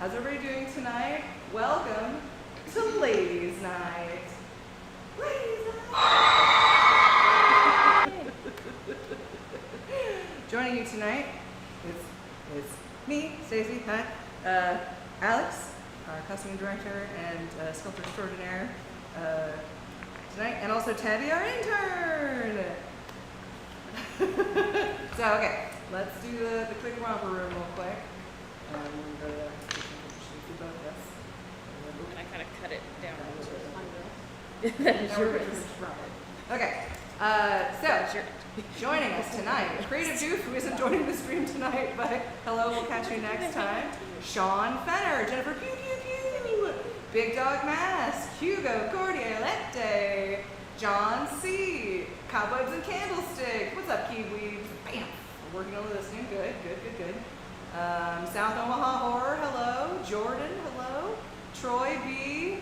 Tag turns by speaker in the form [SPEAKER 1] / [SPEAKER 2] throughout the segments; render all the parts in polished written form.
[SPEAKER 1] How's everybody doing tonight? Welcome to Ladies Night. Ladies Night! Joining you tonight is me, Stacey, hi, Alex, our costume director and sculptor extraordinaire tonight, and also Tabby, our intern. So, okay, let's do the quick romper room real quick. And
[SPEAKER 2] I kind of cut it down.
[SPEAKER 1] That is yours. Okay, so joining us tonight, Creative Doof, who isn't joining the stream tonight, but hello, we'll catch you next time. Sean Fenner, Jennifer Pew Pew Pew, Big Dog Mask, Hugo Cordialete, John C, Cobwebs and Candlestick. What's up, Kiwis? Bam! We're working on listening. Good. South Omaha Horror, hello. Jordan, hello. Troy B,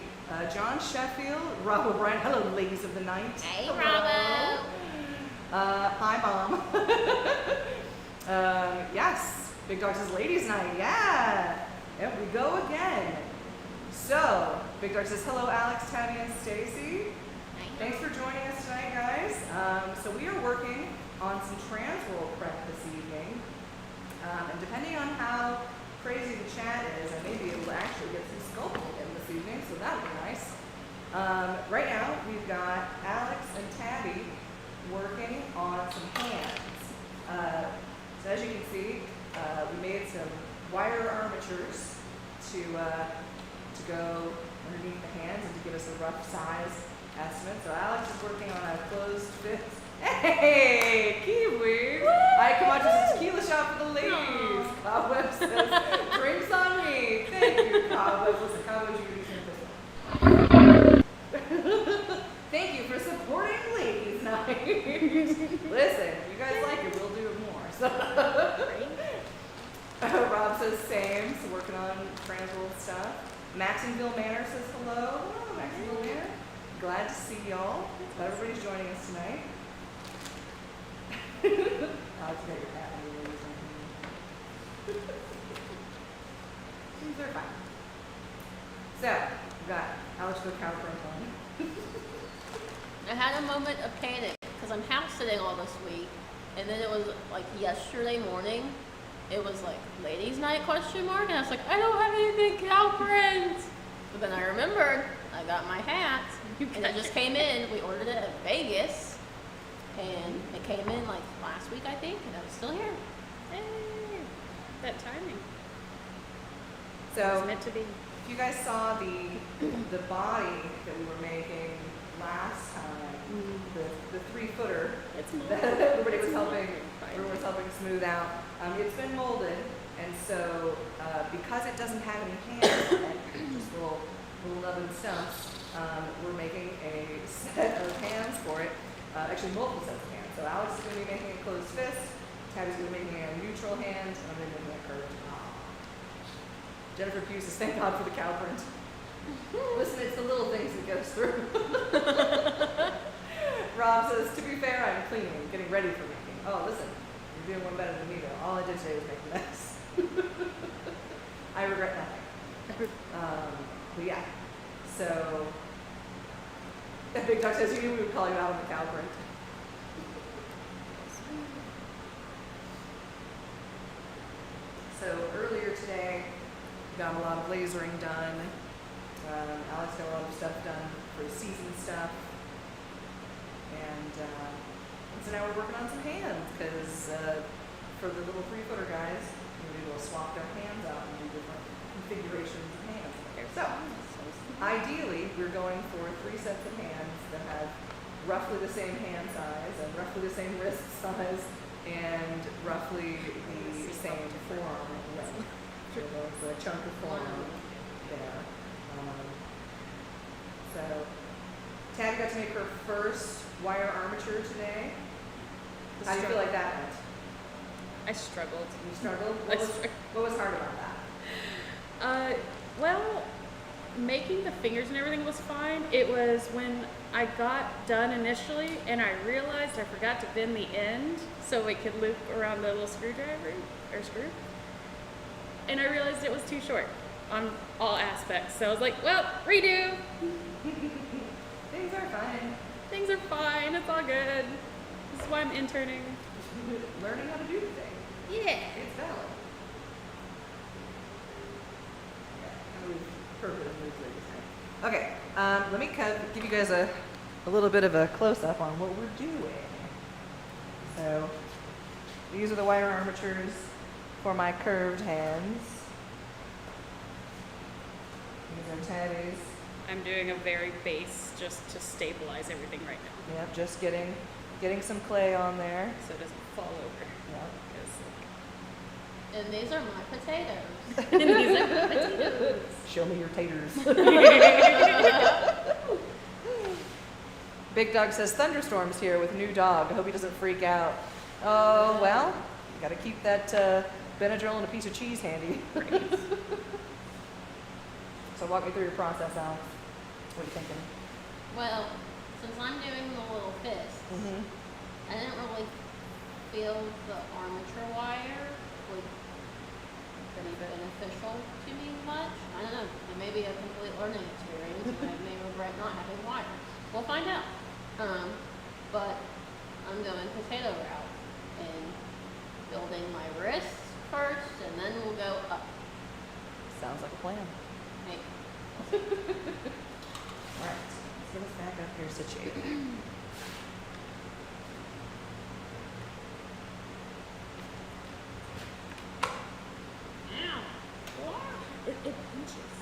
[SPEAKER 1] John Sheffield, Rob O'Brien, hello, ladies of the night.
[SPEAKER 2] Hey,
[SPEAKER 1] hello.
[SPEAKER 2] Robbo.
[SPEAKER 1] Hi, Mom. Yes, Big Dog says ladies night, yeah. There we go again. So, Big Dog says hello, Alex, Tabby, and Stacy. Thanks for joining us tonight, guys. So we are working on some trans world prep this evening. And depending on how crazy the chat is, I may be able to actually get some sculpting in this evening, so that'll be nice. Right now, we've got Alex and Tabby working on some hands. So as you can see, we made some wire armatures to go underneath the hands and to give us a rough size estimate. So Alex is working on a closed fist. Hey, Kiwi! I come out to a tequila shot for the ladies. Cobweb says, drinks on me. Thank you, Cobweb. Listen, Cobweb, you thank you for supporting Ladies Night. Listen, if you guys like it, we'll do it more. So. Rob says same, so working on trans world stuff. Maxonville Manor says hello. Hello, Maxonville Manor. Glad to see y'all. Glad everybody's joining us tonight. Alex, got your hat on your ladies. These are fine. So, we've got Alex with cow print on.
[SPEAKER 3] I had a moment of panic because I'm house sitting all this week, and then it was like yesterday morning. It was like ladies' night ? And I was like, I don't have anything cow print. But then I remembered I got my hat, and it just came in. We ordered it at Vegas, and it came in like last week, I think, and it's still here.
[SPEAKER 2] Hey, that timing.
[SPEAKER 1] So,
[SPEAKER 2] It was meant to be.
[SPEAKER 1] if you guys saw the body that we were making last time, the 3-footer
[SPEAKER 2] It's more.
[SPEAKER 1] that everybody was helping smooth out, it's been molded, and so because it doesn't have any hands, just little nubbin stumps, we're making a set of hands for it. Actually, multiple sets of hands. So Alex is going to be making a closed fist, Tabby's going to be making a neutral hand, and I'm going to be making a curved. Jennifer Pugh says, thank God for the cow print. Listen, it's the little things that goes through. Rob says, to be fair, I'm cleaning, getting ready for making. Oh, listen, you're doing one better than me, though. All I did today was make a mess. I regret nothing. But yeah, so Big Dog says, you knew we would call you out on the cow print. So earlier today, got a lot of lasering done. Alex got a lot of stuff done for season stuff. And so now we're working on some hands, because for the little 3-footer guys, we'll swap their hands out and do different configurations of hands. So, ideally, we're going for 3 sets of hands that have roughly the same hand size and roughly the same wrist size and roughly the same form length. So there's a chunk of form there. So, Tabby got to make her first wire armature today. How do you feel like that went?
[SPEAKER 2] I struggled.
[SPEAKER 1] You struggled? What was hard about that?
[SPEAKER 2] Well, making the fingers and everything was fine. It was when I got done initially and I realized I forgot to bend the end so it could loop around the little screwdriver or screw. And I realized it was too short. on all aspects. So I was like, well, redo.
[SPEAKER 1] Things are fine.
[SPEAKER 2] Things are fine. It's all good. This is why I'm interning.
[SPEAKER 1] Learning how to do the thing.
[SPEAKER 2] Yeah.
[SPEAKER 1] It's valid. Okay, let me give you guys a little bit of a close-up on what we're doing. So, these are the wire armatures for my curved hands. These are tabbies.
[SPEAKER 2] I'm doing a very base just to stabilize everything right now.
[SPEAKER 1] Yep, just getting some clay on there.
[SPEAKER 2] So it doesn't fall over.
[SPEAKER 1] Yep.
[SPEAKER 3] And these are my potatoes.
[SPEAKER 2] And these are potatoes.
[SPEAKER 1] Show me your taters. Big Dog says thunderstorms here with new dog. I hope he doesn't freak out. Oh, well, you got to keep that Benadryl and a piece of cheese handy. So walk me through your process, Alex. What are you thinking?
[SPEAKER 3] Well, since I'm doing the little fist,
[SPEAKER 1] Mm-hmm.
[SPEAKER 3] I didn't really feel the armature wire would be beneficial to me much. I don't know. It may be a complete learning experience, and I may regret not having wire. We'll find out. But I'm going potato route and building my wrists first, and then we'll go up.
[SPEAKER 1] Sounds like a plan.
[SPEAKER 3] Maybe.
[SPEAKER 1] All right, let's get us back up here situated.
[SPEAKER 2] It pinches.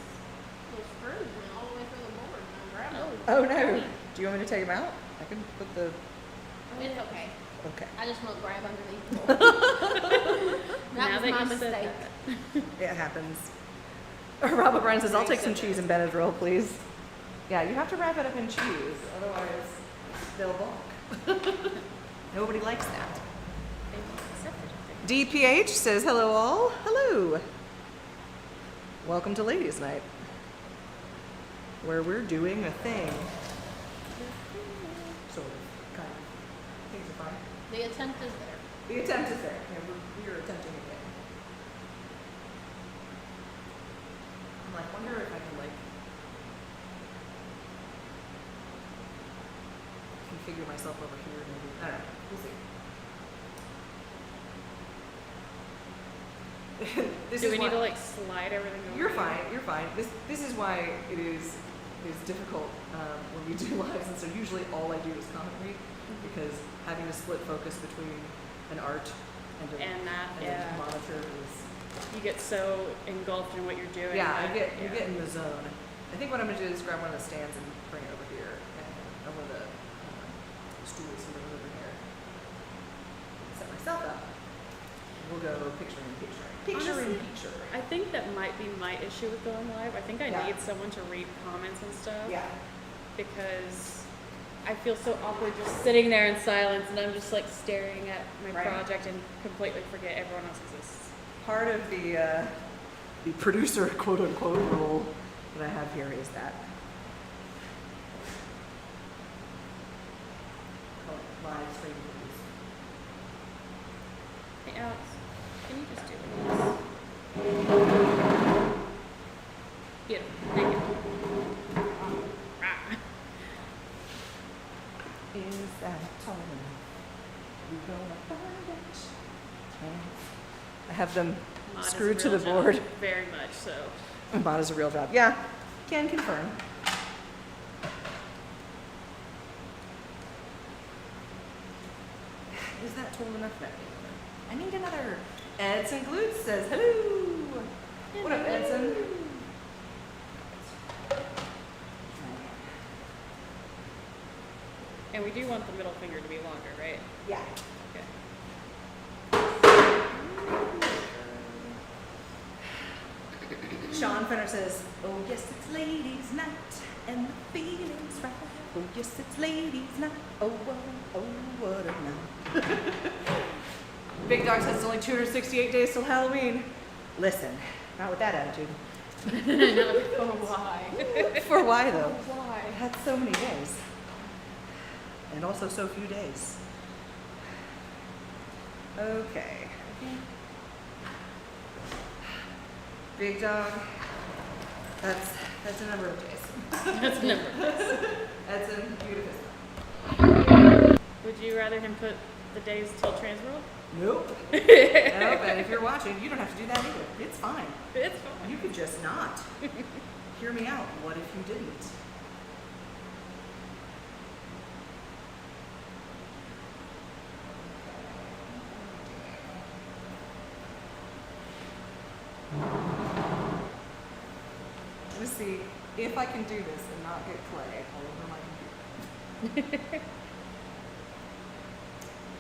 [SPEAKER 3] Those screws went all the way through the board, and I grabbed them.
[SPEAKER 1] Oh no! Do you want me to take them out? I can put the.
[SPEAKER 3] It's okay.
[SPEAKER 1] Okay.
[SPEAKER 3] I just won't grab underneath the board.
[SPEAKER 2] Now
[SPEAKER 3] That was my
[SPEAKER 2] you said
[SPEAKER 3] mistake.
[SPEAKER 2] that.
[SPEAKER 1] It happens. Robert Bryan says, "I'll take some cheese and Benadryl, please." Yeah, you have to wrap it up in cheese, otherwise they'll balk. Nobody likes that.
[SPEAKER 2] They won't accept it.
[SPEAKER 1] DPH says, "Hello all. Hello. Welcome to Ladies Night, where we're doing a thing." Sort of, kind of. Things are fine.
[SPEAKER 3] The attempt is there.
[SPEAKER 1] The attempt is there. Yeah, we're attempting again. I'm like, wonder if I can like configure myself over here. Maybe I don't know. We'll see. This
[SPEAKER 2] Do
[SPEAKER 1] is
[SPEAKER 2] we need
[SPEAKER 1] why-
[SPEAKER 2] to like slide everything over?
[SPEAKER 1] You're
[SPEAKER 2] here?
[SPEAKER 1] fine. You're fine. This is why it is difficult when we do lives, and so usually all I do is comment read because having to split focus between an art and a monitor is.
[SPEAKER 2] You get so engulfed in what you're doing.
[SPEAKER 1] Yeah,
[SPEAKER 2] that-
[SPEAKER 1] you get in the zone. I think what I'm gonna do is grab one of the stands and bring it over here, and one of the stools and bring it over here. Set myself up. We'll go picture in picture. Picture in
[SPEAKER 2] Honestly,
[SPEAKER 1] picture.
[SPEAKER 2] I think that might be my issue with going live. I think I
[SPEAKER 1] Yeah.
[SPEAKER 2] need someone to read comments and stuff.
[SPEAKER 1] Yeah.
[SPEAKER 2] Because I feel so awkward just sitting there in silence and I'm just like staring at my
[SPEAKER 1] Right.
[SPEAKER 2] project and completely forget everyone else exists.
[SPEAKER 1] Part of the producer quote unquote role that I have here is that. Call it live stream movies.
[SPEAKER 2] Hey Alex, can you just do this? Beautiful. Thank you. Rah.
[SPEAKER 1] Is that tall enough? We gonna find it. I have them
[SPEAKER 2] Mod is a
[SPEAKER 1] screwed to
[SPEAKER 2] real
[SPEAKER 1] the
[SPEAKER 2] job.
[SPEAKER 1] board.
[SPEAKER 2] Very much so.
[SPEAKER 1] Mod is a real job. Yeah, can confirm. Is that tall enough? No. I need another. Edson Glutz says hello. What up, Edson?
[SPEAKER 2] And we do want the middle finger to be longer, right?
[SPEAKER 1] Yeah.
[SPEAKER 2] Okay.
[SPEAKER 1] Sean Fenner says, "Oh yes, it's ladies' night, and the feeling's right. Oh yes, it's ladies' night. Oh what a night." Big Dog says it's only 268 days till Halloween. Listen, not with that attitude.
[SPEAKER 3] Oh, why?
[SPEAKER 1] For why though?
[SPEAKER 3] Why?
[SPEAKER 1] That's so many days, and also so few days. Okay. Big Dog, That's a number of days.
[SPEAKER 2] That's a number.
[SPEAKER 1] That's a beautiful.
[SPEAKER 2] Would you rather him put the days till Transworld?
[SPEAKER 1] Nope. Nope. And if you're watching, you don't have to do that either. It's fine.
[SPEAKER 2] It's fine.
[SPEAKER 1] You could just not. Hear me out. What if you didn't? Let's see if I can do this and not get clay all over my computer.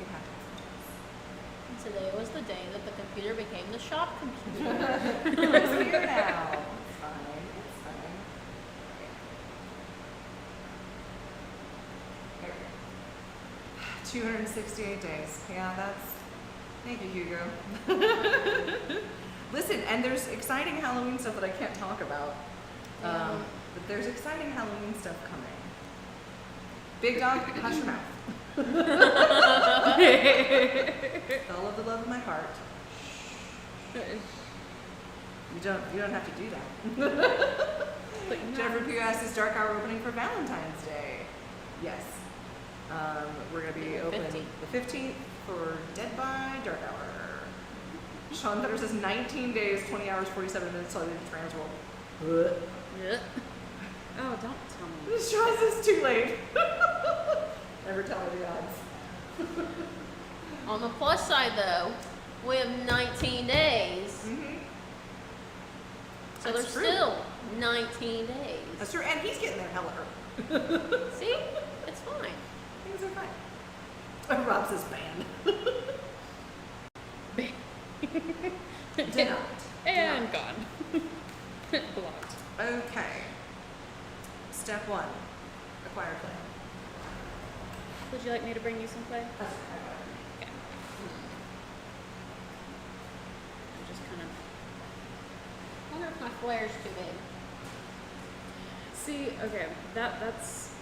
[SPEAKER 1] It happens
[SPEAKER 3] Today was the day that the computer became the shop computer.
[SPEAKER 1] sometimes. It's here now. It's fine. It's fine. There we go. 268 days. Yeah, that's. Thank you, Hugo. Listen, and there's exciting Halloween stuff that I can't talk about.
[SPEAKER 3] Yeah.
[SPEAKER 1] But there's exciting Halloween stuff coming. Big dog, hush your mouth. All of the love of my heart. You don't have to do that. Jennifer Pugh asks, is Dark Hour opening for Valentine's Day? Yes. We're gonna be open
[SPEAKER 3] 15th.
[SPEAKER 1] the 15th for Dead by Dark Hour. Sean Thunder says 19 days, 20 hours, 47 minutes till I leave Transworld.
[SPEAKER 2] Yeah. Oh, don't tell me.
[SPEAKER 1] Sean says too late. Never tell me the odds.
[SPEAKER 3] On the plus side, though, we have 19 days,
[SPEAKER 1] Mm-hmm.
[SPEAKER 3] so
[SPEAKER 1] That's
[SPEAKER 3] there's
[SPEAKER 1] true.
[SPEAKER 3] still 19 days.
[SPEAKER 1] That's true, and he's getting there hella early.
[SPEAKER 3] See, it's fine.
[SPEAKER 1] Things are fine. Rob says banned. Did not.
[SPEAKER 2] And gone. Blocked.
[SPEAKER 1] Okay. Step 1. Acquire clay.
[SPEAKER 2] Would you like me to bring you some clay?
[SPEAKER 1] Okay.
[SPEAKER 2] I'm just kind of.
[SPEAKER 3] I wonder if my flare's too big.
[SPEAKER 2] See, okay, that's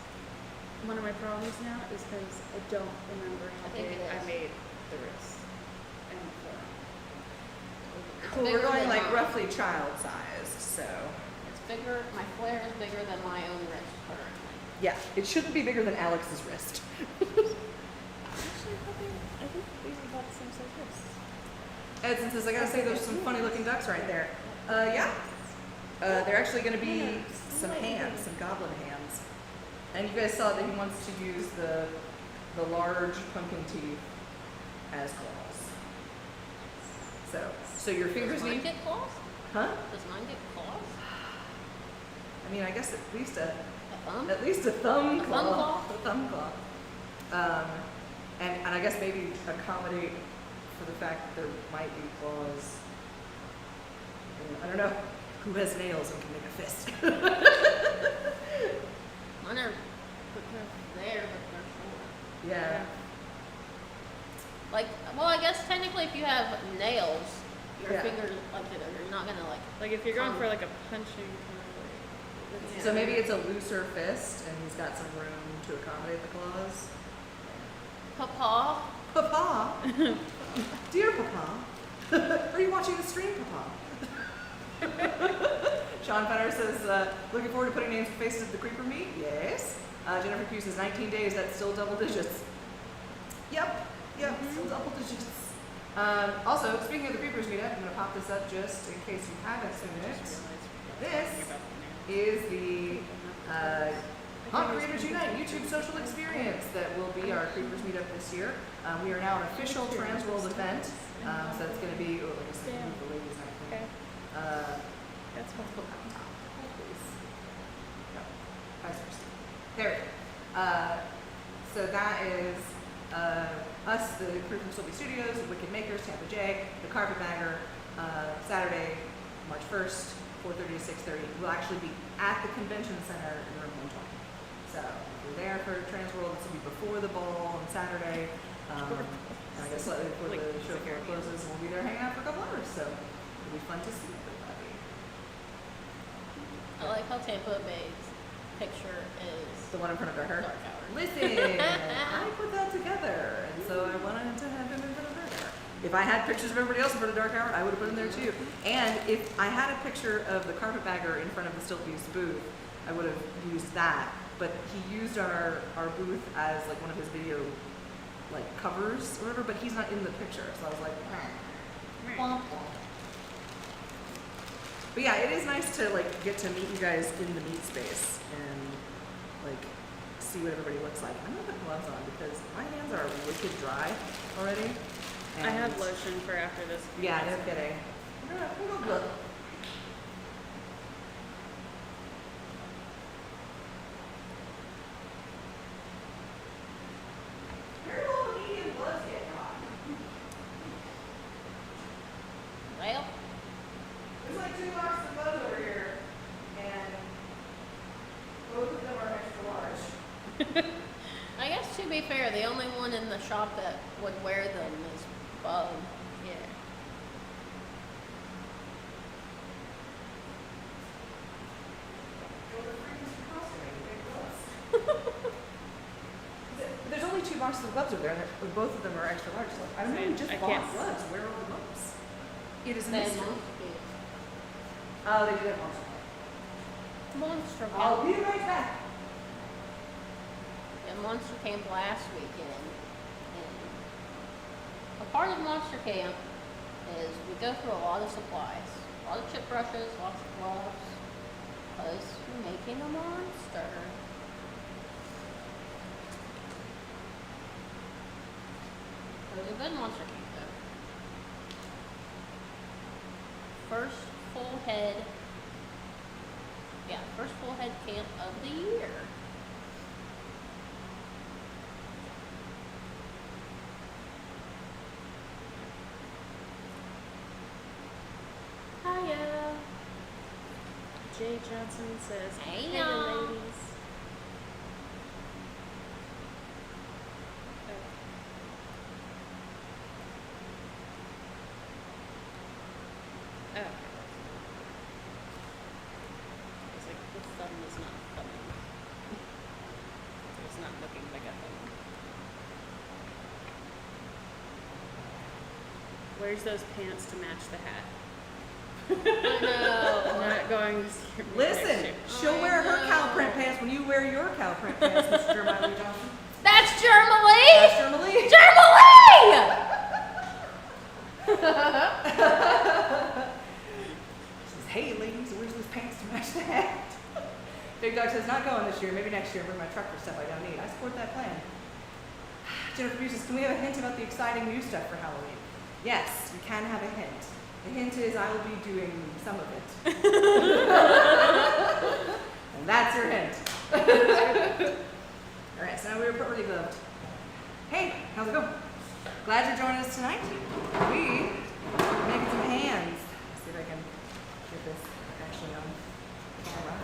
[SPEAKER 2] one of my problems now is because I don't remember how
[SPEAKER 3] I think
[SPEAKER 2] big
[SPEAKER 3] it
[SPEAKER 2] I
[SPEAKER 3] is.
[SPEAKER 2] made the wrist and the forearm.
[SPEAKER 1] Well, we're
[SPEAKER 3] bigger
[SPEAKER 1] going
[SPEAKER 3] than
[SPEAKER 1] like
[SPEAKER 3] mine.
[SPEAKER 1] roughly child-sized, so.
[SPEAKER 3] It's bigger. My flare is bigger than my own wrist currently.
[SPEAKER 1] Yeah, it shouldn't be bigger than Alex's wrist.
[SPEAKER 2] Actually, I think these are about the same size wrists.
[SPEAKER 1] Edson says, I gotta say, there's some funny looking ducks right there. Yeah. They're actually gonna be some hands, some goblin hands. And you guys saw that he wants to use the large pumpkin teeth as claws. So your fingers
[SPEAKER 3] Does mine
[SPEAKER 1] need,
[SPEAKER 3] get claws?
[SPEAKER 1] huh?
[SPEAKER 3] Does mine get claws?
[SPEAKER 1] I mean, I guess at least a
[SPEAKER 3] A thumb?
[SPEAKER 1] thumb
[SPEAKER 3] A
[SPEAKER 1] claw.
[SPEAKER 3] thumb claw?
[SPEAKER 1] A thumb claw. And I guess maybe accommodate for the fact that there might be claws. I don't know who has nails and can make a fist.
[SPEAKER 3] Mine are there, but they're short.
[SPEAKER 1] Yeah.
[SPEAKER 3] Like, well, I guess technically if you have nails, your
[SPEAKER 1] Yeah.
[SPEAKER 3] fingers, like, you're not gonna, like,
[SPEAKER 2] Like if you're going for like a punching kind of like.
[SPEAKER 3] Yeah.
[SPEAKER 1] So maybe it's a looser fist and he's got some room to accommodate the claws.
[SPEAKER 3] papa.
[SPEAKER 1] Papa, dear Papa, are you watching the stream, Papa? Sean Fenner says, looking forward to putting names and faces to the creeper meat. Yes. Jennifer Q says 19 days. That's still double digits. Yep. Still double digits. Also, speaking of the creepers meetup, I'm going to pop this up just in case you haven't seen it. This is the Haunt Creators Unite YouTube social experience that will be our Creepers Meetup this year. We are now an official Transworld event, so it's going to be, like I said, move the ladies night thing.
[SPEAKER 2] Okay. That's
[SPEAKER 1] Let's
[SPEAKER 2] cool.
[SPEAKER 1] put that on top, please. No, vice versa. There we go. So that is us, the crew from Stiltbeast Studios, the Wicked Makers, Tampa J, the Carpetbagger, Saturday, March 1st, 4:30 to 6:30. We'll actually be at the convention center in room 120. So if you're there for Transworld, this will be before the ball on Saturday. And I guess slightly before the show floor closes, and we'll be there hanging out for a couple hours. So it'll be fun to see everybody.
[SPEAKER 3] I like how Tampa Bay's picture is
[SPEAKER 1] The one in front of her.
[SPEAKER 3] dark hour.
[SPEAKER 1] Listen, I put that together, and so I wanted to have him in front of her. If I had pictures of everybody else in front of Dark Hour, I would have put them there too. And if I had a picture of the carpetbagger in front of the Stiltbeast booth, I would have used that. But he used our booth as like one of his video like covers or whatever, but he's not in the picture. So I was like,
[SPEAKER 3] Womp
[SPEAKER 1] but yeah, it is nice to like get to meet you guys in the meet space and like see what everybody looks like. I'm gonna put gloves on because my hands are wicked dry already.
[SPEAKER 2] I have lotion for after this.
[SPEAKER 1] Yeah, no kidding. We'll go look. Your little medium gloves get hot.
[SPEAKER 3] Well,
[SPEAKER 1] There's like 2 boxes of gloves over here, and both of them are extra large.
[SPEAKER 3] I guess to be fair, the only one in the shop that would wear them is Bug.
[SPEAKER 2] Yeah.
[SPEAKER 1] There's only 2 boxes of gloves over there, and both of them are extra large. So I don't know, you just
[SPEAKER 2] I
[SPEAKER 1] bought
[SPEAKER 2] can't-
[SPEAKER 1] gloves. Where are the gloves? It is a
[SPEAKER 3] They
[SPEAKER 1] mystery.
[SPEAKER 3] Monster
[SPEAKER 1] Oh, they do have monster.
[SPEAKER 3] Monster
[SPEAKER 1] I'll
[SPEAKER 3] Camp.
[SPEAKER 1] be right back.
[SPEAKER 3] Yeah, Monster Camp last weekend. And a part of Monster Camp is we go through a lot of supplies. A lot of chip brushes, lots of gloves. Because we're making a monster. It was a good Monster Camp though. First full head. Yeah, first full head camp of the year.
[SPEAKER 2] Hiya. Jay Johnson says,
[SPEAKER 3] Hey,
[SPEAKER 2] hey
[SPEAKER 3] y'all."
[SPEAKER 2] ladies. Oh. Okay. It's like the thumb is not thumbing. It's not looking like a thumb. Where's those pants to match the hat? I'm
[SPEAKER 3] I
[SPEAKER 2] not going to see your
[SPEAKER 1] Listen,
[SPEAKER 2] picture.
[SPEAKER 1] she'll wear her cow print pants when you wear your cow print pants, Mr. Jeremiah Lee Johnson.
[SPEAKER 3] That's Germalee!
[SPEAKER 1] That's Jeremiah.
[SPEAKER 3] Germalee!
[SPEAKER 1] Says, hey ladies, where's those pants to match the hat? Big Dog says, not going this year, maybe next year, bring my truck for stuff I don't need. I support that plan. Jennifer B says, can we have a hint about the exciting new stuff for Halloween? Yes, we can have a hint. The hint is I will be doing some of it. And that's your hint. All right, so now we're pretty gloved. Hey, how's it going? Glad you're joining us tonight. We are making some hands. Let's see if I can get this actually on camera.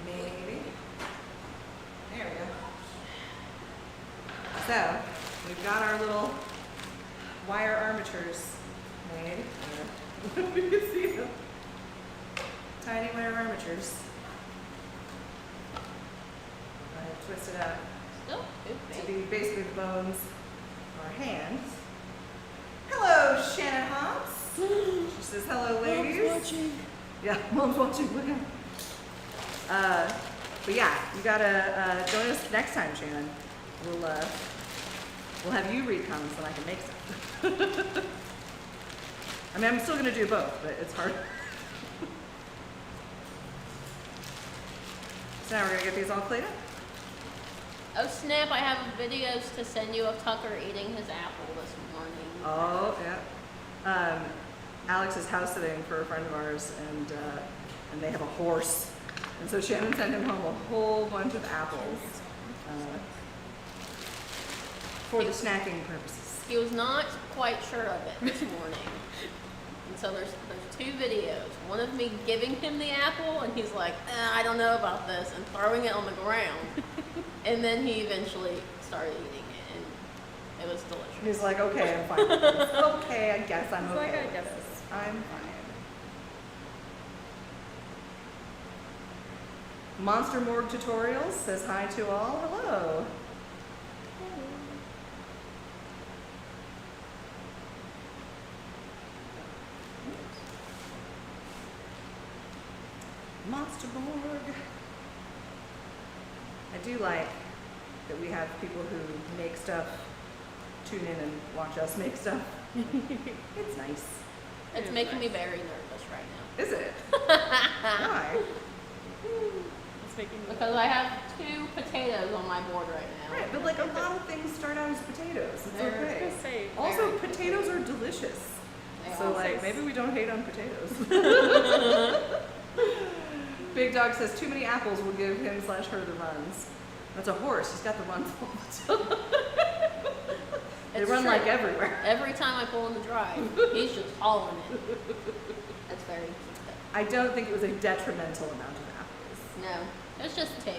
[SPEAKER 1] Maybe. There we go. So, we've got our little wire armatures made. You can see them. Tiny wire armatures. I twist it out
[SPEAKER 3] Still
[SPEAKER 1] to
[SPEAKER 3] too
[SPEAKER 1] be
[SPEAKER 3] big.
[SPEAKER 1] basically the bones of our hands. Hello, Shannon Hobbs. She says, hello, ladies.
[SPEAKER 2] Mom's watching.
[SPEAKER 1] Yeah, Mom's watching. Look at her. But yeah, you gotta join us next time, Shannon. We'll have you read comments so I can make stuff. I mean, I'm still gonna do both, but it's hard. So now we're gonna get these all cleaned up.
[SPEAKER 3] Oh snap, I have videos to send you of Tucker eating his apple this morning.
[SPEAKER 1] Oh, yeah. Alex is house sitting for a friend of ours, and they have a horse. And so Shannon sent him home a whole bunch of apples for the snacking purposes.
[SPEAKER 3] He was not quite sure of it this morning. And so there's 2 videos. One of me giving him the apple, and he's like, I don't know about this, and throwing it on the ground. And then he eventually started eating it, and it was delicious.
[SPEAKER 1] He's like, okay, I'm fine with this. Okay, I guess I'm
[SPEAKER 2] He's
[SPEAKER 1] okay
[SPEAKER 2] like, I
[SPEAKER 1] with
[SPEAKER 2] guess
[SPEAKER 1] this. I'm fine. Monster Morgue Tutorials says hi to all. Hello. Monster Borg. I do like that we have people who make stuff tune in and watch us make stuff. It's nice.
[SPEAKER 3] It's making me very nervous right now.
[SPEAKER 1] Is it? Why?
[SPEAKER 2] It's making me
[SPEAKER 3] Because I have 2 potatoes on my board right now.
[SPEAKER 1] Right, but like a lot of things start out as potatoes. It's
[SPEAKER 3] They're-
[SPEAKER 2] I was
[SPEAKER 1] okay.
[SPEAKER 2] gonna say,
[SPEAKER 1] Also,
[SPEAKER 2] very
[SPEAKER 1] potatoes are delicious.
[SPEAKER 3] They
[SPEAKER 1] So
[SPEAKER 3] are.
[SPEAKER 1] like maybe we don't hate on potatoes. Big Dog says too many apples will give him/her the runs. That's a horse. He's got the runs all the time. They
[SPEAKER 3] It's
[SPEAKER 1] run
[SPEAKER 3] true.
[SPEAKER 1] like everywhere.
[SPEAKER 3] Every time I pull in the drive, he's just hauling it. That's very cute.
[SPEAKER 1] I don't think it was a detrimental amount of apples.
[SPEAKER 3] No, it's just 2.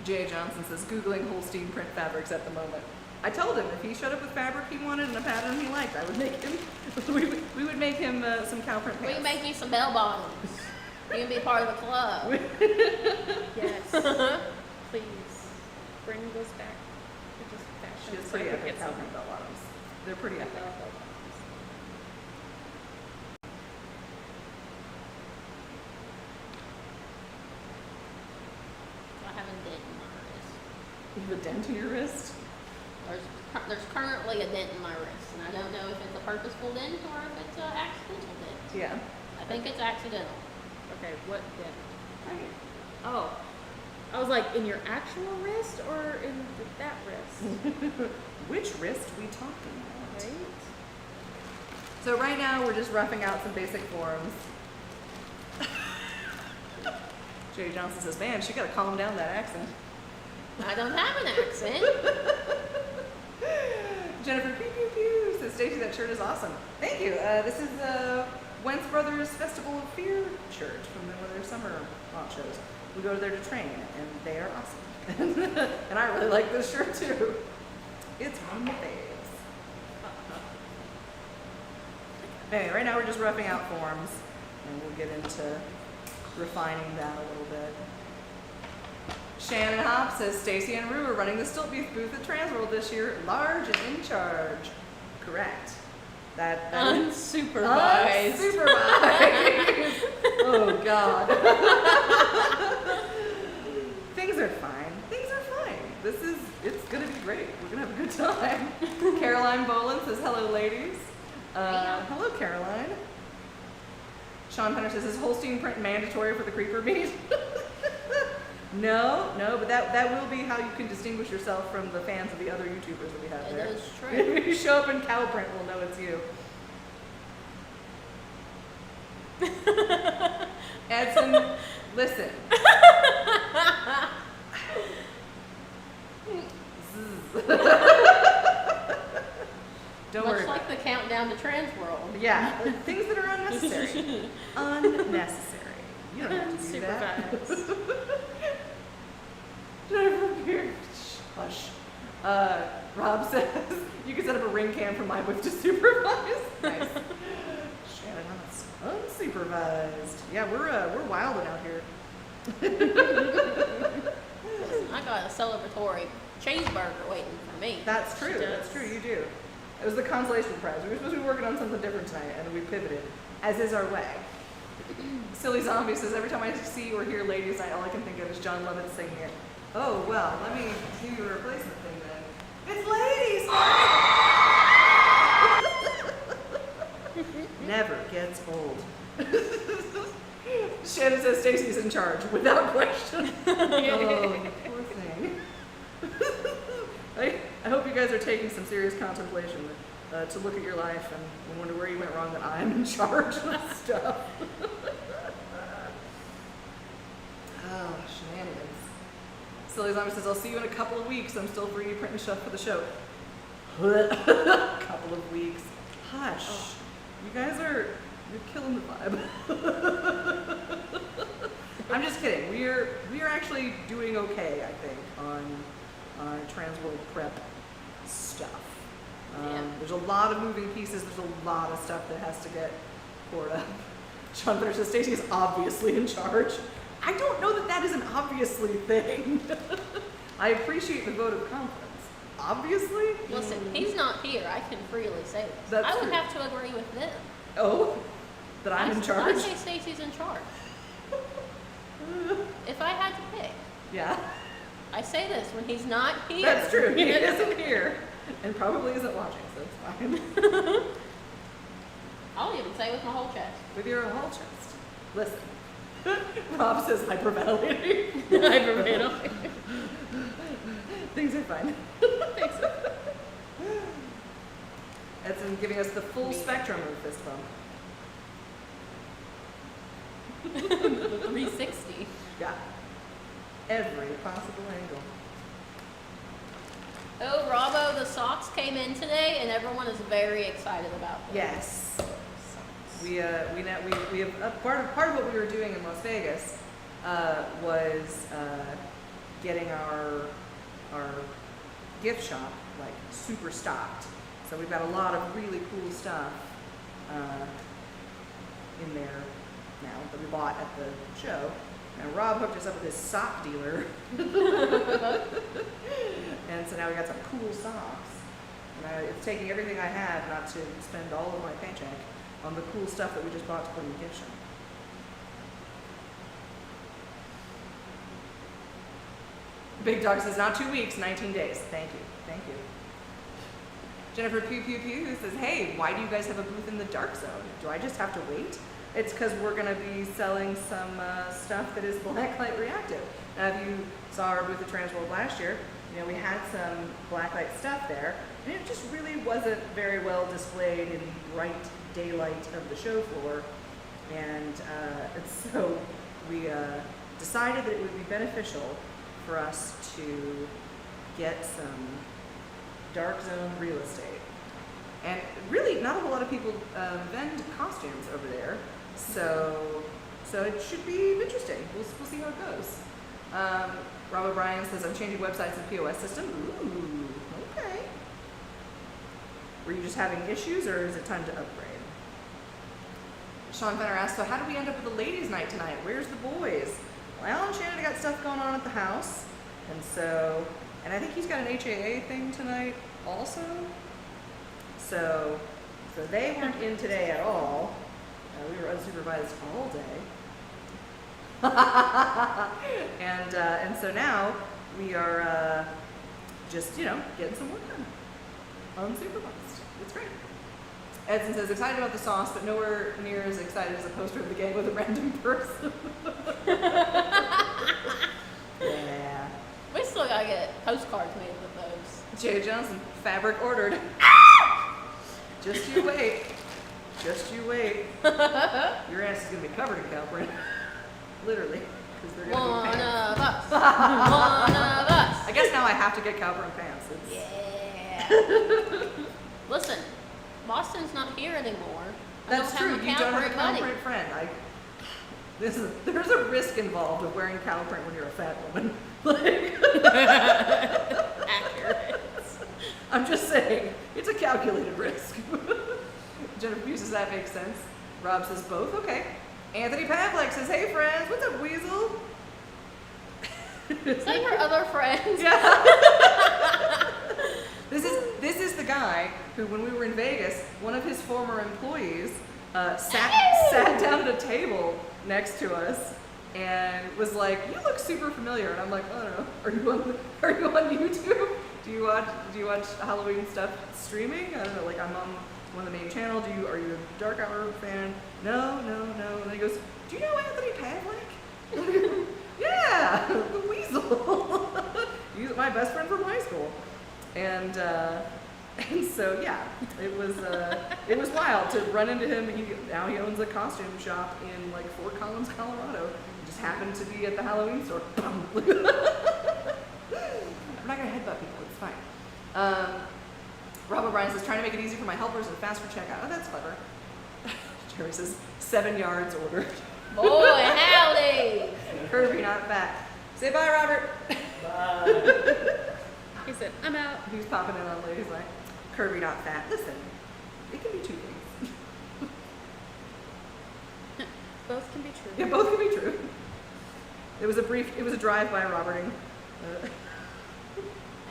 [SPEAKER 1] Jay Johnson says Googling Holstein print fabrics at the moment. I told him if he showed up with fabric he wanted and a pattern he liked, I would make him. We would make him some cow print
[SPEAKER 3] We
[SPEAKER 1] pants.
[SPEAKER 3] can make you some bell bottoms. You can be part of the club.
[SPEAKER 2] Yes. Please. Bring those back. They're just fashion.
[SPEAKER 1] She has
[SPEAKER 2] so
[SPEAKER 1] pretty
[SPEAKER 2] I could
[SPEAKER 1] epic
[SPEAKER 2] get
[SPEAKER 1] cow
[SPEAKER 2] some.
[SPEAKER 1] print bell bottoms. They're pretty epic.
[SPEAKER 2] Bell bottoms.
[SPEAKER 3] I have a dent in my wrist.
[SPEAKER 1] You have a dent in your wrist?
[SPEAKER 3] There's currently a dent in my wrist, and I don't know if it's a purposeful dent or if it's an accidental dent.
[SPEAKER 1] Yeah.
[SPEAKER 3] I think it's accidental.
[SPEAKER 2] Okay, what then? Oh. I was like, in your actual wrist or in that wrist?
[SPEAKER 1] Which wrist we talking about?
[SPEAKER 2] Right?
[SPEAKER 1] So right now we're just roughing out some basic forms. Jay Johnson says, man, she gotta calm down that accent.
[SPEAKER 3] I don't have an accent.
[SPEAKER 1] Jennifer Pew Pew Pew says, Stacey, that shirt is awesome. Thank you. This is the Wentz Brothers Festival of Fear shirt from one of their summer launch shows. We go there to train, and they are awesome. And I really like this shirt too. It's one of my faves. Anyway, right now we're just roughing out forms, and we'll get into refining that a little bit. Shannon Hop says Stacy and Rue are running the Stiltbeast booth at Transworld this year, large and in charge. Correct. That is
[SPEAKER 3] Unsupervised.
[SPEAKER 1] unsupervised. Oh God. Things are fine. Things are fine. It's gonna be great. We're gonna have a good time. Caroline Boland says hello, ladies. Hello, Caroline. Sean Hunter says, is Holstein print mandatory for the creeper meet? No, but that will be how you can distinguish yourself from the fans of the other YouTubers that we have there.
[SPEAKER 3] It is true.
[SPEAKER 1] If you show up in cow print, we'll know it's you. Edson, listen. Don't worry.
[SPEAKER 3] Much like the countdown to Transworld.
[SPEAKER 1] Yeah, things that are unnecessary. Unnecessary. You don't have to do that.
[SPEAKER 2] Unsupervised.
[SPEAKER 1] Jennifer Pierce. Hush. Rob says you can set up a ring cam from my booth to supervise. Nice. Shannon Hunts. Unsupervised. Yeah, we're wilding out here.
[SPEAKER 3] I got a celebratory cheeseburger waiting for me.
[SPEAKER 1] That's true.
[SPEAKER 2] She does.
[SPEAKER 1] That's true. You do. It was the consolation prize. We were supposed to be working on something different tonight, and we pivoted, as is our way. Silly Zombie says, every time I see or hear Ladies Night, all I can think of is John Lovett singing it. Oh, well, let me do a replacement thing then. It's Ladies Night! Never gets old. Shannon says Stacy's in charge, without question. Oh, poor thing. I hope you guys are taking some serious contemplation to look at your life and wonder where you went wrong, that I'm in charge of stuff. Oh, shenanigans. Silly Zombie says, I'll see you in a couple of weeks. I'm still free printing stuff for the show. Couple of weeks. Hush.
[SPEAKER 2] Oh.
[SPEAKER 1] You guys are, you're killing the vibe. I'm just kidding. We are actually doing okay, I think, on our Transworld prep stuff.
[SPEAKER 3] Yeah.
[SPEAKER 1] There's a lot of moving pieces. There's a lot of stuff that has to get poured up. Sean Thunder says Stacey is obviously in charge. I don't know that that is an obviously thing. I appreciate the vote of confidence. Obviously?
[SPEAKER 3] Listen, he's not here. I can freely say this.
[SPEAKER 1] That's
[SPEAKER 3] I would
[SPEAKER 1] true.
[SPEAKER 3] have to agree with them.
[SPEAKER 1] Oh, that I'm in charge?
[SPEAKER 3] I say Stacy's in charge.
[SPEAKER 1] Yeah.
[SPEAKER 3] I say this when he's not here.
[SPEAKER 1] That's true. He isn't here. And probably isn't watching, so it's fine.
[SPEAKER 3] I'll even say with my whole chest.
[SPEAKER 1] With your whole chest. Listen. Rob says hyperventilating.
[SPEAKER 2] Hyperventilating.
[SPEAKER 1] Things are fine. Edson giving us the full spectrum of fist bump.
[SPEAKER 3] The 360.
[SPEAKER 1] Yeah. Every possible angle.
[SPEAKER 3] Oh, Robbo, the socks came in today, and everyone is very excited about them.
[SPEAKER 1] Yes. We have part of what we were doing in Las Vegas was getting our gift shop like super stocked. So we've got a lot of really cool stuff in there now that we bought at the show. And Rob hooked us up with his sock dealer. And so now we got some cool socks. And it's taking everything I have not to spend all of my paycheck on the cool stuff that we just bought to put in the gift shop. Big Dog says, not 2 weeks, 19 days. Thank you. Thank you. Jennifer Pew Pew Pew who says, hey, why do you guys have a booth in the dark zone? Do I just have to wait? It's because we're going to be selling some stuff that is blacklight reactive. Now, if you saw our booth at Transworld last year, you know, we had some blacklight stuff there, and it just really wasn't very well displayed in the bright daylight of the show floor. And so we decided that it would be beneficial for us to get some dark zone real estate. And really, not a whole lot of people vend costumes over there, so it should be interesting. We'll see how it goes. Rob O'Brien says, I'm changing websites and POS system. Ooh, okay. Were you just having issues, or is it time to upgrade? Sean Fenner asks, so how do we end up with the ladies' night tonight? Where's the boys? Well, Alan Shannon got stuff going on at the house, and I think he's got an HAA thing tonight also. So they weren't in today at all. We were unsupervised all day. And so now we are just, getting some work done. Unsupervised. It's great. Edson says, excited about the sauce, but nowhere near as excited as a poster of the gang with a random person. Yeah.
[SPEAKER 3] We still gotta get postcards made with those.
[SPEAKER 1] Jay Johnson, fabric ordered. Just you wait. Just you wait. Your ass is going to be covered in cow print. Literally. Because they're going to be
[SPEAKER 3] One
[SPEAKER 1] pants.
[SPEAKER 3] of us. One of us.
[SPEAKER 1] I guess now I have to get cow print pants.
[SPEAKER 3] Yeah. Listen, Boston's not here anymore.
[SPEAKER 1] That's true. You don't have a cow
[SPEAKER 3] buddy.
[SPEAKER 1] print friend. There's a risk involved of wearing cow print when you're a fat woman.
[SPEAKER 2] Accurate.
[SPEAKER 1] I'm just saying, it's a calculated risk. Jennifer Hughes says that makes sense. Rob says both. Okay. Anthony Pavlik says, hey friends, what's up, Weasel?
[SPEAKER 3] Say your other friends.
[SPEAKER 1] Yeah. This is the guy who, when we were in Vegas, one of his former employees sat down at a table next to us and was like, "You look super familiar." And I'm like, "I don't know. Are you on YouTube? Do you watch Halloween stuff streaming? I don't know. Like, I'm on one of the main channels. Are you a Dark Hour fan? No. And then he goes, "Do you know Anthony Pavlik?" Yeah, the Weasel. He's my best friend from high school, and so yeah, it was wild to run into him. Now he owns a costume shop in like Fort Collins, Colorado. He just happened to be at the Halloween store. We're not gonna headbutt people. It's fine. Rob O'Brien says, trying to make it easy for my helpers and faster checkout. Oh, that's clever. Jerry says, 7 yards ordered.
[SPEAKER 3] Boy, howdy.
[SPEAKER 1] Kirby, not fat. Say bye, Robert.
[SPEAKER 4] Bye.
[SPEAKER 2] He said, I'm out.
[SPEAKER 1] He's popping in on Ladies Night. Kirby, not fat. Listen, it can be two things.
[SPEAKER 2] Both can be true.
[SPEAKER 1] Yeah, both can be true. It was a drive-by Roberting.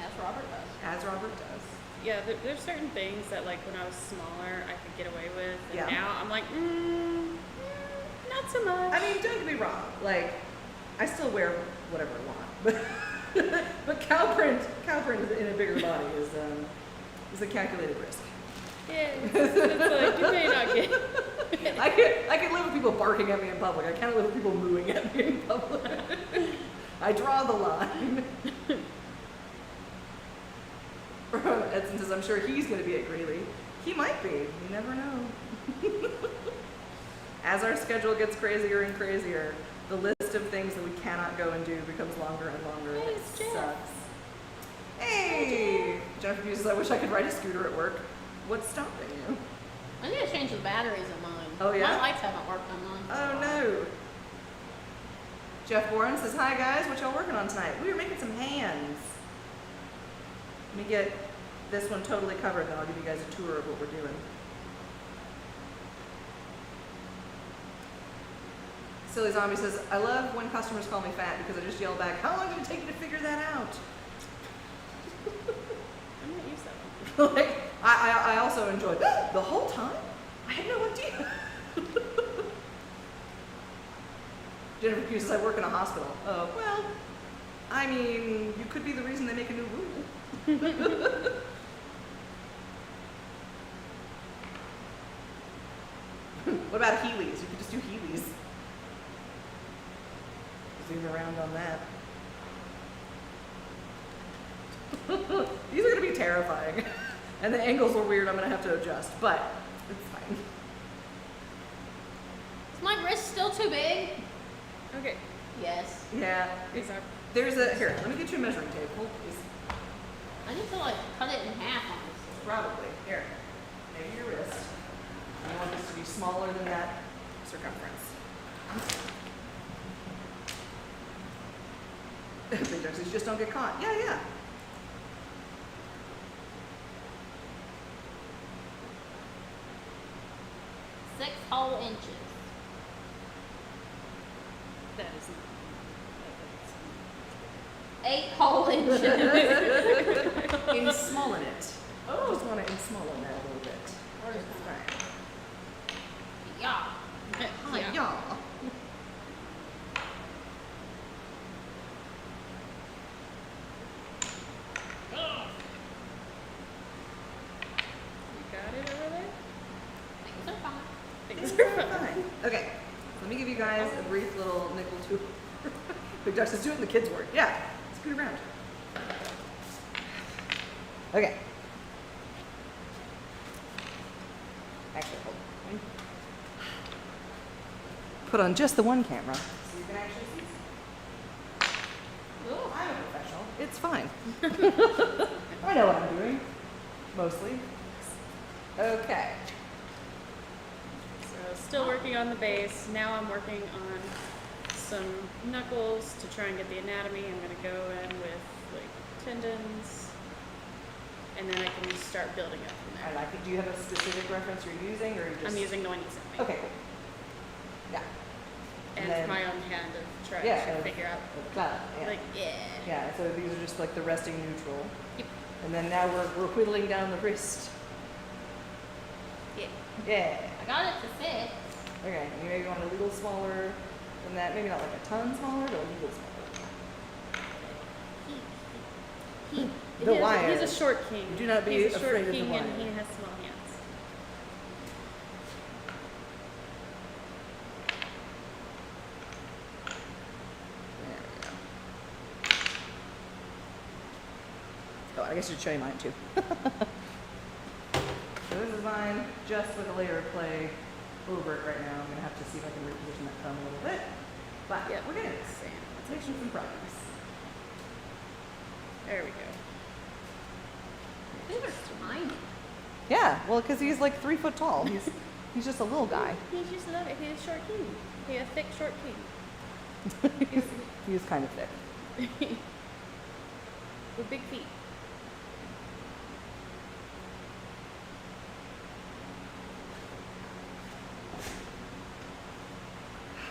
[SPEAKER 3] As Robert does.
[SPEAKER 1] As Robert does.
[SPEAKER 2] Yeah, there's certain things that like when I was smaller I could get away with, and
[SPEAKER 1] Yeah.
[SPEAKER 2] now I'm like, not so much.
[SPEAKER 1] I mean, don't get me wrong. Like, I still wear whatever I want, but cow print in a bigger body is a calculated risk.
[SPEAKER 2] Yeah, it's like you may not get.
[SPEAKER 1] I can live with people barking at me in public. I can't live with people mooing at me in public. I draw the line. Edson says, I'm sure he's going to be at Greeley. He might be. You never know. As our schedule gets crazier and crazier, the list of things that we cannot go and do becomes longer and longer.
[SPEAKER 3] Hey,
[SPEAKER 1] It
[SPEAKER 3] it's Jeff.
[SPEAKER 1] sucks. Hey! Jennifer Hughes says, I wish I could ride a scooter at work. What's stopping you?
[SPEAKER 3] I need to change the batteries in mine.
[SPEAKER 1] Oh, yeah?
[SPEAKER 3] My lights haven't worked on mine.
[SPEAKER 1] Oh no. Jeff Warren says, hi guys, what y'all working on tonight? We were making some hands. Let me get this one totally covered, then I'll give you guys a tour of what we're doing. Silly Zombie says, I love when customers call me fat because I just yell back, how long did it take you to figure that out?
[SPEAKER 2] I'm gonna use that one.
[SPEAKER 1] Like, I also enjoyed the whole time? I had no idea. Jennifer Q says, I work in a hospital. Oh, well, I mean, you could be the reason they make a new rule. What about Heelys? You could just do Heelys. Zoom around on that. These are going to be terrifying. And the angles are weird. I'm going to have to adjust, but it's fine.
[SPEAKER 3] Is my wrist still too big?
[SPEAKER 2] Okay.
[SPEAKER 3] Yes.
[SPEAKER 1] Yeah.
[SPEAKER 2] These are.
[SPEAKER 1] There's a, here, let me get you a measuring tape. Hold please.
[SPEAKER 3] I need to like cut it in half, honestly.
[SPEAKER 1] Probably. Here. Maybe your wrist. I want this to be smaller than that circumference. Big ducks, just don't get caught. Yeah, yeah.
[SPEAKER 3] Six whole inches.
[SPEAKER 2] That is not.
[SPEAKER 3] 8 whole inches.
[SPEAKER 1] Ensmallen it. Oh. Just want to ensmallen that a little bit.
[SPEAKER 3] Where's
[SPEAKER 1] It's
[SPEAKER 3] mine?
[SPEAKER 1] fine.
[SPEAKER 3] Yeah.
[SPEAKER 1] Hi,
[SPEAKER 2] Yeah.
[SPEAKER 1] y'all.
[SPEAKER 2] You got it over there?
[SPEAKER 3] Things are fine.
[SPEAKER 2] Things are fine.
[SPEAKER 1] Fine. Okay, let me give you guys a brief little nickel tour. Big Duck says, do it in the kids' word. Yeah, scoot around. Okay. Actually, hold on. Put on just the one camera. So you can actually see. Oh, I'm a professional. It's fine. I know what I'm doing. Mostly. Okay.
[SPEAKER 2] So still working on the base. Now I'm working on some knuckles to try and get the anatomy. I'm gonna go in with like tendons, and then I can start building up from
[SPEAKER 1] I
[SPEAKER 2] there.
[SPEAKER 1] like it. Do you have a specific reference you're using, or you just?
[SPEAKER 2] I'm using the one you sent me.
[SPEAKER 1] Okay, cool. Yeah.
[SPEAKER 2] And
[SPEAKER 1] then-
[SPEAKER 2] for my own hand of trying
[SPEAKER 1] Yeah.
[SPEAKER 2] to figure out,
[SPEAKER 1] The cloud, yeah.
[SPEAKER 2] like, yeah.
[SPEAKER 1] Yeah, so these are just like the resting neutral.
[SPEAKER 2] Yep.
[SPEAKER 1] And then now we're whittling down the wrist.
[SPEAKER 2] Yeah.
[SPEAKER 1] Yeah.
[SPEAKER 3] I got it to fit.
[SPEAKER 1] Okay, and you maybe want a little smaller than that. Maybe not like a ton smaller, but a little smaller. The wire.
[SPEAKER 2] He's a short king.
[SPEAKER 1] Do not be
[SPEAKER 2] He's a short
[SPEAKER 1] afraid of the
[SPEAKER 2] king and
[SPEAKER 1] wire.
[SPEAKER 2] he has small hands.
[SPEAKER 1] There we go. Oh, I guess I should show you mine too. So this is mine, just with a layer of clay over it right now. I'm gonna have to see if I can reposition that thumb a little bit. But
[SPEAKER 2] Yep.
[SPEAKER 1] we're getting this. Let's make some progress.
[SPEAKER 2] There we go.
[SPEAKER 3] These are tiny.
[SPEAKER 1] Yeah, well, because he's like 3 foot tall. He's just a little guy.
[SPEAKER 2] He's just another. He's a short king. He's a thick short king.
[SPEAKER 1] He's kind of thick.
[SPEAKER 2] With big feet.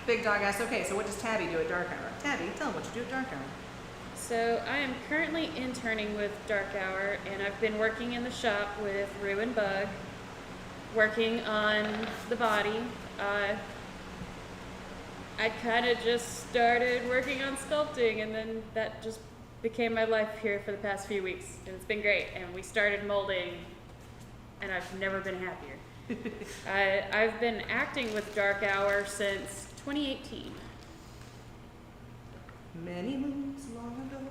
[SPEAKER 1] Big dog asks, okay, so what does Tabby do at dark hour? Tabby, tell him what you do at dark hour.
[SPEAKER 2] So I am currently interning with Dark Hour, and I've been working in the shop with Rue and Bug, working on the body. I kind of just started working on sculpting, and then that just became my life here for the past few weeks, and it's been great. And we started molding, and I've never been happier. I've been acting with Dark Hour since 2018.
[SPEAKER 1] Many moons long ago.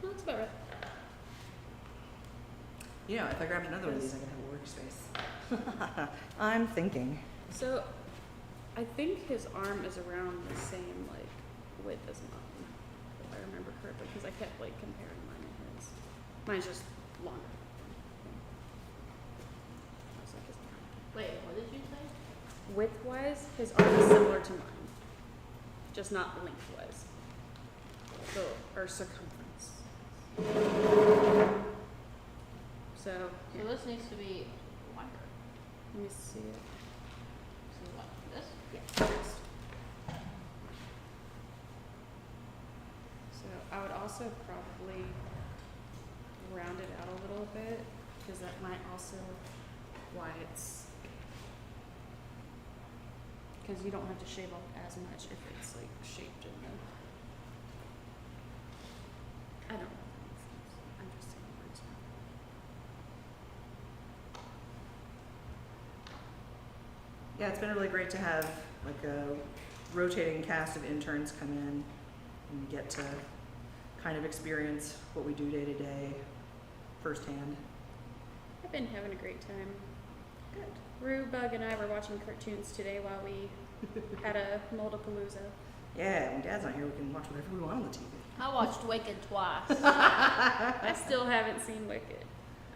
[SPEAKER 2] That's about right.
[SPEAKER 1] You know, if I grabbed another one of these, I could have a workspace. I'm thinking.
[SPEAKER 2] So, I think his arm is around the same like width as mine, if I remember correctly, because I kept like comparing mine and his. Mine's just longer. That's like his arm.
[SPEAKER 3] Wait, what did you say?
[SPEAKER 2] Width-wise, his arm is similar to mine, just not lengthwise. So, or circumference. So, here,
[SPEAKER 3] So this needs to be wider.
[SPEAKER 2] let me see it.
[SPEAKER 3] So what? This?
[SPEAKER 2] Yeah. Next. So I would also probably round it out a little bit, because that might also why it's, because you don't have to shave off as much if it's like shaped in the, I don't know if that makes sense. I'm just saying words now.
[SPEAKER 1] Yeah, it's been really great to have like a rotating cast of interns come in and get to kind of experience what we do day to day firsthand.
[SPEAKER 2] I've been having a great time.
[SPEAKER 1] Good.
[SPEAKER 2] Rue, Bug, and I were watching cartoons today while we had a Moldapalooza.
[SPEAKER 1] Yeah, when Dad's not here, we can watch whatever we want on the TV.
[SPEAKER 3] I watched Wicked twice.
[SPEAKER 2] I still haven't seen Wicked.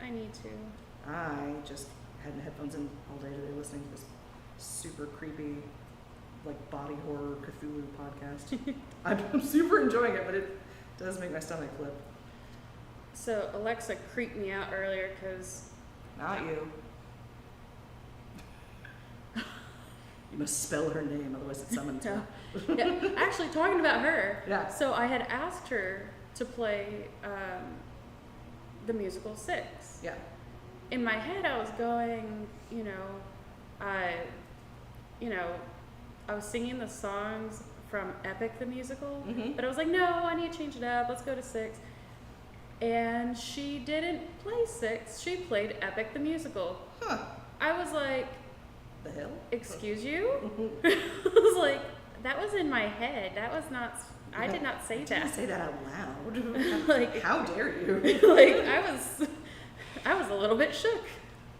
[SPEAKER 2] I need to.
[SPEAKER 1] I just had headphones in all day today listening to this super creepy, like body horror Cthulhu podcast. I'm super enjoying it, but it does make my stomach flip.
[SPEAKER 2] So Alexa creeped me out earlier because
[SPEAKER 1] Not you. You must spell her name, otherwise it's summoned.
[SPEAKER 2] No. Yeah, actually talking about her.
[SPEAKER 1] Yeah.
[SPEAKER 2] So I had asked her to play the musical Six.
[SPEAKER 1] Yeah.
[SPEAKER 2] In my head, I was going, I was singing the songs from Epic the musical,
[SPEAKER 1] Mhm.
[SPEAKER 2] but I was like, no, I need to change it up. Let's go to Six. And she didn't play Six. She played Epic the musical.
[SPEAKER 1] Huh.
[SPEAKER 2] I was like,
[SPEAKER 1] The hell?
[SPEAKER 2] excuse you? I was like, that was in my head. That was not. I did not say
[SPEAKER 1] I didn't
[SPEAKER 2] that.
[SPEAKER 1] say that out loud.
[SPEAKER 2] Like,
[SPEAKER 1] How dare you?
[SPEAKER 2] like I was a little bit shook.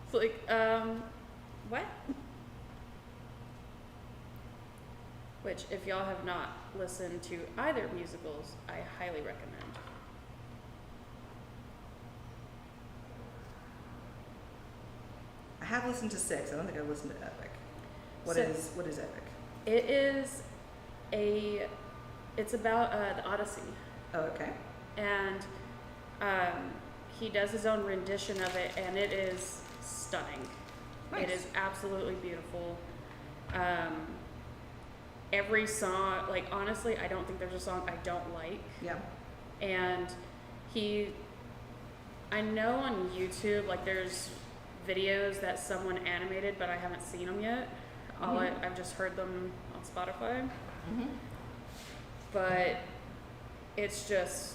[SPEAKER 2] It's like, what? Which, if y'all have not listened to either musicals, I highly recommend.
[SPEAKER 1] I have listened to Six. I don't think I've listened to Epic. What
[SPEAKER 2] So-
[SPEAKER 1] is Epic?
[SPEAKER 2] It is it's about the Odyssey,
[SPEAKER 1] Oh, okay.
[SPEAKER 2] and he does his own rendition of it, and it is stunning.
[SPEAKER 1] Nice.
[SPEAKER 2] It is absolutely beautiful. Every song, like honestly, I don't think there's a song I don't like.
[SPEAKER 1] Yeah.
[SPEAKER 2] And I know on YouTube, like there's videos that someone animated, but I haven't seen them yet. I've just heard them on Spotify.
[SPEAKER 1] Mm-hmm.
[SPEAKER 2] But it's just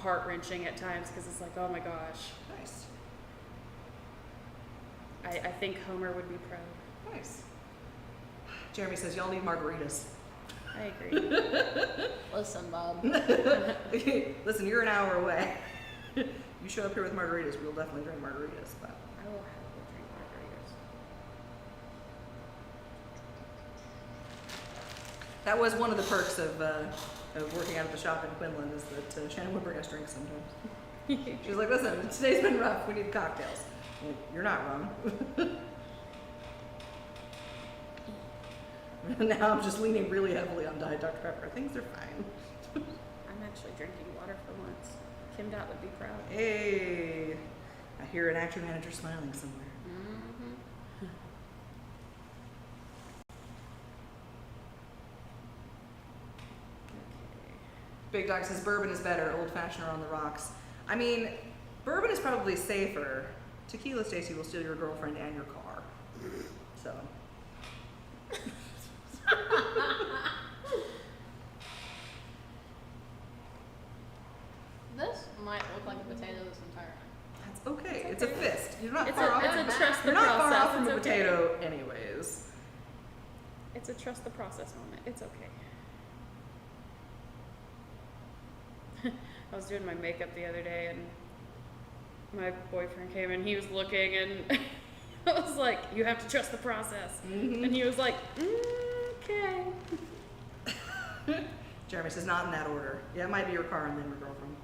[SPEAKER 2] heart-wrenching at times because it's like, oh my gosh,
[SPEAKER 1] Nice.
[SPEAKER 2] I think Homer would be proud.
[SPEAKER 1] Nice. Jeremy says y'all need margaritas.
[SPEAKER 2] I agree.
[SPEAKER 3] Listen, Bob.
[SPEAKER 1] Listen, you're an hour away. You show up here with margaritas, we'll definitely drink margaritas. But
[SPEAKER 2] I will have to drink margaritas.
[SPEAKER 1] that was one of the perks of working out at the shop in Quinlan, is that Shannon would bring us drinks sometimes. She was like, listen, today's been rough, we need cocktails. I'm like, you're not wrong. Now I'm just leaning really heavily on Diet Dr. Pepper. Things are fine.
[SPEAKER 2] I'm actually drinking water for once. Kim Dot would be proud.
[SPEAKER 1] Hey, I hear an actor manager smiling somewhere.
[SPEAKER 3] Mm-hmm.
[SPEAKER 2] Okay.
[SPEAKER 1] Big Dog says bourbon is better, old fashioned or on the rocks. I mean, bourbon is probably safer, Tequila Stacy will steal your girlfriend and your car. So.
[SPEAKER 3] This might look like a potato this entire time.
[SPEAKER 1] That's okay. It's a fist. You're not
[SPEAKER 2] It's
[SPEAKER 1] far
[SPEAKER 2] a,
[SPEAKER 1] off.
[SPEAKER 2] it's a trust the
[SPEAKER 1] You're not
[SPEAKER 2] process.
[SPEAKER 1] far off from
[SPEAKER 2] It's
[SPEAKER 1] a
[SPEAKER 2] okay.
[SPEAKER 1] potato, anyways.
[SPEAKER 2] It's a trust the process moment. It's okay. I was doing my makeup the other day and my boyfriend came and he was looking and I was like, you have to trust the process.
[SPEAKER 1] Mm-hmm.
[SPEAKER 2] And he was like, okay.
[SPEAKER 1] Jeremy says, not in that order. Yeah, it might be your car and then your girlfriend.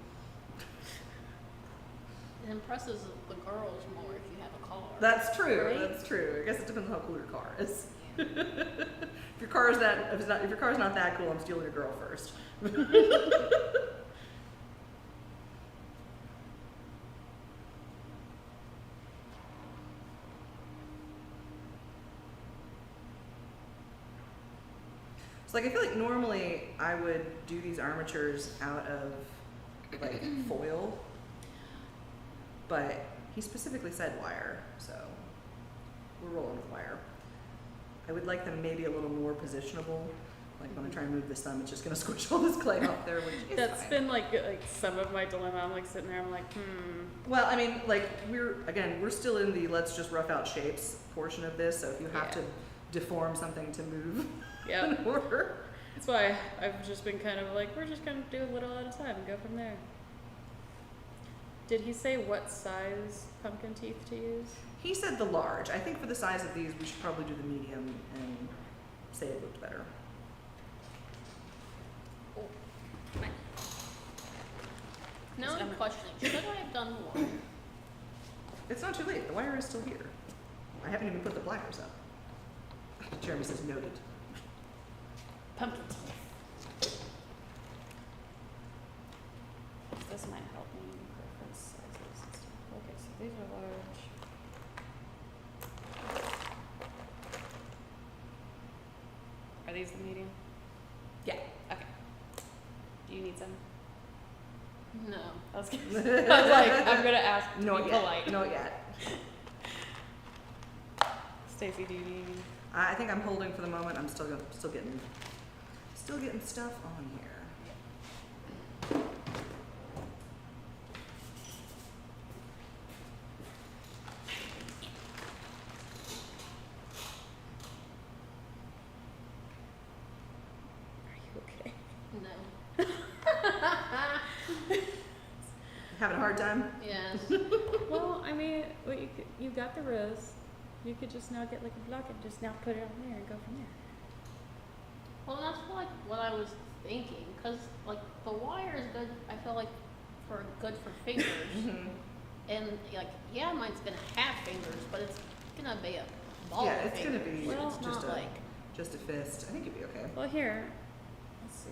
[SPEAKER 3] It impresses the girls more if you have a car.
[SPEAKER 1] That's true.
[SPEAKER 3] Right?
[SPEAKER 1] That's true. I guess it depends on how cool your car is. If your car is if your car's not that cool, I'm stealing your girl first. So like I feel like normally I would do these armatures out of like foil, but he specifically said wire, so we're rolling with wire. I would like them maybe a little more positionable. Like when I try and move this thumb, it's just gonna squish all this clay off there, which is
[SPEAKER 2] That's
[SPEAKER 1] fine.
[SPEAKER 2] been like some of my dilemma. I'm like sitting there, I'm like,
[SPEAKER 1] Well, I mean, like we're still in the let's just rough out shapes portion of this. So if you have
[SPEAKER 2] Yeah.
[SPEAKER 1] to deform something to move,
[SPEAKER 2] yeah.
[SPEAKER 1] in order.
[SPEAKER 2] That's why I've just been kind of like, we're just gonna do a little at a time and go from there. Did he say what size pumpkin teeth to use?
[SPEAKER 1] He said the large. I think for the size of these, we should probably do the medium and say it looked better.
[SPEAKER 3] Now I'm questioning, should I have done more?
[SPEAKER 1] It's not too late. The wire is still here. I haven't even put the pliers up. Jeremy says noted.
[SPEAKER 3] Pumpkin teeth.
[SPEAKER 2] This might help me reference sizes and stuff. Okay, so these are large. Are these the medium?
[SPEAKER 1] Yeah.
[SPEAKER 2] Okay. Do you need some?
[SPEAKER 3] No.
[SPEAKER 2] I was like, I'm gonna ask to
[SPEAKER 1] Not
[SPEAKER 2] be
[SPEAKER 1] yet.
[SPEAKER 2] polite.
[SPEAKER 1] Not yet.
[SPEAKER 2] Stacey, do you need?
[SPEAKER 1] I think I'm holding for the moment. I'm still getting stuff on here.
[SPEAKER 2] Are you okay?
[SPEAKER 3] No.
[SPEAKER 1] Having a hard time?
[SPEAKER 3] Yes.
[SPEAKER 2] Well, I mean, what you got the rose. You could just now get like a block and just now put it on there and go from there.
[SPEAKER 3] Well, that's like what I was thinking, because like the wire is good. I feel like good for fingers, and like yeah, mine's gonna have fingers, but it's gonna be a ball.
[SPEAKER 1] Yeah,
[SPEAKER 3] of
[SPEAKER 1] it's gonna
[SPEAKER 3] fingers.
[SPEAKER 1] be
[SPEAKER 2] Well,
[SPEAKER 3] It's
[SPEAKER 1] just
[SPEAKER 3] not
[SPEAKER 1] a
[SPEAKER 3] like
[SPEAKER 1] just a fist. I think you'd be okay.
[SPEAKER 2] Well, here, let's see.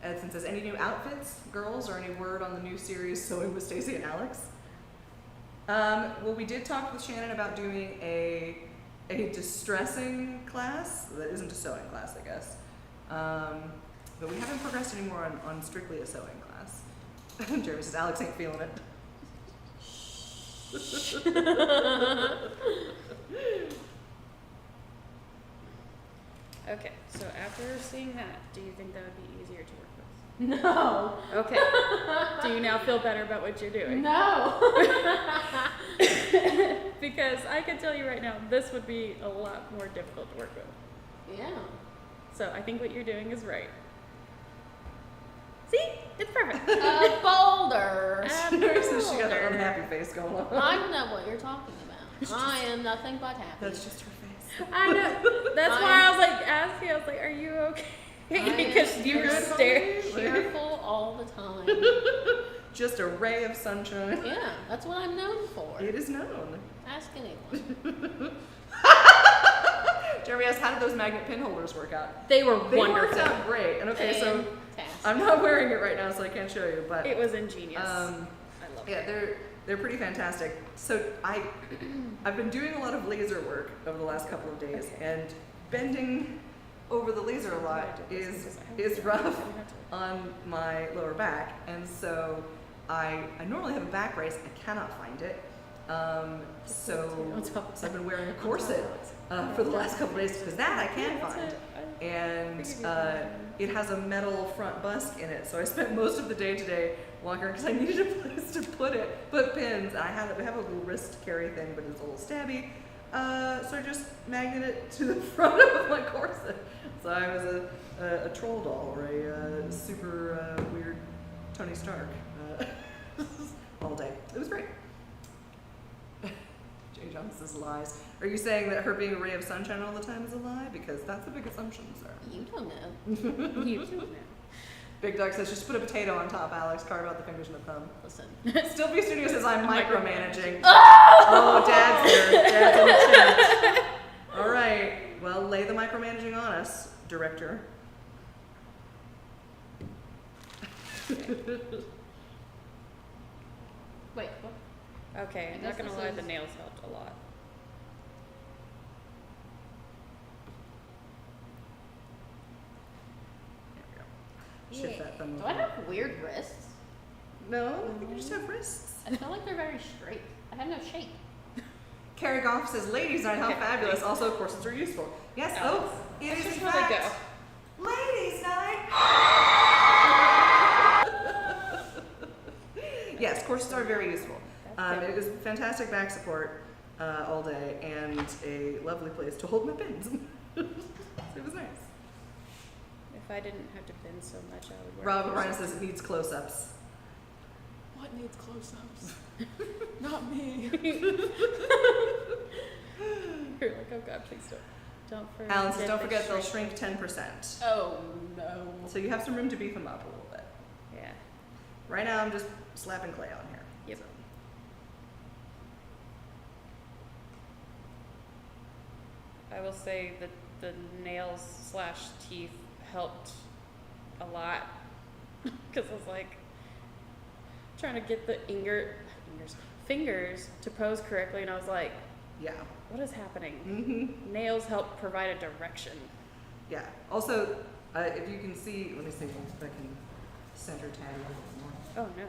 [SPEAKER 1] Edson says, any new outfits, girls, or any word on the new series Sewing with Stacey and Alex? Well, we did talk with Shannon about doing a distressing class that isn't a sewing class, I guess. But we haven't progressed anymore on strictly a sewing class. Jeremy says, Alex ain't feeling it.
[SPEAKER 2] Okay, so after seeing that, do you think that would be easier to work with?
[SPEAKER 3] no,
[SPEAKER 2] Okay. Do you now feel better about what you're doing?
[SPEAKER 3] no.
[SPEAKER 2] Because I can tell you right now, this would be a lot more difficult to work with.
[SPEAKER 3] Yeah.
[SPEAKER 2] So I think what you're doing is right. See? It's perfect.
[SPEAKER 3] A boulder.
[SPEAKER 1] Jeremy says she got that unhappy face going on.
[SPEAKER 3] I know what you're talking about. I am nothing but happy.
[SPEAKER 1] That's just her face.
[SPEAKER 2] I know. That's why I was like asking. I was like, "Are you okay?" Because you were staring.
[SPEAKER 3] cheerful all the time.
[SPEAKER 1] Just a ray of sunshine.
[SPEAKER 3] Yeah, that's what I'm known for.
[SPEAKER 1] It is known.
[SPEAKER 3] Ask anyone.
[SPEAKER 1] Jeremy asked, how did those magnet pin holders work out?
[SPEAKER 2] They were
[SPEAKER 1] They
[SPEAKER 2] wonderful.
[SPEAKER 1] worked out great. And okay, so
[SPEAKER 3] Fantastic.
[SPEAKER 1] I'm not wearing it right now, so I can't show you. But
[SPEAKER 2] It was ingenious. I love
[SPEAKER 1] yeah,
[SPEAKER 2] it.
[SPEAKER 1] they're pretty fantastic. So I've been doing a lot of laser work over the last couple of days, and bending over the laser a lot is rough on my lower back, and so I normally have a back brace. I cannot find it, So I've been wearing a corset for the last couple days because that I can find. And it has a metal front busk in it. So I spent most of the day today walking around because I needed a place to put pins. And I have a little wrist carry thing, but it's a little stabby. So I just magneted it to the front of my corset. So I was a troll doll or a super weird Tony Stark all day. It was great. Jay John says lies. Are you saying that her being a ray of sunshine all the time is a lie? Because that's a big assumption, sir.
[SPEAKER 3] You don't know.
[SPEAKER 2] You don't know.
[SPEAKER 1] Big Dog says just put a potato on top, Alex. Carve out the fingers and the thumb.
[SPEAKER 3] Listen.
[SPEAKER 1] Stiltbeast Studio says I'm micromanaging. Oh, Dad's here. Dad's in the chat. All right. Well, lay the micromanaging on us, director.
[SPEAKER 3] Wait, what?
[SPEAKER 2] Okay, I'm not gonna lie, the nails helped a lot.
[SPEAKER 1] Shift that thumb
[SPEAKER 3] Do
[SPEAKER 1] over.
[SPEAKER 3] I have weird wrists?
[SPEAKER 1] No, I think you just have wrists.
[SPEAKER 3] I feel like they're very straight. I have no shape.
[SPEAKER 1] Carrie Goff says, ladies night, how fabulous. Also, corsets are useful. Yes, oh, it is in
[SPEAKER 2] That's just where they
[SPEAKER 1] fact ladies night. Yes, corsets are very useful. It was fantastic back support all day and a lovely place to hold my pins. It was nice.
[SPEAKER 2] If I didn't have to pin so much, I would wear
[SPEAKER 1] Rob
[SPEAKER 2] corsets.
[SPEAKER 1] Ryan says it needs close-ups.
[SPEAKER 4] What needs close-ups? Not me.
[SPEAKER 2] You're like, oh God, please don't forget.
[SPEAKER 1] Alan says, don't
[SPEAKER 2] the
[SPEAKER 1] forget they'll shrink 10%.
[SPEAKER 3] Oh no.
[SPEAKER 1] So you have some room to beef them up a little bit.
[SPEAKER 2] Yeah.
[SPEAKER 1] Right now I'm just slapping clay on here.
[SPEAKER 2] Yep.
[SPEAKER 1] So.
[SPEAKER 2] I will say that the nails / teeth helped a lot because I was like trying to get the fingers to pose correctly, and I was like,
[SPEAKER 1] Yeah.
[SPEAKER 2] what is happening?
[SPEAKER 1] Mm-hmm.
[SPEAKER 2] Nails help provide a direction.
[SPEAKER 1] Yeah. Also, if you can see, let me see if I can center tag a little bit more.
[SPEAKER 2] Oh no.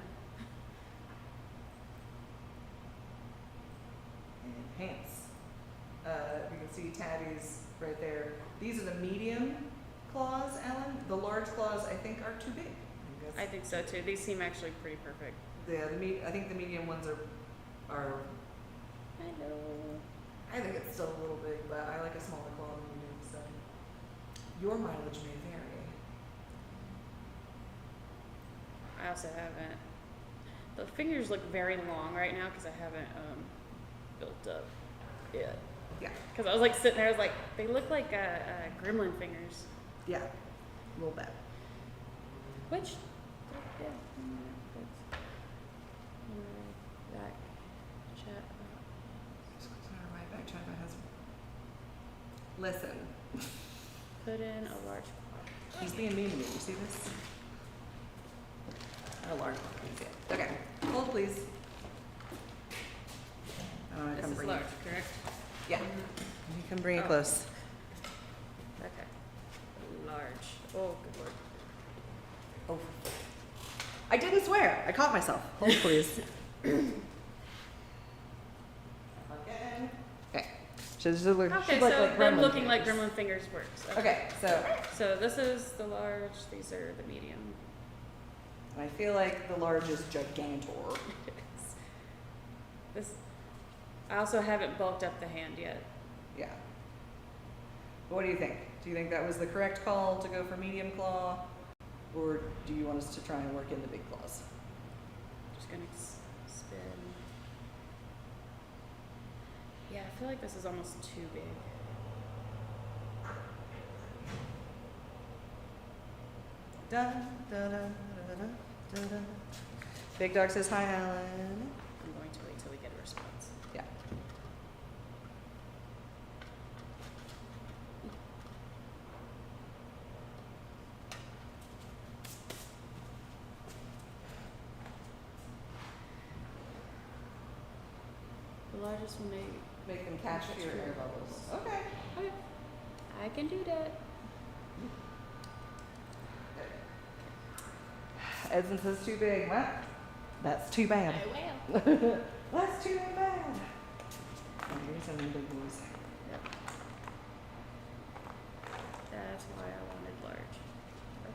[SPEAKER 1] And pants. You can see tabbies right there. These are the medium claws, Alan. The large claws, I think, are too big.
[SPEAKER 2] I think so too. These seem actually pretty perfect.
[SPEAKER 1] Yeah, I think the medium ones are.
[SPEAKER 2] I know.
[SPEAKER 1] I think it's still a little big, but I like a smaller claw than you do. So your mileage may vary.
[SPEAKER 2] I also haven't. The fingers look very long right now because I haven't built up yet.
[SPEAKER 1] Yeah.
[SPEAKER 2] Because I was like sitting there, I was like, they look like gremlin fingers.
[SPEAKER 1] Yeah. A little bit.
[SPEAKER 2] Which, yeah. Back chat.
[SPEAKER 1] Right back chat my husband. Listen.
[SPEAKER 2] Put in a large claw.
[SPEAKER 1] He's being mean to me. You see this? A large one. You can see it. Okay. Hold, please. I want to
[SPEAKER 2] This
[SPEAKER 1] come
[SPEAKER 2] is
[SPEAKER 1] bring
[SPEAKER 2] large,
[SPEAKER 1] it.
[SPEAKER 2] correct?
[SPEAKER 1] Yeah. You can bring it
[SPEAKER 2] Oh.
[SPEAKER 1] close.
[SPEAKER 2] Okay. Large. Oh, good lord.
[SPEAKER 1] Oh. I didn't swear. I caught myself. Hold, please. Okay. So this is
[SPEAKER 2] Okay, so them looking like gremlin fingers works.
[SPEAKER 1] Okay, so
[SPEAKER 2] So this is the large, these are the medium.
[SPEAKER 1] I feel like the large is gigantor.
[SPEAKER 2] This, I also haven't bulked up the hand yet.
[SPEAKER 1] Yeah. But what do you think? Do you think that was the correct call to go for medium claw? Or do you want us to try and work into big claws?
[SPEAKER 2] Just gonna spin. Yeah, I feel like this is almost too big.
[SPEAKER 1] Da, da, da, da, da, da, da. Big Dog says hi, Alan.
[SPEAKER 2] I'm going to wait till we get a response.
[SPEAKER 1] Yeah.
[SPEAKER 2] The largest one may.
[SPEAKER 1] Make them catch your air bubbles. Okay.
[SPEAKER 2] Okay. I can do that.
[SPEAKER 1] Edson says too big. Well, that's too bad.
[SPEAKER 3] I will.
[SPEAKER 1] That's too bad. Okay, here's some of the big boys.
[SPEAKER 2] Yep. That's why I wanted large. Okay.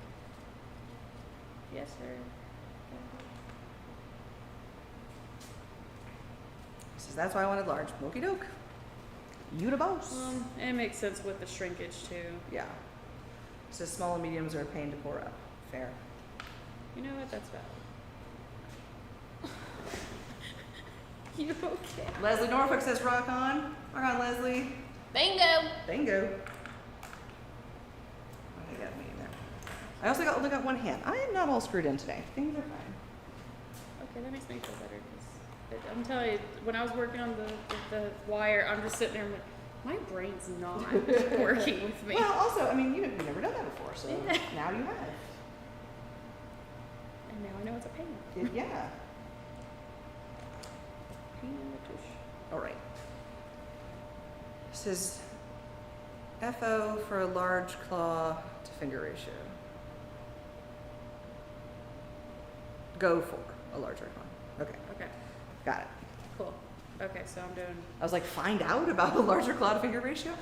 [SPEAKER 2] Yes, sir.
[SPEAKER 1] He says, that's why I wanted large. Okie doke. You the boss.
[SPEAKER 2] And it makes sense with the shrinkage too.
[SPEAKER 1] Yeah. So small and mediums are a pain to pour up. Fair.
[SPEAKER 2] You know what? That's valid. You okay?
[SPEAKER 1] Leslie Norfolk says rock on. Rock on, Leslie.
[SPEAKER 3] Bingo!
[SPEAKER 1] Bingo. I got me there. I also got only got one hand. I am not all screwed in today. Things are fine.
[SPEAKER 2] Okay, that makes me feel better because I'm telling you, when I was working on the wire, I'm just sitting there and like, my brain's not working with me.
[SPEAKER 1] Well, also, I mean, you've never done that before, so
[SPEAKER 2] Yeah.
[SPEAKER 1] now you have.
[SPEAKER 2] And now I know it's a pain.
[SPEAKER 1] Yeah.
[SPEAKER 2] Pain in the tush.
[SPEAKER 1] All right. This is FO for a large claw to finger ratio. Go for a larger claw. Okay,
[SPEAKER 2] Okay,
[SPEAKER 1] got it.
[SPEAKER 2] cool. Okay, so I'm doing.
[SPEAKER 1] I was like, find out about a larger claw to finger ratio?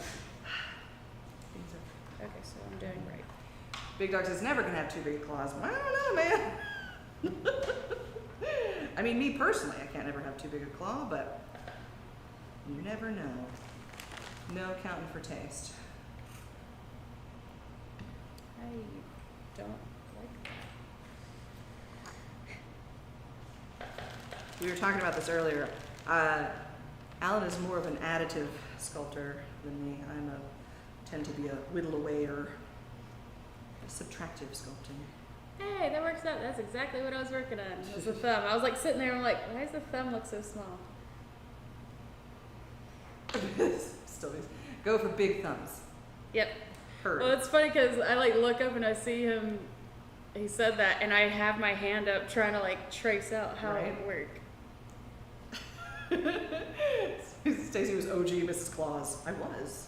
[SPEAKER 2] Okay, so I'm doing right.
[SPEAKER 1] Big Dog says never gonna have too big of claws. I don't know, man. I mean, me personally, I can't ever have too big a claw, but you never know. No accounting for taste.
[SPEAKER 2] I don't like that.
[SPEAKER 1] We were talking about this earlier. Alan is more of an additive sculptor than me. Tend to be a whittle away or a subtractive sculpting.
[SPEAKER 2] Hey, that works out. That's exactly what I was working on. It was the thumb. I was like sitting there and I'm like, why does the thumb look so small?
[SPEAKER 1] Still is. Go for big thumbs.
[SPEAKER 2] Yep.
[SPEAKER 1] Heard.
[SPEAKER 2] Well, it's funny because I like look up and I see him. He said that, and I have my hand up trying to like trace out how it would work.
[SPEAKER 1] Stacey was OG Mrs. Claus. I was.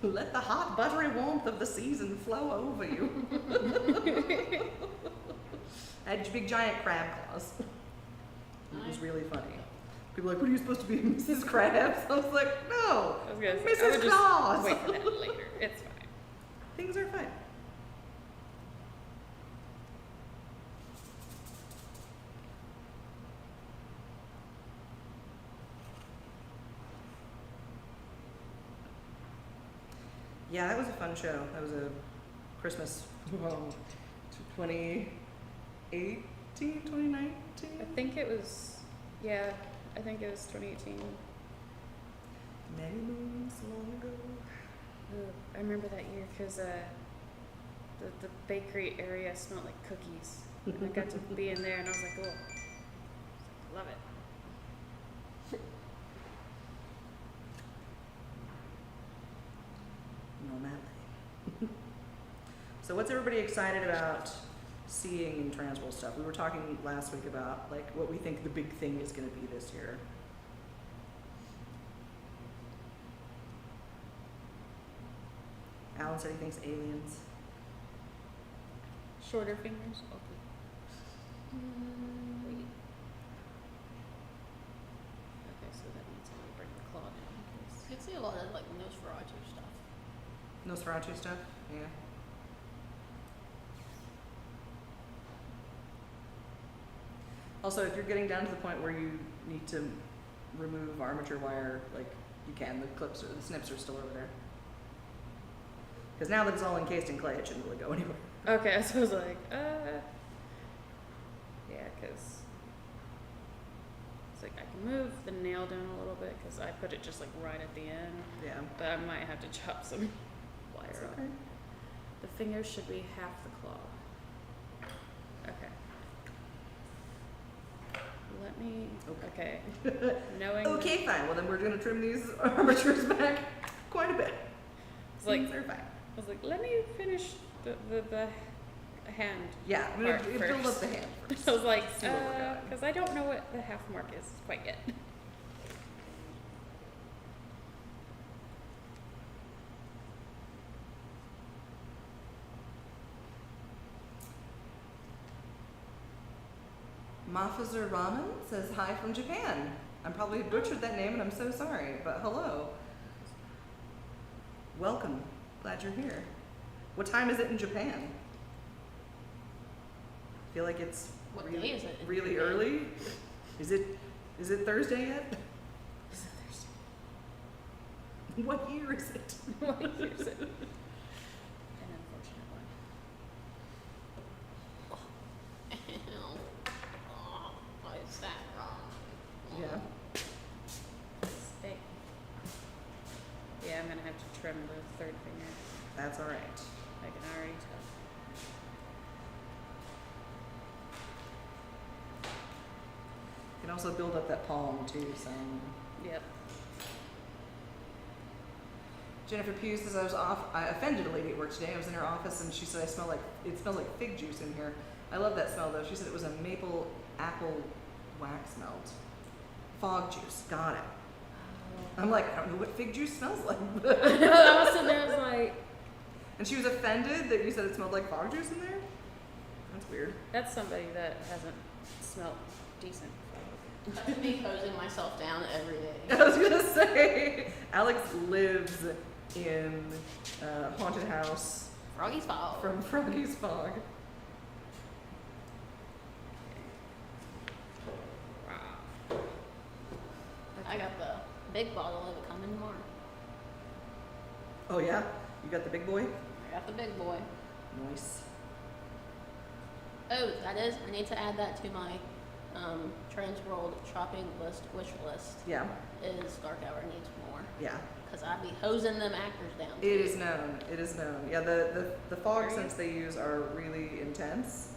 [SPEAKER 1] Let the hot, buttery warmth of the season flow over you. I had big, giant crab claws. It was really funny. People were like, what are you supposed to be, Mrs. Krabs? I was like, no,
[SPEAKER 2] I was gonna say, I
[SPEAKER 1] Mrs.
[SPEAKER 2] would
[SPEAKER 1] Claus.
[SPEAKER 2] just wait for that later. It's fine.
[SPEAKER 1] Things are fine. Yeah, that was a fun show. That was a Christmas 2018, 2019.
[SPEAKER 2] I think it was, yeah, I think it was 2018.
[SPEAKER 1] Many moons long ago.
[SPEAKER 2] Ugh, I remember that year because the bakery area smelled like cookies. And I got to be in there and I was like, oh, love it.
[SPEAKER 1] No matter. So what's everybody excited about seeing in Transworld stuff? We were talking last week about like what we think the big thing is going to be this year. Alan said he thinks aliens.
[SPEAKER 2] Shorter fingers? Okay. Wait. Okay, so that means I'm gonna bring the claw down.
[SPEAKER 3] I could see a lot of like Nosferatu stuff.
[SPEAKER 1] Nosferatu stuff? Yeah. Also, if you're getting down to the point where you need to remove armature wire, like you can, the clips or the snips are still over there. Because now that it's all encased in clay, it shouldn't really go anywhere.
[SPEAKER 2] Okay, so I was like, yeah, because it's like I can move the nail down a little bit because I put it just like right at the end,
[SPEAKER 1] Yeah.
[SPEAKER 2] but I might have to chop some wire
[SPEAKER 1] That's
[SPEAKER 2] off.
[SPEAKER 1] okay.
[SPEAKER 2] The fingers should be half the claw. Okay. Let me, okay. Knowing
[SPEAKER 1] Okay, fine. Well, then we're going to trim these armatures back quite a bit.
[SPEAKER 2] it's like,
[SPEAKER 1] Things are fine.
[SPEAKER 2] I was like, let me finish the hand.
[SPEAKER 1] Yeah, I'm going
[SPEAKER 2] part
[SPEAKER 1] to build up
[SPEAKER 2] first.
[SPEAKER 1] the hand first.
[SPEAKER 2] I was like,
[SPEAKER 1] See where we're going.
[SPEAKER 2] because I don't know what the half mark is quite yet.
[SPEAKER 1] Mafazer Ramen says hi from Japan. I'm probably butchered that name and I'm so sorry, but hello. Welcome. Glad you're here. What time is it in Japan? I feel like it's
[SPEAKER 3] What
[SPEAKER 1] really,
[SPEAKER 3] day is it in
[SPEAKER 1] really
[SPEAKER 3] Japan?
[SPEAKER 1] early. Is it Thursday yet?
[SPEAKER 2] Is it Thursday?
[SPEAKER 1] What year is it?
[SPEAKER 2] What year is it? An unfortunate one.
[SPEAKER 3] Ew. Oh, why is that wrong?
[SPEAKER 1] Yeah.
[SPEAKER 2] Steak. Yeah, I'm gonna have to trim the third finger.
[SPEAKER 1] That's all right.
[SPEAKER 2] I can already tell.
[SPEAKER 1] You can also build up that palm too, so.
[SPEAKER 2] Yep.
[SPEAKER 1] Jennifer Pugh says I offended a lady at work today. I was in her office and she said it smells like fig juice in here. I love that smell though. She said it was a maple apple wax melt. Fog juice. Got it. I'm like, I don't know what fig juice smells like.
[SPEAKER 2] I was sitting there, I was like,
[SPEAKER 1] And she was offended that you said it smelled like fog juice in there? That's weird.
[SPEAKER 2] that's somebody that hasn't smelled decent.
[SPEAKER 3] That's me hosing myself down every day.
[SPEAKER 1] I was gonna say, Alex lives in Haunted House
[SPEAKER 3] Froggy's fault.
[SPEAKER 1] from Froggy's Fog.
[SPEAKER 2] Wow.
[SPEAKER 3] I got the big bottle of it coming tomorrow.
[SPEAKER 1] Oh yeah? You got the big boy?
[SPEAKER 3] I got the big boy.
[SPEAKER 1] Nice.
[SPEAKER 3] Oh, that is, I need to add that to my Transworld shopping list, wish list.
[SPEAKER 1] Yeah,
[SPEAKER 3] Is Dark Hour needs more.
[SPEAKER 1] yeah.
[SPEAKER 3] Because I be hosing them actors down.
[SPEAKER 1] It is known. It is known. Yeah, the fog
[SPEAKER 2] Are you-
[SPEAKER 1] scents they use are really intense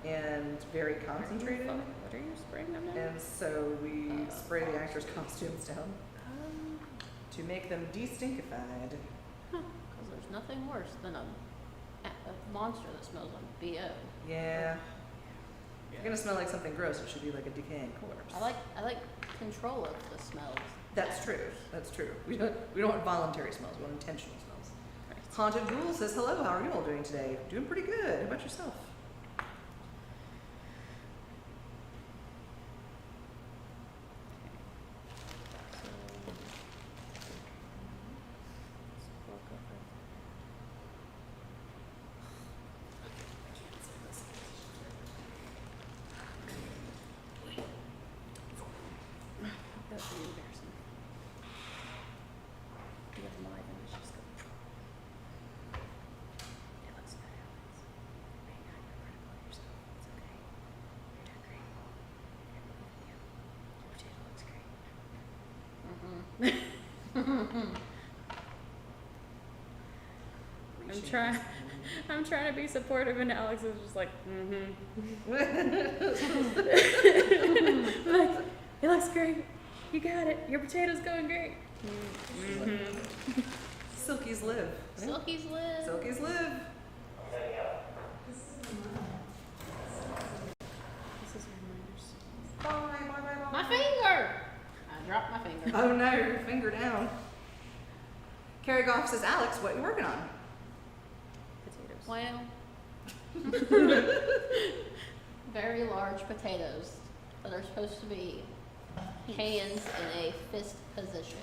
[SPEAKER 1] and very concentrated.
[SPEAKER 2] What are you spraying them now?
[SPEAKER 1] And so we spray the actors' costumes down to make them de-stinkified.
[SPEAKER 3] Because there's nothing worse than a monster that smells like BO.
[SPEAKER 1] Yeah. If you're gonna smell like something gross, it should be like a decaying corpse.
[SPEAKER 3] I like control of the smells.
[SPEAKER 1] That's true. That's true. We don't want voluntary smells. We want intentional smells. Haunted Ghoul says hello. How are you all doing today? Doing pretty good. How about yourself?
[SPEAKER 2] That's really embarrassing. You have them live and it's just go. It looks good, Alex. Hey, now you're critical of yourself. It's okay. You're doing great. You're moving you. Your potato looks great. I'm trying to be supportive and Alex is just like, like, it looks great. You got it. Your potato's going great.
[SPEAKER 1] Silkies live.
[SPEAKER 3] Silkies live.
[SPEAKER 1] Silkies live.
[SPEAKER 2] This is reminders.
[SPEAKER 1] Bye, bye, bye, bye.
[SPEAKER 3] My finger! I dropped my finger.
[SPEAKER 1] Oh no, your finger down. Carrie Goff says, Alex, what are you working on?
[SPEAKER 2] Potatoes.
[SPEAKER 3] Well, very large potatoes that are supposed to be hands in a fist position.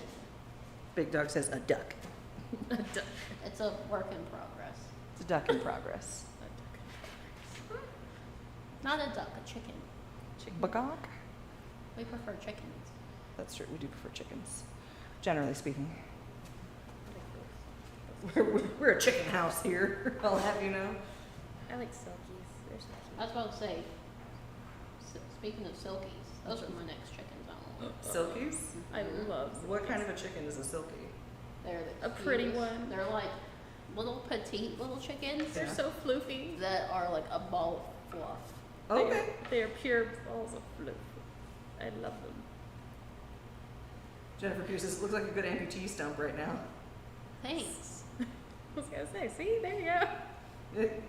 [SPEAKER 1] Big Dog says, a duck.
[SPEAKER 3] It's a work in progress.
[SPEAKER 1] It's a duck in progress.
[SPEAKER 3] Not a duck, a chicken.
[SPEAKER 1] Bagok?
[SPEAKER 3] We prefer chickens.
[SPEAKER 1] That's true, we do prefer chickens. Generally speaking. We're a chicken house here, I'll have you know.
[SPEAKER 2] I like silkies. They're so cute.
[SPEAKER 3] I was about to say, speaking of silkies, those are my next chickens I want.
[SPEAKER 1] Silkies?
[SPEAKER 2] I love
[SPEAKER 1] What kind of a chicken is a silkie?
[SPEAKER 3] They're the
[SPEAKER 2] A pretty
[SPEAKER 3] cutest.
[SPEAKER 2] one.
[SPEAKER 3] They're like little petite little chickens
[SPEAKER 2] They're
[SPEAKER 1] Yeah.
[SPEAKER 2] so floofy.
[SPEAKER 3] that are like a ball of fluff.
[SPEAKER 1] Okay.
[SPEAKER 2] They are pure balls of floof. I love them.
[SPEAKER 1] Jennifer Pugh says, looks like a good amputee stump right now.
[SPEAKER 3] Thanks.
[SPEAKER 2] I was gonna say, see, there you go.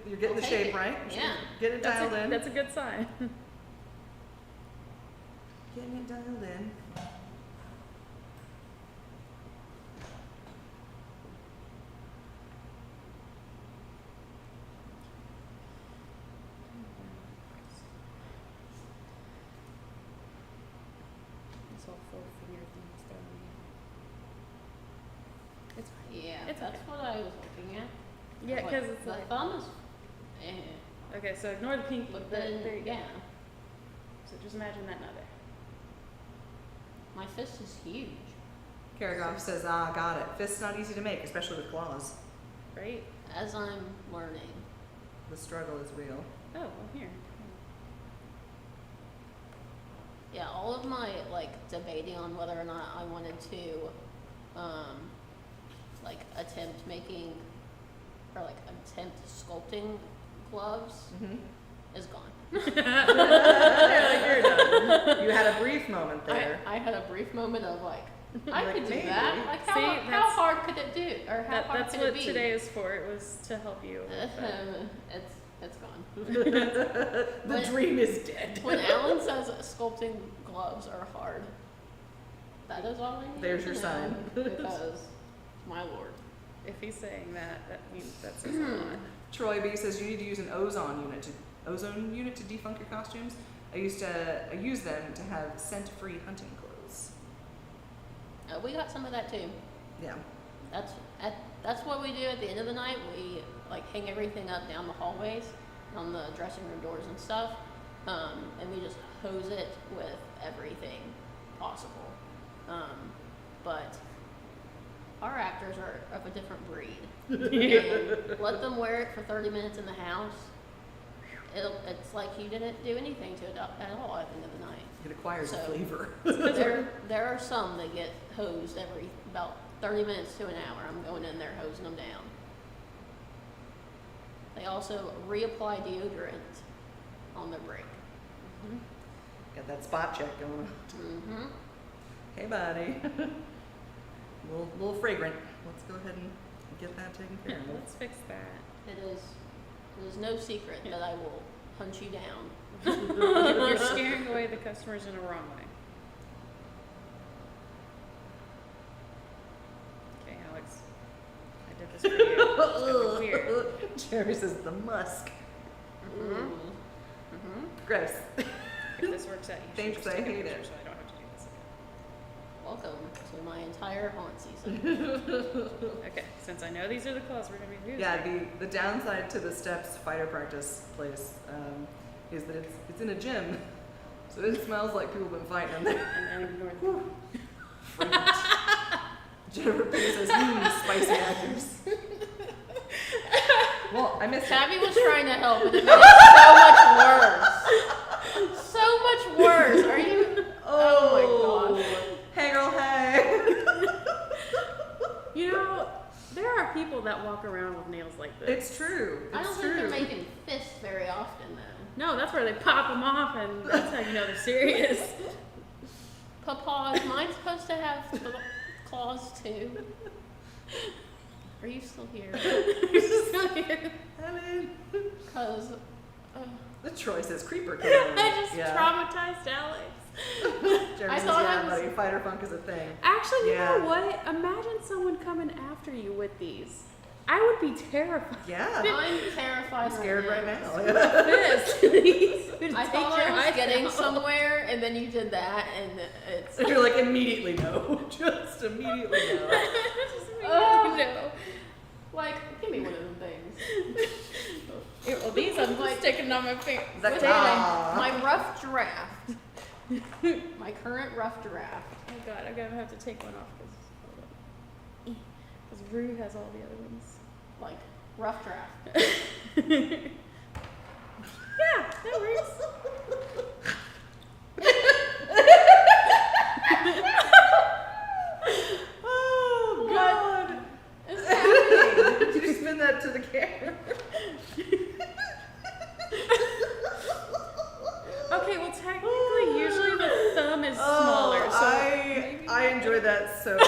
[SPEAKER 1] You're getting
[SPEAKER 3] I'll
[SPEAKER 1] the
[SPEAKER 3] take
[SPEAKER 1] shape
[SPEAKER 3] it.
[SPEAKER 1] right.
[SPEAKER 3] Yeah.
[SPEAKER 1] Get it dialed in.
[SPEAKER 2] That's a good sign.
[SPEAKER 1] Getting it dialed in.
[SPEAKER 2] It's all full finger things throwing me. It's fine.
[SPEAKER 3] Yeah,
[SPEAKER 2] It's
[SPEAKER 3] that's
[SPEAKER 2] okay.
[SPEAKER 3] what I was looking at.
[SPEAKER 2] Yeah,
[SPEAKER 3] Like,
[SPEAKER 2] because it's
[SPEAKER 3] the
[SPEAKER 2] like,
[SPEAKER 3] thumb is,
[SPEAKER 2] okay, so ignore the pinky.
[SPEAKER 3] but
[SPEAKER 2] There
[SPEAKER 3] then,
[SPEAKER 2] you go.
[SPEAKER 3] yeah,
[SPEAKER 2] So just imagine that now there.
[SPEAKER 3] my fist is huge.
[SPEAKER 1] Karagoff says, ah, got it. Fist's not easy to make, especially with claws.
[SPEAKER 2] Right?
[SPEAKER 3] As I'm learning.
[SPEAKER 1] The struggle is real.
[SPEAKER 2] Oh, well, here.
[SPEAKER 3] Yeah, all of my like debating on whether or not I wanted to, like attempt making, or like attempt sculpting gloves
[SPEAKER 1] Mm-hmm.
[SPEAKER 3] is gone.
[SPEAKER 2] You're done.
[SPEAKER 1] You had a brief moment there.
[SPEAKER 3] I had a brief moment of like, I
[SPEAKER 1] Like,
[SPEAKER 3] could do
[SPEAKER 1] maybe.
[SPEAKER 3] that. Like how,
[SPEAKER 2] See,
[SPEAKER 3] how
[SPEAKER 2] that's-
[SPEAKER 3] hard could it do? Or how hard
[SPEAKER 2] That's
[SPEAKER 3] could
[SPEAKER 2] what
[SPEAKER 3] it be?
[SPEAKER 2] today is for. It was to help you with that.
[SPEAKER 3] It's gone.
[SPEAKER 1] The
[SPEAKER 3] When-
[SPEAKER 1] dream is dead.
[SPEAKER 3] When Alan says sculpting gloves are hard, that is all I need
[SPEAKER 1] There's
[SPEAKER 3] to
[SPEAKER 1] your
[SPEAKER 3] know,
[SPEAKER 1] sign.
[SPEAKER 3] because, my lord.
[SPEAKER 2] If he's saying that, that means that says a lot.
[SPEAKER 1] Troy B says you need to use an ozone unit to defunk your costumes. I use them to have scent-free hunting clothes.
[SPEAKER 3] We got some of that too.
[SPEAKER 1] Yeah.
[SPEAKER 3] That's what we do at the end of the night. We like hang everything up down the hallways, on the dressing room doors and stuff, and we just hose it with everything possible. But our actors are of a different breed. And let them wear it for 30 minutes in the house. It's like you didn't do anything to it at all at the end of the night.
[SPEAKER 1] It acquires
[SPEAKER 3] So-
[SPEAKER 1] flavor.
[SPEAKER 3] There are some that get hosed every about 30 minutes to an hour. I'm going in there hosing them down. They also reapply deodorant on their break.
[SPEAKER 1] Got that spot check going on.
[SPEAKER 3] Mm-hmm.
[SPEAKER 1] Hey, buddy. little fragrant. Let's go ahead and get that taken care of.
[SPEAKER 2] Let's fix that.
[SPEAKER 3] It is no secret that I will hunt you down.
[SPEAKER 2] You're scaring away the customers in a wrong way. Okay, Alex. I did this for you. It's gonna be weird.
[SPEAKER 1] Jeremy says the musk.
[SPEAKER 3] Mm-hmm.
[SPEAKER 2] Mm-hmm.
[SPEAKER 1] Gross.
[SPEAKER 2] If this works out, you should
[SPEAKER 1] Thanks,
[SPEAKER 2] just
[SPEAKER 1] I
[SPEAKER 2] take a
[SPEAKER 1] hate
[SPEAKER 2] picture
[SPEAKER 1] it.
[SPEAKER 2] so I don't have to do this again.
[SPEAKER 3] Welcome to my entire haunt season.
[SPEAKER 2] Okay, since I know these are the clothes we're gonna be using.
[SPEAKER 1] Yeah, the downside to the steps fighter practice place is that it's in a gym, so it smells like people have been fighting in there.
[SPEAKER 2] And then ignore them.
[SPEAKER 1] Jennifer P says, spicy actors. Well, I missed it.
[SPEAKER 3] Tabby was trying to help, but it made it so much worse. Are you? Oh my god.
[SPEAKER 1] Hey girl, hey.
[SPEAKER 2] You know, there are people that walk around with nails like this.
[SPEAKER 1] It's true. It's
[SPEAKER 3] I don't
[SPEAKER 1] true.
[SPEAKER 3] think they're making fists very often though.
[SPEAKER 2] No, that's where they pop them off, and that's how you know they're serious.
[SPEAKER 3] Papa, is mine supposed to have claws too? Are you still here?
[SPEAKER 1] Helen.
[SPEAKER 3] Because
[SPEAKER 1] The Troy says creeper.
[SPEAKER 2] I just
[SPEAKER 1] yeah.
[SPEAKER 2] traumatized Alex.
[SPEAKER 1] Jeremy
[SPEAKER 3] I
[SPEAKER 1] says,
[SPEAKER 3] thought
[SPEAKER 1] yeah,
[SPEAKER 3] I was-
[SPEAKER 1] buddy, fighter funk is a thing.
[SPEAKER 2] Actually, you
[SPEAKER 1] Yeah.
[SPEAKER 2] know what? Imagine someone coming after you with these. I would be terrified.
[SPEAKER 1] Yeah.
[SPEAKER 3] I'm terrified.
[SPEAKER 1] I'm scared right now.
[SPEAKER 2] This. These would
[SPEAKER 3] I
[SPEAKER 2] take
[SPEAKER 3] thought
[SPEAKER 2] your
[SPEAKER 3] I was
[SPEAKER 2] eyes
[SPEAKER 3] getting
[SPEAKER 2] out.
[SPEAKER 3] somewhere, and then you did that, and it's.
[SPEAKER 1] And you're like, immediately no. Just immediately no.
[SPEAKER 2] Just
[SPEAKER 3] Oh.
[SPEAKER 2] no.
[SPEAKER 3] Like, give me one of them things.
[SPEAKER 2] Here, well, these I'm like sticking on my finger.
[SPEAKER 1] That's
[SPEAKER 3] Potato,
[SPEAKER 1] ah.
[SPEAKER 3] my rough draft. My current rough draft.
[SPEAKER 2] Oh God, I'm gonna have to take one off because Rue has all the other ones.
[SPEAKER 3] Like, rough draft.
[SPEAKER 2] Yeah, that works.
[SPEAKER 1] Oh, God.
[SPEAKER 3] It's happening.
[SPEAKER 1] Did you spin that to the camera?
[SPEAKER 2] Okay, well technically, usually the thumb is smaller, so maybe
[SPEAKER 1] I enjoy that so much.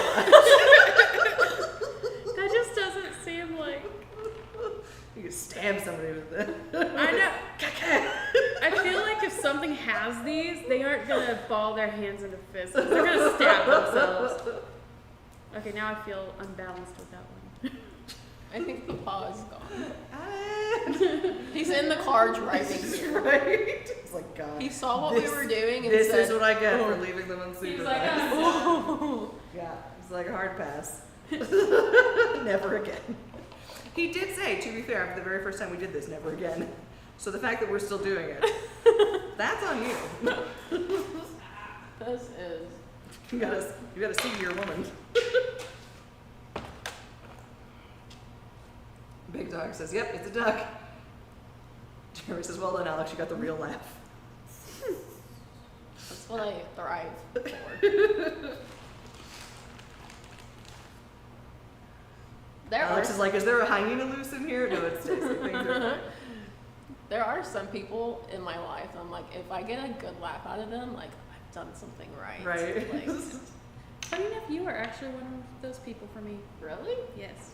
[SPEAKER 2] that just doesn't seem like.
[SPEAKER 1] You can stab somebody with it.
[SPEAKER 2] I know. I feel like if something has these, they aren't gonna ball their hands into fists. They're gonna stab themselves. Okay, now I feel unbalanced with that one.
[SPEAKER 3] I think Papa's gone.
[SPEAKER 1] And
[SPEAKER 3] He's in the car driving
[SPEAKER 1] that's
[SPEAKER 3] here.
[SPEAKER 1] right. was like, God.
[SPEAKER 3] He saw what we were doing and
[SPEAKER 1] This
[SPEAKER 3] said,
[SPEAKER 1] is what I get for
[SPEAKER 3] "Oh."
[SPEAKER 1] leaving them unsupervised.
[SPEAKER 2] He's like, oh.
[SPEAKER 1] Yeah, it's like a hard pass. Never again. He did say, to be fair, after the very first time we did this, never again. So the fact that we're still doing it, that's on you.
[SPEAKER 3] This is.
[SPEAKER 1] You gotta see your woman. Big Dog says, yep, it's a duck. Jeremy says, well done, Alex, you got the real laugh.
[SPEAKER 3] That's what I thrive for.
[SPEAKER 1] Alex is like, is there a hyena loose in here? No, it's Stacy. Things are fine.
[SPEAKER 3] There are some people in my life, I'm like, if I get a good laugh out of them, like, I've done something right.
[SPEAKER 1] Right.
[SPEAKER 3] Like,
[SPEAKER 2] Funny enough, you are actually one of those people for me.
[SPEAKER 3] really?
[SPEAKER 2] Yes.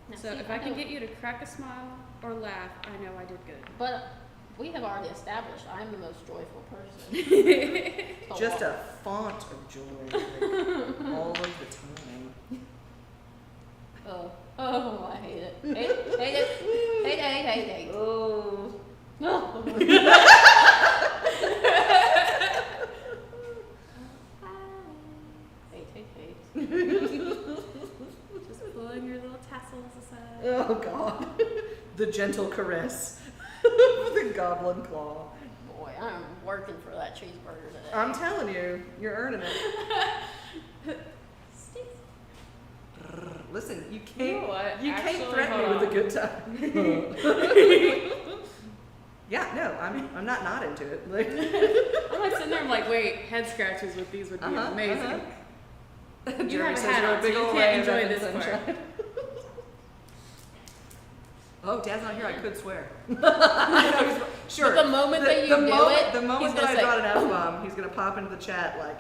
[SPEAKER 3] Now,
[SPEAKER 2] So
[SPEAKER 3] see,
[SPEAKER 2] if I can
[SPEAKER 3] don't-
[SPEAKER 2] get you to crack a smile or laugh, I know I did good.
[SPEAKER 3] But we have already established I'm the most joyful person. to
[SPEAKER 1] Just
[SPEAKER 3] walk.
[SPEAKER 1] a font of joy, like, all of the time.
[SPEAKER 3] Oh, I hate it. Hate it. Hate it. Hate it. Hate it. Hate it.
[SPEAKER 1] Oh.
[SPEAKER 3] No. Hate, hate, hate.
[SPEAKER 2] Just pulling your little tassels aside.
[SPEAKER 1] Oh, God. The gentle caress. The goblin claw.
[SPEAKER 3] Boy, I'm working for that cheeseburger today.
[SPEAKER 1] I'm telling you, you're earning it. Listen, you can't,
[SPEAKER 2] You know what?
[SPEAKER 1] you can't
[SPEAKER 2] Actually,
[SPEAKER 1] threaten me
[SPEAKER 2] hold
[SPEAKER 1] with a
[SPEAKER 2] on.
[SPEAKER 1] good time. Yeah, no, I'm not into it. Like,
[SPEAKER 2] I'm like sitting there, I'm like, wait, head scratches with these would be amazing. You
[SPEAKER 1] Jeremy
[SPEAKER 2] have a
[SPEAKER 1] says
[SPEAKER 2] hat
[SPEAKER 1] you're
[SPEAKER 2] on,
[SPEAKER 1] a
[SPEAKER 2] so
[SPEAKER 1] big
[SPEAKER 2] you
[SPEAKER 1] old
[SPEAKER 2] can't
[SPEAKER 1] ray of
[SPEAKER 2] enjoy
[SPEAKER 1] F
[SPEAKER 2] this
[SPEAKER 1] and
[SPEAKER 2] part.
[SPEAKER 1] sunshine. Oh, Dad's not here. I could swear. Sure.
[SPEAKER 3] But the moment that you do it,
[SPEAKER 1] the moment
[SPEAKER 3] he's
[SPEAKER 1] that
[SPEAKER 3] gonna
[SPEAKER 1] I
[SPEAKER 3] say,
[SPEAKER 1] brought an F-bomb, he's gonna pop into the chat like.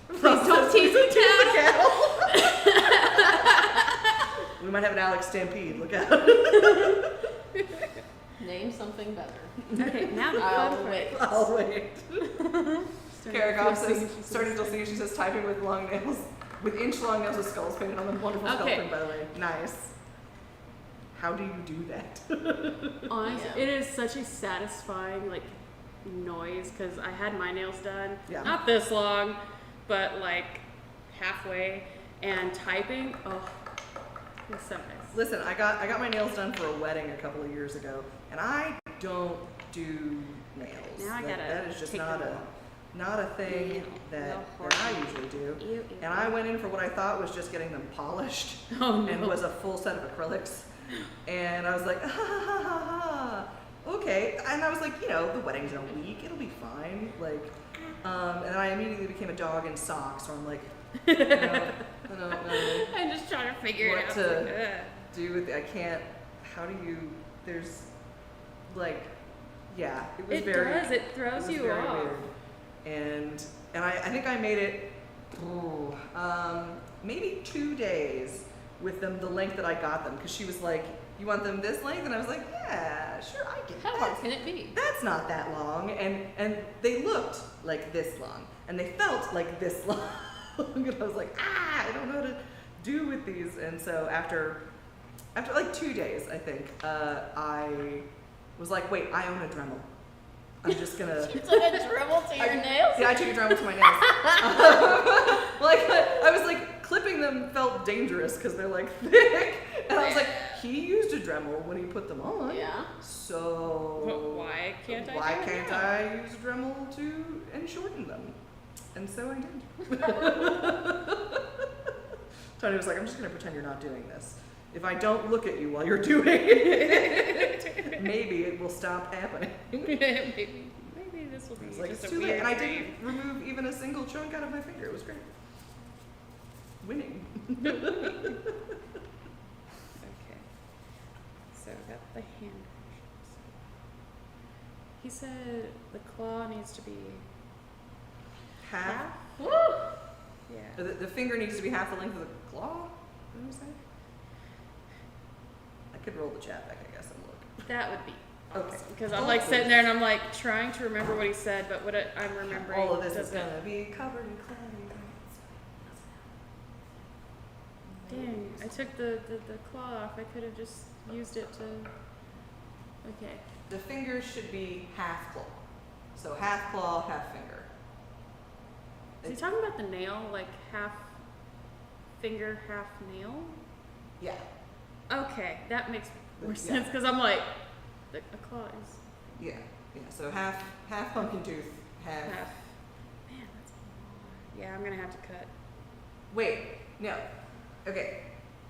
[SPEAKER 3] Please don't tease the cat.
[SPEAKER 1] We might have an Alex Stampede. Look out.
[SPEAKER 3] Name something better.
[SPEAKER 2] Okay, now the
[SPEAKER 3] I'll
[SPEAKER 2] fun
[SPEAKER 3] wait.
[SPEAKER 2] part.
[SPEAKER 1] I'll wait. Karakov says,
[SPEAKER 2] Starting
[SPEAKER 1] starting to see, she says, typing with long nails, with inch-long nails with skulls painted on them. Wonderful skull
[SPEAKER 2] Okay.
[SPEAKER 1] print, by the way. Nice. How do you do that?
[SPEAKER 2] Honestly,
[SPEAKER 3] Yeah.
[SPEAKER 2] it is such a satisfying like noise because I had my nails done,
[SPEAKER 1] Yeah.
[SPEAKER 2] not this long, but like halfway, and typing. Oh, it's so nice.
[SPEAKER 1] Listen, I got my nails done for a wedding a couple of years ago, and I don't do nails.
[SPEAKER 2] Now I
[SPEAKER 1] Like,
[SPEAKER 2] gotta
[SPEAKER 1] that is just
[SPEAKER 2] take
[SPEAKER 1] not
[SPEAKER 2] them
[SPEAKER 1] a
[SPEAKER 2] off.
[SPEAKER 1] not a thing
[SPEAKER 2] Ew.
[SPEAKER 1] that
[SPEAKER 2] No,
[SPEAKER 1] I usually do.
[SPEAKER 2] Ew, ew,
[SPEAKER 1] And I went in for what I thought was just getting them polished,
[SPEAKER 2] Oh no.
[SPEAKER 1] and was a full set of acrylics. And I was like, ha ha ha ha ha. Okay. And I was like, the wedding's in a week, it'll be fine. Like, and then I immediately became a dog in socks, so I'm like, I don't know
[SPEAKER 2] I'm just trying to figure
[SPEAKER 1] what
[SPEAKER 2] it out.
[SPEAKER 1] to
[SPEAKER 2] It's like, ugh.
[SPEAKER 1] do with it. I can't. How do you? There's, like, yeah. It was
[SPEAKER 2] It
[SPEAKER 1] very.
[SPEAKER 2] does. It throws
[SPEAKER 1] was
[SPEAKER 2] you
[SPEAKER 1] very
[SPEAKER 2] off.
[SPEAKER 1] weird. And I think I made it, maybe 2 days with them the length that I got them, because she was like, you want them this length? And I was like, yeah, sure, I get
[SPEAKER 3] How
[SPEAKER 1] that.
[SPEAKER 3] hard can it be?
[SPEAKER 1] That's not that long. And they looked like this long, and they felt like this long. And I was like, I don't know what to do with these. And so after like 2 days, I think, I was like, wait, I own a Dremel. I'm just gonna.
[SPEAKER 3] You took a dribble to your nails?
[SPEAKER 1] Yeah, I took a Dremel to my nails. Like, I was like, clipping them felt dangerous because they're like thick. And I was like, he used a Dremel when he put them on.
[SPEAKER 3] Yeah.
[SPEAKER 1] So
[SPEAKER 2] Why can't I?
[SPEAKER 1] why
[SPEAKER 2] do it
[SPEAKER 1] can't
[SPEAKER 2] now?
[SPEAKER 1] I use a Dremel and shorten them? And so I did. Tony was like, I'm just gonna pretend you're not doing this. If I don't look at you while you're doing it, maybe it will stop happening.
[SPEAKER 2] maybe this will
[SPEAKER 1] I
[SPEAKER 2] be
[SPEAKER 1] was like,
[SPEAKER 2] just
[SPEAKER 1] it's
[SPEAKER 2] a
[SPEAKER 1] too late.
[SPEAKER 2] weird
[SPEAKER 1] And I
[SPEAKER 2] dream.
[SPEAKER 1] didn't remove even a single chunk out of my finger. It was great. Winning.
[SPEAKER 2] Okay. So I got the hand versions. He said the claw needs to be
[SPEAKER 1] Half.
[SPEAKER 3] Woo!
[SPEAKER 2] Yeah.
[SPEAKER 1] The finger needs to be half the length of the claw. What did you say? I could roll the chat back, I guess, and look.
[SPEAKER 2] That would be
[SPEAKER 1] Okay.
[SPEAKER 2] awesome. Because I'm like sitting there and I'm like trying to remember what he said, but what I'm remembering
[SPEAKER 1] All of this is
[SPEAKER 2] doesn't.
[SPEAKER 1] gonna be covered in clay.
[SPEAKER 2] Dang, I took the claw off. I could have just used it to. Okay.
[SPEAKER 1] The fingers should be half claw. So half claw, half finger.
[SPEAKER 2] Is he talking about the nail, like half finger, half nail?
[SPEAKER 1] Yeah.
[SPEAKER 2] Okay, that makes more
[SPEAKER 1] Yeah.
[SPEAKER 2] sense because I'm like, a claw is
[SPEAKER 1] Yeah. Yeah. So half pumpkin tooth, half.
[SPEAKER 2] half. Man, that's a lot. Yeah, I'm gonna have to cut.
[SPEAKER 1] Wait, no. Okay.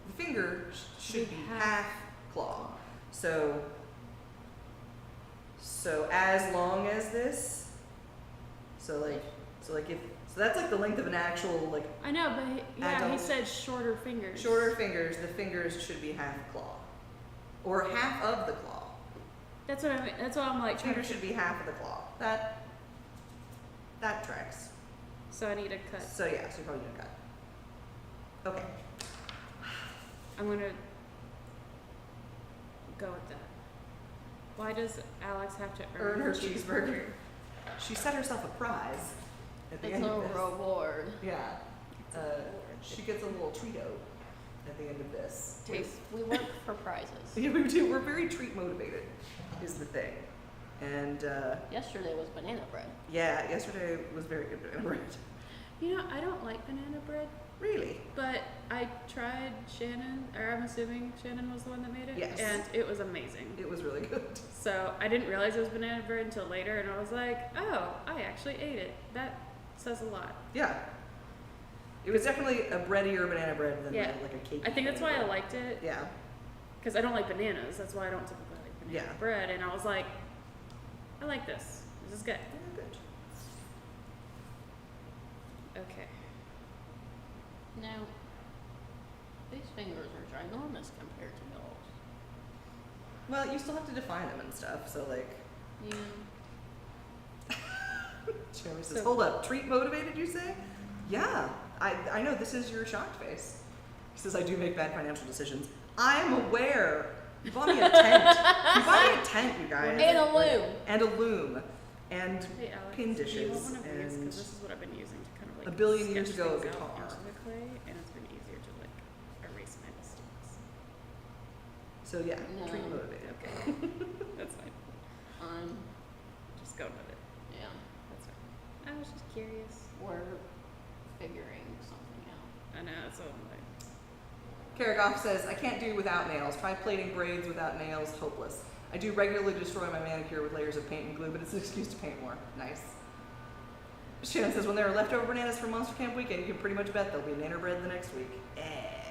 [SPEAKER 1] The finger should be half claw. So as long as this. So that's like the length of an actual like
[SPEAKER 2] I know, but he
[SPEAKER 1] adult.
[SPEAKER 2] said shorter fingers.
[SPEAKER 1] shorter fingers. The fingers should be half claw, or half of the claw.
[SPEAKER 2] That's what I mean. That's why I'm like.
[SPEAKER 1] The finger should be half of the claw. That tracks.
[SPEAKER 2] So I need to cut.
[SPEAKER 1] So yeah, so you're probably gonna cut. Okay.
[SPEAKER 2] I'm gonna go with that. Why does Alex have to
[SPEAKER 1] Earn her cheeseburger. She set herself a prize at the
[SPEAKER 3] It's
[SPEAKER 1] end
[SPEAKER 3] a
[SPEAKER 1] of this.
[SPEAKER 3] reward.
[SPEAKER 1] Yeah.
[SPEAKER 2] It's a reward.
[SPEAKER 1] She gets a little Cheeto at the end of this.
[SPEAKER 3] We work for prizes.
[SPEAKER 1] Yeah, we do. We're very treat motivated, is the thing. And
[SPEAKER 3] Yesterday was banana bread.
[SPEAKER 1] yeah, yesterday was very good banana bread.
[SPEAKER 2] You know, I don't like banana bread,
[SPEAKER 1] Really?
[SPEAKER 2] but I tried Shannon, or I'm assuming Shannon was the one that made it.
[SPEAKER 1] Yes.
[SPEAKER 2] And it was amazing.
[SPEAKER 1] It was really good.
[SPEAKER 2] So I didn't realize it was banana bread until later, and I was like, oh, I actually ate it. That says a lot.
[SPEAKER 1] Yeah. It was definitely a breadier banana bread than
[SPEAKER 2] Yeah.
[SPEAKER 1] like a cake.
[SPEAKER 2] I think that's why I liked it,
[SPEAKER 1] Yeah.
[SPEAKER 2] because I don't like bananas. That's why I don't typically like banana
[SPEAKER 1] Yeah.
[SPEAKER 2] bread. And I was like, I like this. This is good.
[SPEAKER 1] Yeah, good.
[SPEAKER 2] Okay.
[SPEAKER 3] Now, these fingers are ginormous compared to yours.
[SPEAKER 1] Well, you still have to define them and stuff. So like,
[SPEAKER 3] Yeah.
[SPEAKER 1] Jeremy says,
[SPEAKER 2] So-
[SPEAKER 1] "Hold up, treat motivated." You say? Yeah. I know this is your shocked face. He says, "I do make bad financial decisions. I'm aware." You bought me a tent. You bought me a tent, you guys.
[SPEAKER 3] And a loom.
[SPEAKER 1] And a loom. And
[SPEAKER 2] Hey, Alex,
[SPEAKER 1] pin
[SPEAKER 2] do you want
[SPEAKER 1] dishes
[SPEAKER 2] one of these?
[SPEAKER 1] and
[SPEAKER 2] Because this is what I've been using to kind of like
[SPEAKER 1] a billion years
[SPEAKER 2] sketch
[SPEAKER 1] ago, a
[SPEAKER 2] things out
[SPEAKER 1] guitar.
[SPEAKER 2] onto the clay, and it's been easier to like erase my mistakes.
[SPEAKER 1] so yeah,
[SPEAKER 3] No.
[SPEAKER 1] treat motivated.
[SPEAKER 2] Okay, that's fine. Just go with it.
[SPEAKER 3] Yeah,
[SPEAKER 2] That's fine. I was just curious.
[SPEAKER 3] we're figuring something out.
[SPEAKER 2] I know, that's what I'm like.
[SPEAKER 1] Karagoff says, "I can't do without nails. Try plaiting braids without nails. Hopeless. I do regularly destroy my manicure with layers of paint and glue, but it's an excuse to paint more." Nice. Shannon says, "When there are leftover bananas from Monster Camp weekend, you can pretty much bet there'll be banana bread the next week." Yeah.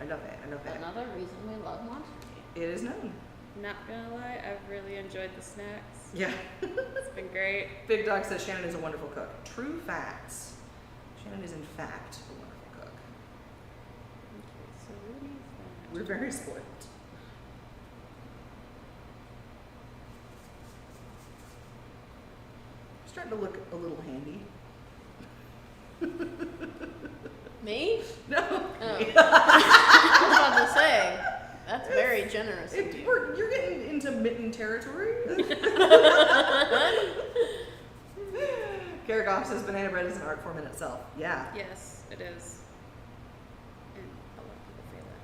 [SPEAKER 1] I love that. I love that.
[SPEAKER 3] Another reason we love Monster Tea.
[SPEAKER 1] It is known.
[SPEAKER 2] Not gonna lie, I've really enjoyed the snacks.
[SPEAKER 1] Yeah.
[SPEAKER 2] It's been great.
[SPEAKER 1] Big Dog says Shannon is a wonderful cook. True facts. Shannon is in fact a wonderful cook.
[SPEAKER 2] Okay, so what is that?
[SPEAKER 1] We're very spoiled. Starting to look a little handy.
[SPEAKER 3] Me?
[SPEAKER 1] No.
[SPEAKER 3] Oh. I was about to say, that's very generous of you.
[SPEAKER 1] You're getting into mitten territory. Karagoff says banana bread is an art form in itself. Yeah.
[SPEAKER 2] Yes, it is. And a lot of people say that.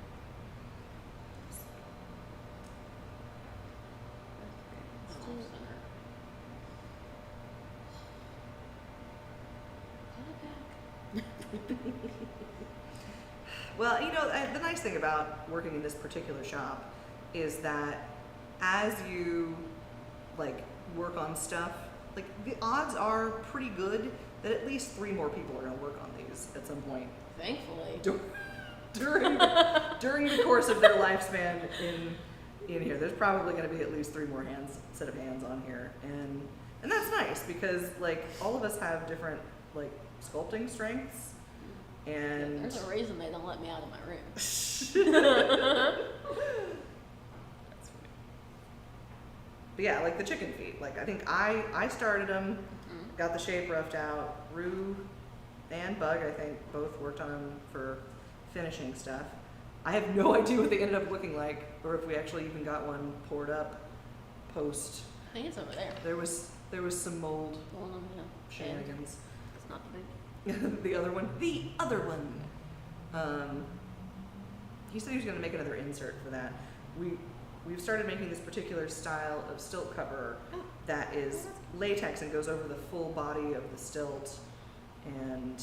[SPEAKER 2] Okay, let's do
[SPEAKER 3] Off
[SPEAKER 2] it.
[SPEAKER 3] center. Put it back.
[SPEAKER 1] Well, you know, the nice thing about working in this particular shop is that as you like work on stuff, like the odds are pretty good that at least 3 more people are going to work on these at some point
[SPEAKER 3] Thankfully.
[SPEAKER 1] during the course of their lifespan in here. There's probably going to be at least 3 more set of hands on here, and that's nice because like all of us have different like sculpting strengths. And
[SPEAKER 3] There's a reason they don't let me out of my room.
[SPEAKER 2] That's funny.
[SPEAKER 1] But yeah, like the chicken feet. Like I think I started them,
[SPEAKER 3] Mhm.
[SPEAKER 1] got the shape roughed out. Rue and Bug, I think, both worked on them for finishing stuff. I have no idea what they ended up looking like, or if we actually even got one poured up post.
[SPEAKER 3] I think it's over there.
[SPEAKER 1] There was some mold
[SPEAKER 3] One of them, yeah. And
[SPEAKER 1] shenanigans.
[SPEAKER 3] it's not the big.
[SPEAKER 1] The other one. he said he was going to make another insert for that. We've started making this particular style of stilt cover that is latex and goes over the full body of the stilt, and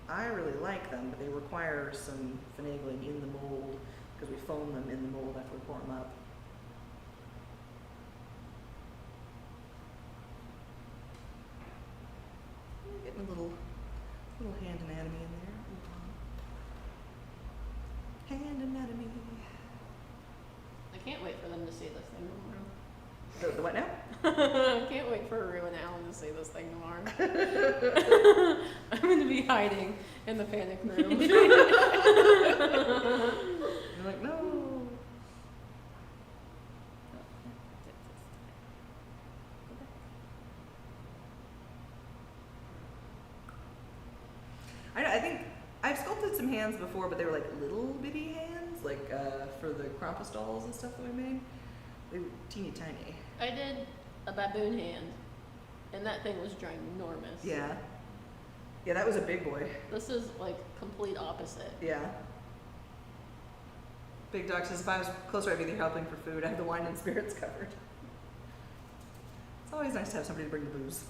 [SPEAKER 1] I really like them, but they require some finagling in the mold because we foam them in the mold after we pour them up. Getting a little hand anatomy in there. Hand anatomy.
[SPEAKER 3] I can't wait for them to see this thing tomorrow.
[SPEAKER 1] The what now?
[SPEAKER 3] I can't wait for Rue and Alan to see this thing tomorrow. I'm going to be hiding in the panic room.
[SPEAKER 1] You're like, no. I think I've sculpted some hands before, but they were like little bitty hands, like for the Krampus dolls and stuff that we made. They were teeny tiny.
[SPEAKER 3] I did a baboon hand, and that thing was ginormous.
[SPEAKER 1] Yeah. Yeah, that was a big boy.
[SPEAKER 3] This is like complete opposite.
[SPEAKER 1] Yeah. Big Dog says if I was closer, I'd be there helping for food. I have the wine and spirits covered. It's always nice to have somebody to bring the booze.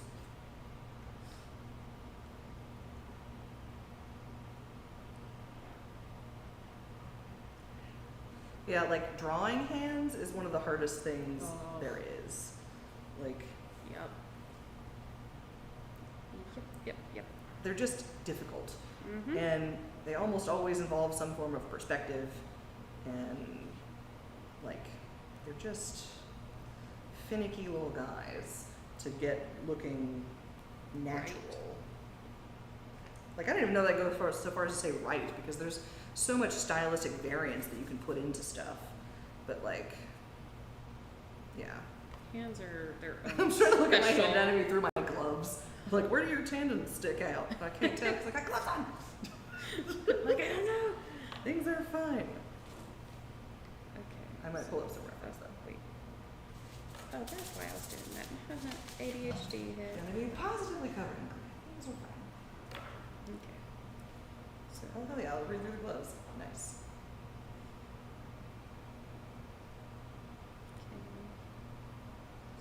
[SPEAKER 1] Yeah, like drawing hands is one of the hardest things there is. Like,
[SPEAKER 2] Yep. Yep.
[SPEAKER 1] they're just difficult.
[SPEAKER 2] Mm-hmm.
[SPEAKER 1] And they almost always involve some form of perspective. And, like, they're just finicky little guys to get looking natural. Like, I don't even know that I go so far as to say right, because there's so much stylistic variance that you can put into stuff. But, like, yeah.
[SPEAKER 2] Hands are their own.
[SPEAKER 1] I'm trying to look at my
[SPEAKER 2] special-
[SPEAKER 1] hand anatomy through my gloves. Like, where do your tendons stick out? I can't tell because I got gloves on. Like, I don't know. Things are fine.
[SPEAKER 2] Okay.
[SPEAKER 1] I might pull up some reference though.
[SPEAKER 2] Wait. Oh, that's why I was doing that. ADHD hit.
[SPEAKER 1] Gonna be positively covered. Things are fine.
[SPEAKER 2] Okay. So,
[SPEAKER 1] Oh hell yeah, I'll read through the gloves. Nice.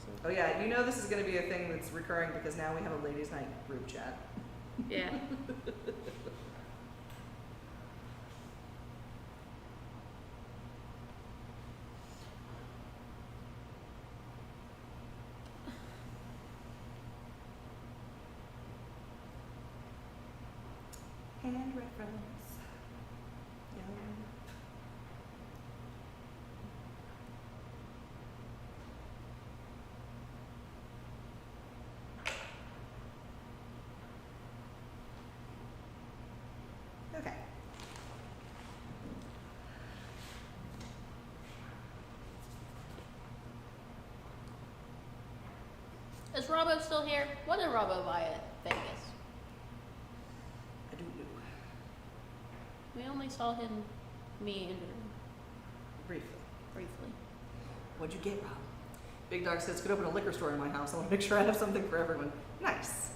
[SPEAKER 2] okay.
[SPEAKER 1] Oh yeah, you know this is gonna be a thing that's recurring because now we have a ladies' night group chat.
[SPEAKER 2] Yeah.
[SPEAKER 1] Hand reference. Yum. Okay.
[SPEAKER 3] Is Robbo still here? What did Robbo buy at Vegas?
[SPEAKER 1] I do know.
[SPEAKER 3] We only saw him meander
[SPEAKER 1] Briefly.
[SPEAKER 3] briefly.
[SPEAKER 1] What'd you get, Rob? Big Dog says, could open a liquor store in my house. I want to make sure I have something for everyone. Nice.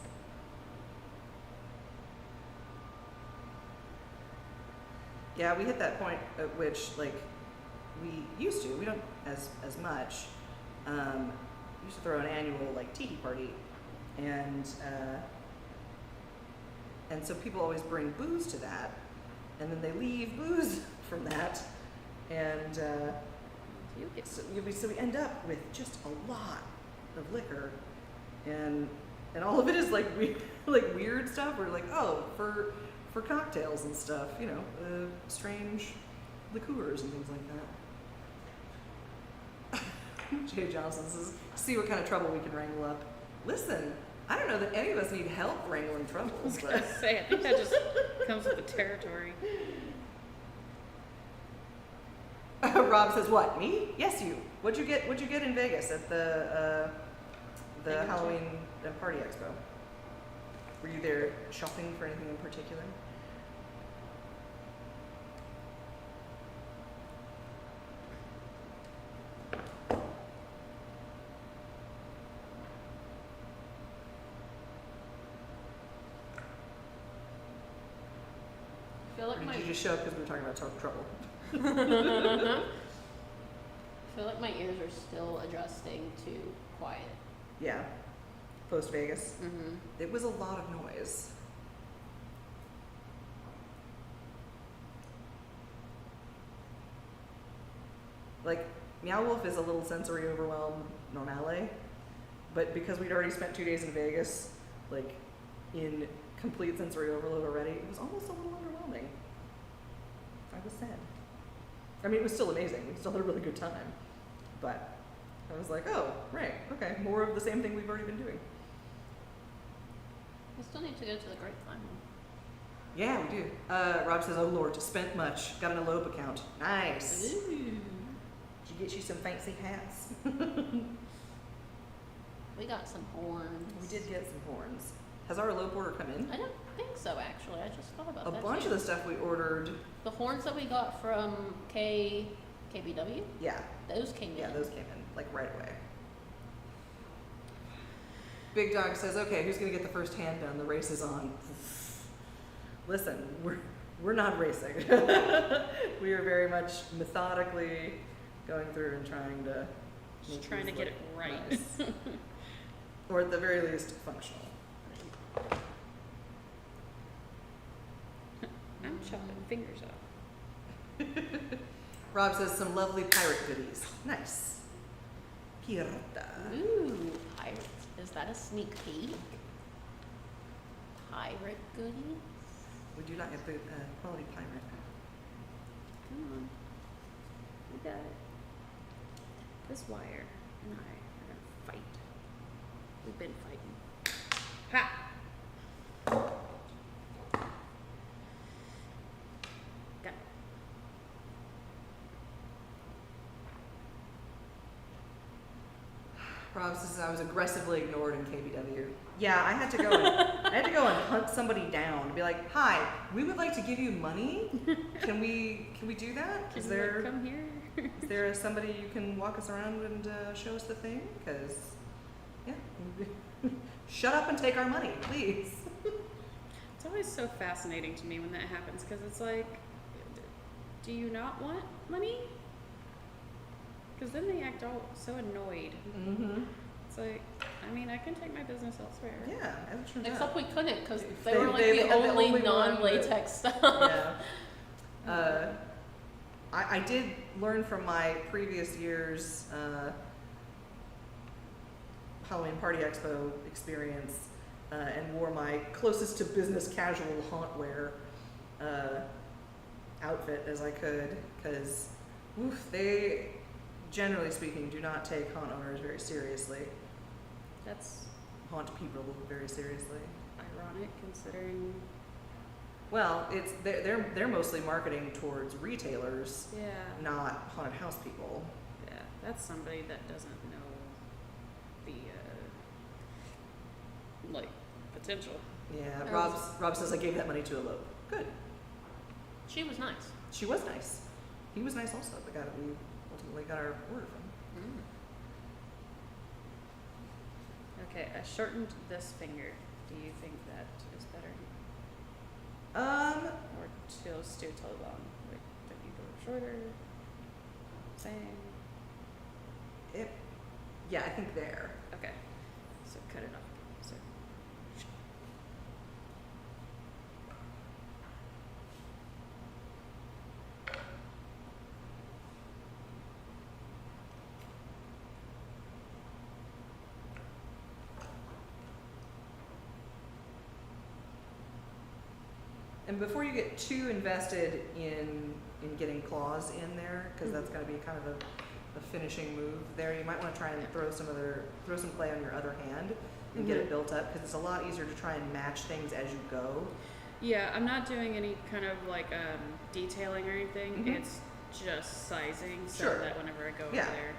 [SPEAKER 1] Yeah, we hit that point at which, like, we used to. We don't as much. We used to throw an annual, like, tiki party. And so people always bring booze to that. And then they leave booze from that. And
[SPEAKER 2] You get
[SPEAKER 1] so we end up with just a lot of liquor, and all of it is like weird stuff. We're like, oh, for cocktails and stuff, you know, strange liqueurs and things like that. Jay Johnson says, see what kind of trouble we can wrangle up. Listen, I don't know that any of us need help wrangling
[SPEAKER 2] I
[SPEAKER 1] troubles,
[SPEAKER 2] was
[SPEAKER 1] but
[SPEAKER 2] gonna say, I think that just comes with the territory.
[SPEAKER 1] Rob says, what, me? Yes, you. What'd you get in Vegas at the Halloween party expo? Were you there shopping for anything in particular?
[SPEAKER 3] I feel
[SPEAKER 1] Or
[SPEAKER 3] like
[SPEAKER 1] did
[SPEAKER 3] my
[SPEAKER 1] you just show up because we were talking about trouble?
[SPEAKER 3] I feel like my ears are still adjusting to quiet.
[SPEAKER 1] Yeah. Post Vegas.
[SPEAKER 3] Mm-hmm.
[SPEAKER 1] It was a lot of noise. Like, Meow Wolf is a little sensory overwhelmed normale, but because we'd already spent 2 days in Vegas, like, in complete sensory overload already, it was almost a little underwhelming. I was sad. I mean, it was still amazing. We still had a really good time. But I was like, oh, right, okay, more of the same thing we've already been doing.
[SPEAKER 3] We still need to go to the Grapevine.
[SPEAKER 1] Yeah, we do. Rob says, oh Lord, spent much. Got an elope account. Nice.
[SPEAKER 3] Ooh.
[SPEAKER 1] Did you get you some fancy hats?
[SPEAKER 3] We got some horns.
[SPEAKER 1] We did get some horns. Has our elope order come in?
[SPEAKER 3] I don't think so, actually. I just thought about
[SPEAKER 1] A
[SPEAKER 3] that.
[SPEAKER 1] bunch
[SPEAKER 3] too.
[SPEAKER 1] of the stuff we ordered,
[SPEAKER 3] The horns that we got from KBW,
[SPEAKER 1] yeah,
[SPEAKER 3] those came
[SPEAKER 1] yeah,
[SPEAKER 3] in.
[SPEAKER 1] those came in, like, right away. Big Dog says, okay, who's gonna get the first hand done? The race is on. Listen, we're not racing. We are very much methodically going through and trying to
[SPEAKER 2] Just
[SPEAKER 1] make
[SPEAKER 2] trying to
[SPEAKER 1] these
[SPEAKER 2] get it
[SPEAKER 1] look
[SPEAKER 2] right.
[SPEAKER 1] nice. Or at the very least, functional.
[SPEAKER 2] I'm chopping fingers off.
[SPEAKER 1] Rob says some lovely pirate goodies. Nice. Pirata.
[SPEAKER 3] Ooh, pirates. Is that a sneak peek? Pirate goodies?
[SPEAKER 1] We do not get the quality pirate.
[SPEAKER 2] Come on. We got it. This wire and I are gonna fight. We've been fighting. Ha! Got it.
[SPEAKER 1] Rob says I was aggressively ignored in KBW. Yeah, I had to go. I had to go and hunt somebody down. Be like, "Hi, we would like to give you money. Can we do that?
[SPEAKER 2] Can
[SPEAKER 1] Is
[SPEAKER 2] you, like,
[SPEAKER 1] there
[SPEAKER 2] come here?
[SPEAKER 1] is there somebody you can walk us around and show us the thing? Because yeah, shut up and take our money, please."
[SPEAKER 2] It's always so fascinating to me when that happens because it's like, do you not want money? Because then they act all so annoyed.
[SPEAKER 1] Mm-hmm.
[SPEAKER 2] It's like, I mean, I can take my business elsewhere.
[SPEAKER 1] Yeah, as it turns out.
[SPEAKER 3] Except we couldn't because they,
[SPEAKER 1] They-
[SPEAKER 3] were like
[SPEAKER 1] they
[SPEAKER 3] the
[SPEAKER 1] had the
[SPEAKER 3] only
[SPEAKER 1] only one
[SPEAKER 3] non-latex stuff.
[SPEAKER 1] Yeah. I did learn from my previous year's Halloween Party Expo experience and wore my closest to business casual haunt wear outfit as I could, because they, generally speaking, do not take haunt owners very seriously.
[SPEAKER 2] That's
[SPEAKER 1] Haunt people very seriously.
[SPEAKER 2] ironic considering,
[SPEAKER 1] Well, it's they're mostly marketing towards retailers,
[SPEAKER 2] yeah,
[SPEAKER 1] not haunted house people.
[SPEAKER 2] yeah, that's somebody that doesn't know the, like, potential.
[SPEAKER 1] Yeah,
[SPEAKER 3] That
[SPEAKER 1] Rob says I gave that money to Elope. Good.
[SPEAKER 3] She was nice.
[SPEAKER 1] She was nice. He was nice also. The guy that we ultimately got our order from.
[SPEAKER 3] Mm.
[SPEAKER 2] Okay, I shortened this finger. Do you think that is better? Or still too long? Like, don't you go shorter? Same?
[SPEAKER 1] Yeah, I think there.
[SPEAKER 2] Okay, so cut it off. So,
[SPEAKER 1] And before you get too invested in getting claws in there, because that's going to be kind of a finishing move there, you might want to try and throw some clay on your other hand and get it built up, because it's a lot easier to try and match things as you go.
[SPEAKER 2] yeah, I'm not doing any kind of like detailing or anything.
[SPEAKER 1] Mhm.
[SPEAKER 2] It's just sizing so
[SPEAKER 1] Sure.
[SPEAKER 2] that whenever I go over
[SPEAKER 1] Yeah.
[SPEAKER 2] there.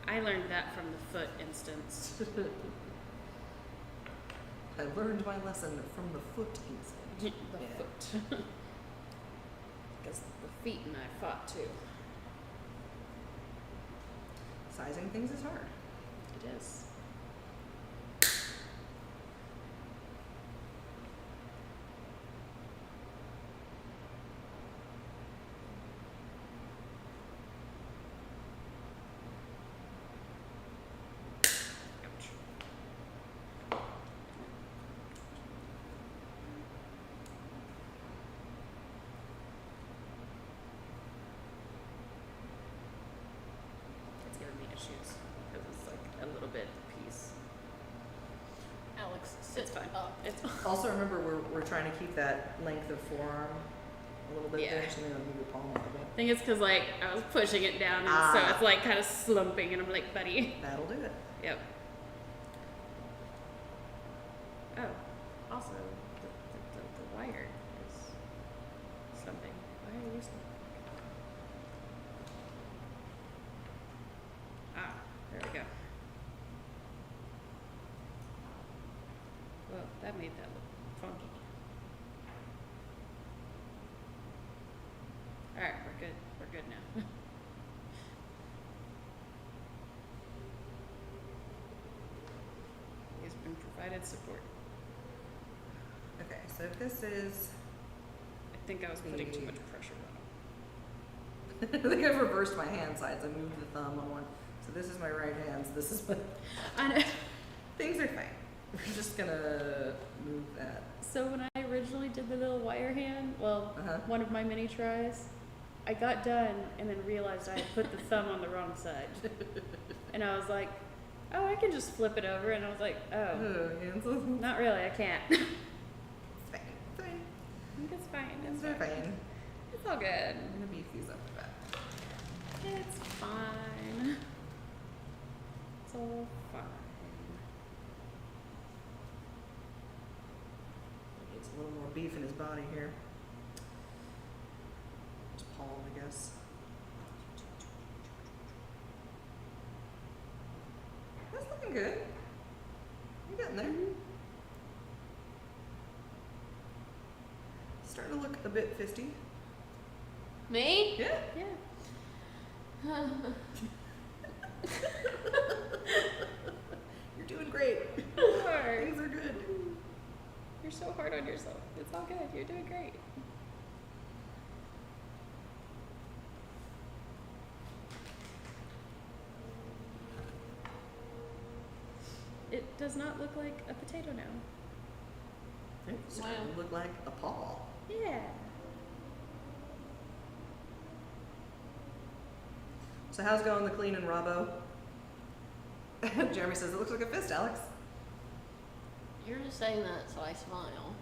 [SPEAKER 2] I learned that from the foot instance.
[SPEAKER 1] I learned my lesson from the foot incident.
[SPEAKER 2] The
[SPEAKER 1] Yeah.
[SPEAKER 2] foot. Because the feet and I fought too.
[SPEAKER 1] Sizing things is hard.
[SPEAKER 2] It is. It's fine.
[SPEAKER 3] Oh.
[SPEAKER 2] It's
[SPEAKER 1] Also remember, we're trying to keep that length of forearm a little bit there,
[SPEAKER 2] Yeah.
[SPEAKER 1] so maybe I'll move your palm a little bit.
[SPEAKER 2] I think it's because like I was pushing it down, and so it's like kind of slumping, and I'm like, buddy.
[SPEAKER 1] That'll do it.
[SPEAKER 2] Yep. Oh, also the wire is something. Why are you slumping? Ah, there we go. Well, that made that look funky. Alright, we're good. We're good now. He's been provided support.
[SPEAKER 1] Okay, so if this is,
[SPEAKER 2] I think I was putting too much pressure on him.
[SPEAKER 1] I think I've reversed my hand sides. I moved the thumb on one. So this is my right hand, so this is my,
[SPEAKER 2] I know.
[SPEAKER 1] things are fine. We're just gonna move that.
[SPEAKER 2] So when I originally did the little wire hand, well, one of my mini tries, I got done and then realized I had put the thumb on the wrong side. And I was like, oh, I can just flip it over. And I was like, oh,
[SPEAKER 1] Hands.
[SPEAKER 2] not really, I can't.
[SPEAKER 1] It's fine. It's fine.
[SPEAKER 2] I think it's fine.
[SPEAKER 1] It's fine.
[SPEAKER 2] It's all good.
[SPEAKER 1] I'm gonna beef these up a bit.
[SPEAKER 2] It's fine. It's all fine.
[SPEAKER 1] Needs a little more beef in his body here. His palm, I guess. That's looking good. You're getting there. Starting to look a bit fisty.
[SPEAKER 3] Me?
[SPEAKER 1] Yeah.
[SPEAKER 2] Yeah.
[SPEAKER 1] You're doing great.
[SPEAKER 2] Hard.
[SPEAKER 1] Things are good.
[SPEAKER 2] You're so hard on yourself. It's all good. You're doing great. It does not look like a potato now.
[SPEAKER 1] It's starting
[SPEAKER 3] Wow.
[SPEAKER 1] to look like a paw.
[SPEAKER 2] Yeah.
[SPEAKER 1] So how's going the clean and Robbo? Jeremy says it looks like a fist, Alex.
[SPEAKER 3] You're just saying that so I smile.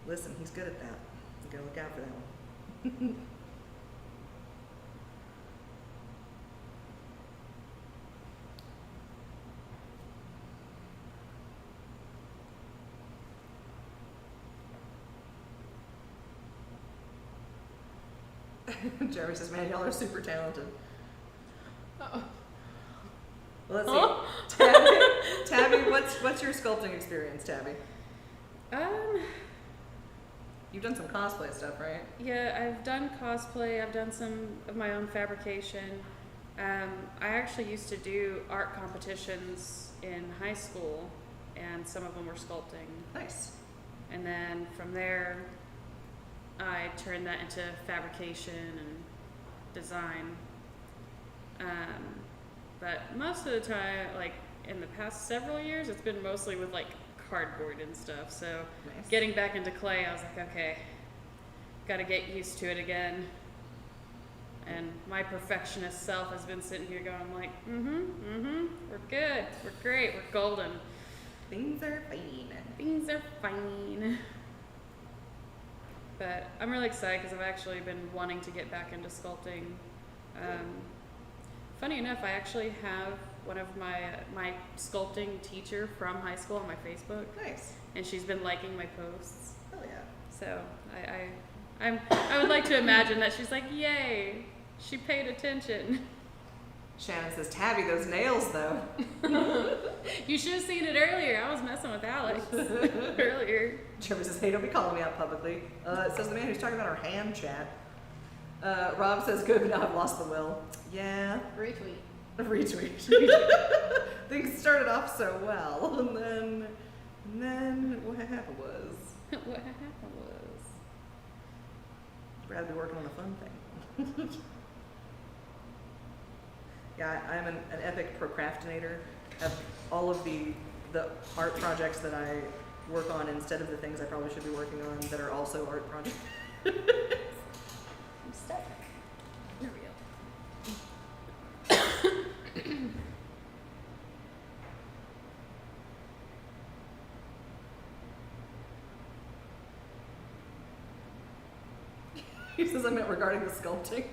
[SPEAKER 1] Listen, he's good at that. You gotta look out for that one. Jeremy says, man, y'all are super talented.
[SPEAKER 3] Oh.
[SPEAKER 1] Well, let's
[SPEAKER 3] Huh?
[SPEAKER 1] see. Tabby, what's your sculpting experience, Tabby? You've done some cosplay stuff, right?
[SPEAKER 2] Yeah, I've done cosplay. I've done some of my own fabrication. I actually used to do art competitions in high school, and some of them were sculpting.
[SPEAKER 1] Nice.
[SPEAKER 2] And then from there, I turned that into fabrication and design. But most of the time, like in the past several years, it's been mostly with like cardboard and stuff. So
[SPEAKER 1] Nice.
[SPEAKER 2] getting back into clay, I was like, okay, gotta get used to it again. And my perfectionist self has been sitting here going like, we're good, we're great, we're golden.
[SPEAKER 1] Things are fine.
[SPEAKER 2] Things are fine. But I'm really excited because I've actually been wanting to get back into sculpting. Funny enough, I actually have one of my sculpting teacher from high school on my Facebook,
[SPEAKER 1] Nice.
[SPEAKER 2] and she's been liking my posts.
[SPEAKER 1] Hell yeah.
[SPEAKER 2] So I would like to imagine that she's like, yay, she paid attention.
[SPEAKER 1] Shannon says, Tabby, those nails though.
[SPEAKER 2] You should have seen it earlier. I was messing with Alex earlier.
[SPEAKER 1] Jeremy says, hey, don't be calling me out publicly. It says the man who's talking about our hand chat. Rob says, good, but now I've lost the will. Yeah.
[SPEAKER 3] Retweet.
[SPEAKER 1] Retweet. Things started off so well, and then what happened was
[SPEAKER 2] What happened was,
[SPEAKER 1] Brad be working on a fun thing. Yeah, I'm an epic procrastinator. Of all of the art projects that I work on instead of the things I probably should be working on that are also art projects.
[SPEAKER 2] I'm stuck. There we go.
[SPEAKER 1] He says I meant regarding the sculpting.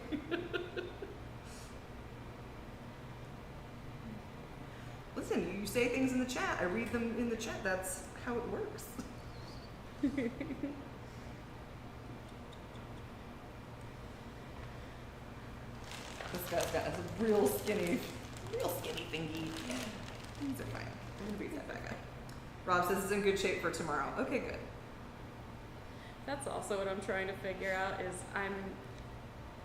[SPEAKER 1] Listen, you say things in the chat. I read them in the chat. That's how it works. This guy's got a real skinny thingy. Things are fine. I'm gonna beat that bad guy. Rob says it's in good shape for tomorrow. Okay, good.
[SPEAKER 2] That's also what I'm trying to figure out is I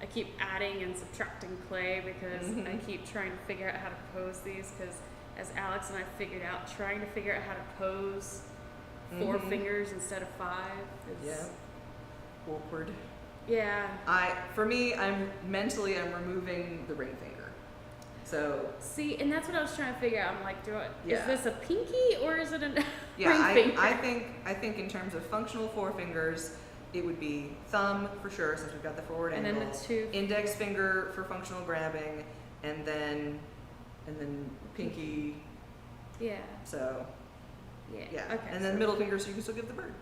[SPEAKER 2] keep adding and subtracting clay because I keep trying to figure out how to pose these because as Alex and I figured out, trying to figure out how to pose 4 fingers instead of 5 is
[SPEAKER 1] Awkward.
[SPEAKER 2] Yeah.
[SPEAKER 1] For me, I'm removing the ring finger. So
[SPEAKER 2] See, and that's what I was trying to figure out. I'm like,
[SPEAKER 1] Yeah.
[SPEAKER 2] is this a pinky or is it a
[SPEAKER 1] yeah,
[SPEAKER 2] ring finger?
[SPEAKER 1] I think in terms of functional forefingers, it would be thumb for sure, since we've got the forward
[SPEAKER 2] and
[SPEAKER 1] angle.
[SPEAKER 2] then the 2
[SPEAKER 1] Index finger for functional grabbing, and then pinky.
[SPEAKER 2] Yeah.
[SPEAKER 1] So yeah.
[SPEAKER 2] Okay.
[SPEAKER 1] And then middle finger, so you can still give the bird.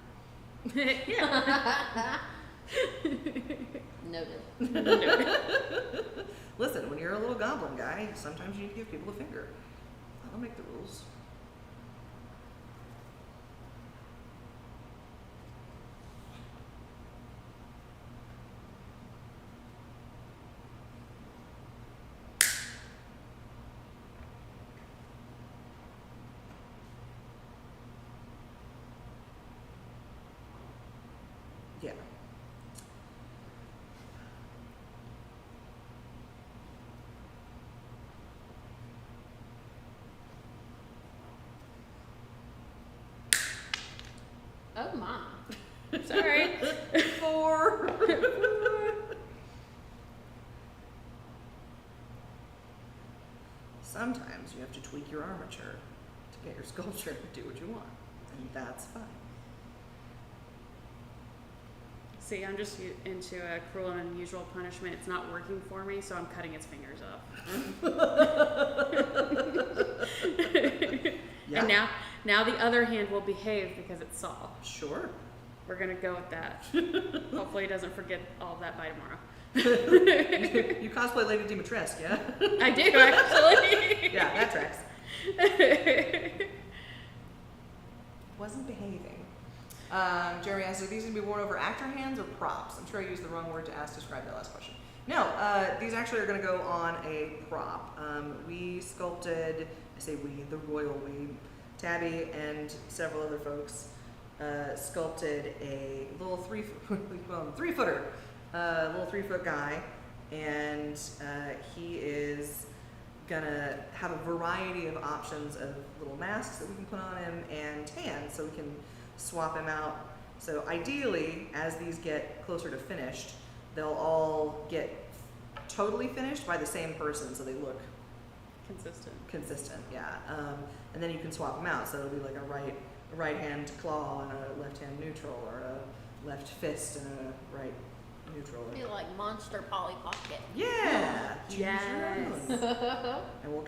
[SPEAKER 2] Yeah.
[SPEAKER 3] Noted.
[SPEAKER 1] Listen, when you're a little goblin guy, sometimes you need to give people a finger. I'll make the rules. Yeah.
[SPEAKER 3] Oh my.
[SPEAKER 2] Sorry.
[SPEAKER 1] 4. Sometimes you have to tweak your armature to get your sculpture to do what you want, and that's fine.
[SPEAKER 2] See, I'm just into a cruel and unusual punishment. It's not working for me, so I'm cutting its fingers off.
[SPEAKER 1] Yeah.
[SPEAKER 2] And now the other hand will behave because it saw.
[SPEAKER 1] Sure.
[SPEAKER 2] We're gonna go with that. Hopefully he doesn't forget all of that by tomorrow.
[SPEAKER 1] You cosplay Lady Dimitrescu, yeah?
[SPEAKER 2] I do actually.
[SPEAKER 1] Yeah, that tracks. Wasn't behaving. Jeremy asked, are these going to be worn over actor hands or props? I'm sure I used the wrong word to describe that last question. No, these actually are going to go on a prop. We sculpted, I say we, the royal we, Tabby and several other folks sculpted a little 3-footer, little 3-foot guy, and he is gonna have a variety of options of little masks that we can put on him and hands, so we can swap him out. So ideally, as these get closer to finished, they'll all get totally finished by the same person, so they look consistent. Yeah. And then you can swap them out, so it'll be like a right hand claw and a left hand neutral, or a left fist and a right neutral.
[SPEAKER 3] Be like Monster Polly Pocket.
[SPEAKER 1] Yeah.
[SPEAKER 2] Yes.
[SPEAKER 1] Choose your own. And we'll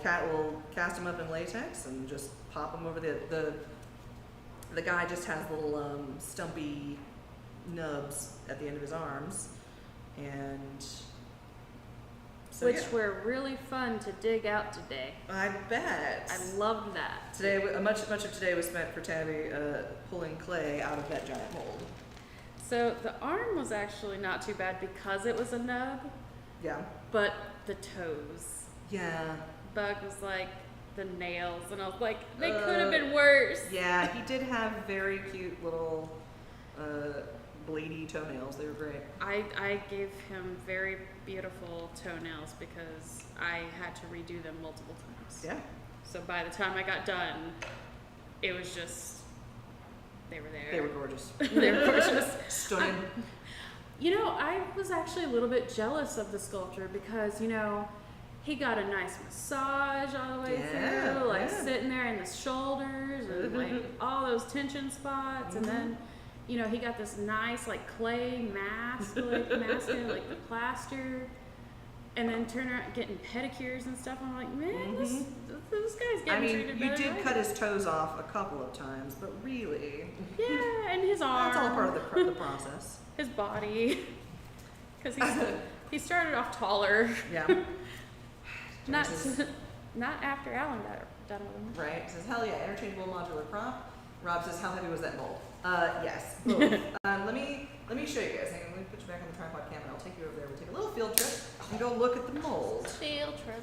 [SPEAKER 1] cast them up in latex and just pop them over the guy just has little stumpy nubs at the end of his arms, and so,
[SPEAKER 2] which were really fun to dig out today.
[SPEAKER 1] I bet.
[SPEAKER 2] I loved that.
[SPEAKER 1] Today, much of today was spent for Tabby pulling clay out of that giant mold.
[SPEAKER 2] So the arm was actually not too bad because it was a nub,
[SPEAKER 1] Yeah.
[SPEAKER 2] but the toes.
[SPEAKER 1] Yeah.
[SPEAKER 2] Bug was like the nails, and I was like, they could have been worse.
[SPEAKER 1] Yeah, he did have very cute little blady toenails. They were great.
[SPEAKER 2] I gave him very beautiful toenails because I had to redo them multiple times.
[SPEAKER 1] Yeah.
[SPEAKER 2] So by the time I got done, it was just, they were there.
[SPEAKER 1] They were gorgeous.
[SPEAKER 2] They were gorgeous.
[SPEAKER 1] Stunning.
[SPEAKER 2] I was actually a little bit jealous of the sculptor because, he got a nice massage all the way through, sitting there in the shoulders and like all those tension spots, and then, he got this nice like clay mask, masking like the plaster, and then turn around getting pedicures and stuff. I'm like, man, this guy's getting treated better.
[SPEAKER 1] You did
[SPEAKER 2] than I
[SPEAKER 1] cut
[SPEAKER 2] did.
[SPEAKER 1] his toes off a couple of times, but really,
[SPEAKER 2] Yeah, and his arm.
[SPEAKER 1] that's all part of the process.
[SPEAKER 2] His body. Because he started off taller.
[SPEAKER 1] Yeah.
[SPEAKER 2] Not
[SPEAKER 1] Says,
[SPEAKER 2] not after Alan got done with him.
[SPEAKER 1] right. It says, hell yeah, interchangeable modular prop. Rob says, how heavy was that mold? Yes, both. Let me show you guys. Hang on, let me put you back on the tripod cam and I'll take you over there. We'll take a little field trip and go look at the mold.
[SPEAKER 3] Field trip.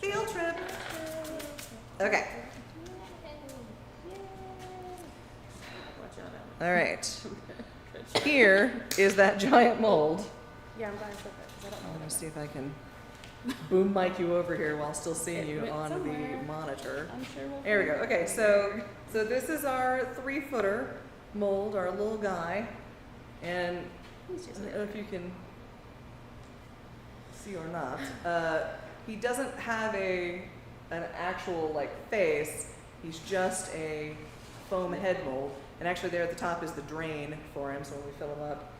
[SPEAKER 1] Field trip. Okay.
[SPEAKER 2] Watch out, Alan.
[SPEAKER 1] All right. Here is that giant mold.
[SPEAKER 2] Yeah, I'm buying so bad because I don't know.
[SPEAKER 1] I'm gonna see if I can boom mic you over here while still seeing you
[SPEAKER 2] Went
[SPEAKER 1] on
[SPEAKER 2] somewhere.
[SPEAKER 1] the monitor.
[SPEAKER 2] I'm sure we'll
[SPEAKER 1] There we go.
[SPEAKER 2] find
[SPEAKER 1] Okay,
[SPEAKER 2] it.
[SPEAKER 1] so this is our 3-footer mold, our little guy, and
[SPEAKER 2] He's just
[SPEAKER 1] I don't know if you can see or not. He doesn't have an actual like face. He's just a foam head mold, and actually there at the top is the drain for him. So when we fill him up,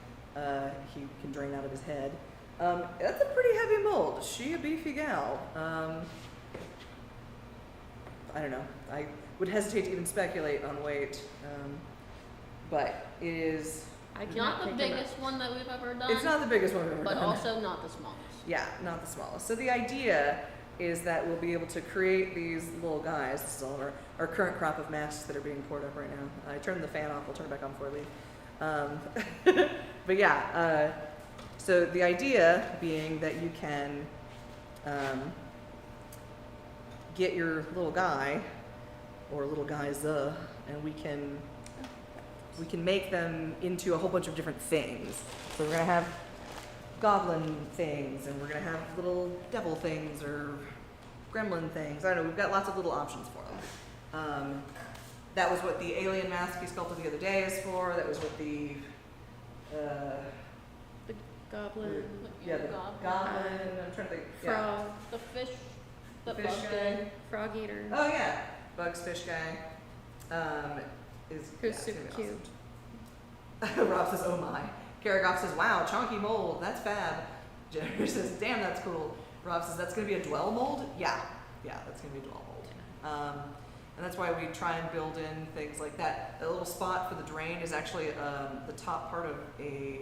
[SPEAKER 1] he can drain out of his head. That's a pretty heavy mold. Is she a beefy gal? I don't know. I would hesitate to even speculate on weight, but it is.
[SPEAKER 2] I cannot
[SPEAKER 3] Not the
[SPEAKER 2] pick him up.
[SPEAKER 3] biggest one that we've ever done.
[SPEAKER 1] It's not the biggest one we've ever
[SPEAKER 3] but
[SPEAKER 1] done.
[SPEAKER 3] also not the smallest.
[SPEAKER 1] Yeah, not the smallest. So the idea is that we'll be able to create these little guys. This is all of our current crop of masks that are being poured up right now. I turned the fan off. We'll turn it back on before I leave. But yeah, so the idea being that you can get your little guy or little guys, and we can make them into a whole bunch of different things. So we're gonna have goblin things, and we're gonna have little devil things or gremlin things. I don't know. We've got lots of little options for them. That was what the alien mask he sculpted the other day is for. That was what the
[SPEAKER 2] The goblin,
[SPEAKER 1] yeah, the goblin. I'm trying to think. Yeah.
[SPEAKER 2] frog,
[SPEAKER 3] The fish. The
[SPEAKER 1] Fish
[SPEAKER 3] bug
[SPEAKER 1] guy.
[SPEAKER 3] guy.
[SPEAKER 2] frog eater.
[SPEAKER 1] Oh yeah, Bugs Fish Guy. Is
[SPEAKER 2] Who's
[SPEAKER 1] yeah,
[SPEAKER 2] super
[SPEAKER 1] it's gonna be
[SPEAKER 2] cute.
[SPEAKER 1] awesome. Rob says, "Oh my." Karagoff says, "Wow, chunky mold. That's fab." Jennifer says, "Damn, that's cool." Rob says, "That's gonna be a dwell mold." Yeah, that's gonna be a dwell mold. And that's why we try and build in things like that. The little spot for the drain is actually the top part of a.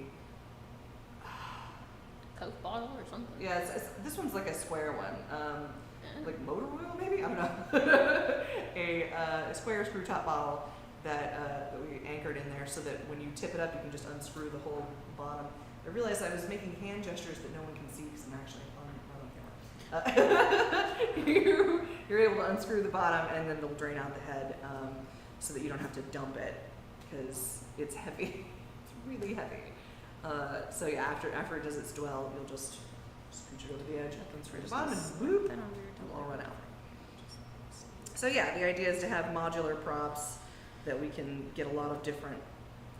[SPEAKER 3] Coke bottle or something.
[SPEAKER 1] Yeah, this one's like a square one.
[SPEAKER 3] Yeah.
[SPEAKER 1] Like motor oil, maybe? I don't know. a square screw top bottle that we anchored in there so that when you tip it up, you can just unscrew the whole bottom. I realized I was making hand gestures that no one can see because I'm actually not on camera. You're able to unscrew the bottom and then it'll drain out the head so that you don't have to dump it because it's heavy. It's really heavy. So yeah, after it does its dwell, you'll just scooch it over the edge, unscrew the bottom, and whoop,
[SPEAKER 2] That on there,
[SPEAKER 1] it'll all run out. So yeah, the idea is to have modular props that we can get a lot of different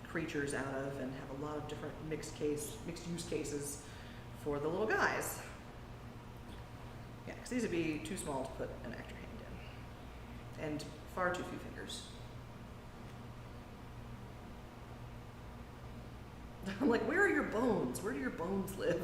[SPEAKER 1] creatures out of and have a lot of different mixed use cases for the little guys. Yeah, because these would be too small to put an extra hand in, and far too few fingers. I'm like, where are your bones? Where do your bones live?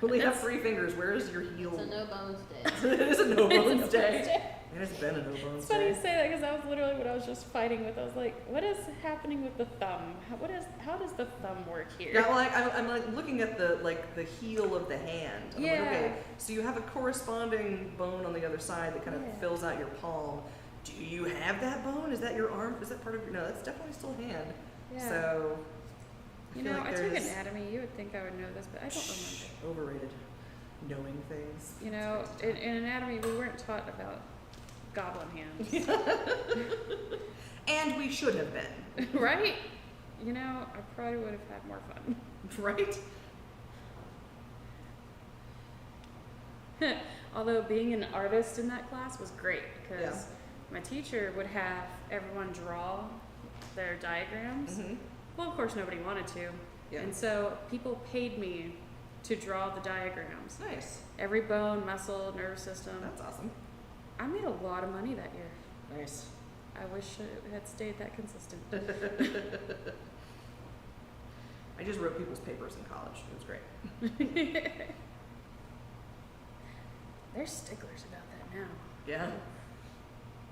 [SPEAKER 1] You only have 3 fingers. Where is your heel?
[SPEAKER 3] It's a no bones day.
[SPEAKER 1] It is a no
[SPEAKER 2] It's a
[SPEAKER 1] bones
[SPEAKER 2] no
[SPEAKER 1] day.
[SPEAKER 2] bones day.
[SPEAKER 1] It has been a no bones
[SPEAKER 2] It's funny you
[SPEAKER 1] day.
[SPEAKER 2] say that because that was literally what I was just fighting with. I was like, what is happening with the thumb? How does the thumb work here?
[SPEAKER 1] Yeah, well, I'm like looking at the heel of the hand. I'm like,
[SPEAKER 2] Yeah.
[SPEAKER 1] okay, so you have a corresponding bone on the other side that kind of
[SPEAKER 2] Yeah.
[SPEAKER 1] fills out your palm. Do you have that bone? Is that your arm? Is that part of your? No, that's definitely still hand.
[SPEAKER 2] Yeah.
[SPEAKER 1] So.
[SPEAKER 2] You
[SPEAKER 1] feel
[SPEAKER 2] know,
[SPEAKER 1] like
[SPEAKER 2] I took
[SPEAKER 1] there's-
[SPEAKER 2] anatomy. You would think I would know this, but I don't
[SPEAKER 1] Shh,
[SPEAKER 2] remember.
[SPEAKER 1] overrated. Knowing things.
[SPEAKER 2] You know, in anatomy, we weren't taught about goblin hands,
[SPEAKER 1] And we should have been.
[SPEAKER 2] right? You know, I probably would have had more fun.
[SPEAKER 1] Right?
[SPEAKER 2] Although being an artist in that class was great because
[SPEAKER 1] Yeah.
[SPEAKER 2] my teacher would have everyone draw their diagrams.
[SPEAKER 1] Mm-hmm.
[SPEAKER 2] Well, of course, nobody wanted to.
[SPEAKER 1] Yeah.
[SPEAKER 2] And so people paid me to draw the diagrams.
[SPEAKER 1] Nice.
[SPEAKER 2] Every bone, muscle, nervous system.
[SPEAKER 1] That's awesome.
[SPEAKER 2] I made a lot of money that year.
[SPEAKER 1] Nice.
[SPEAKER 2] I wish it had stayed that consistent.
[SPEAKER 1] I just wrote people's papers in college. It was great.
[SPEAKER 2] They're sticklers about that now.
[SPEAKER 1] Yeah.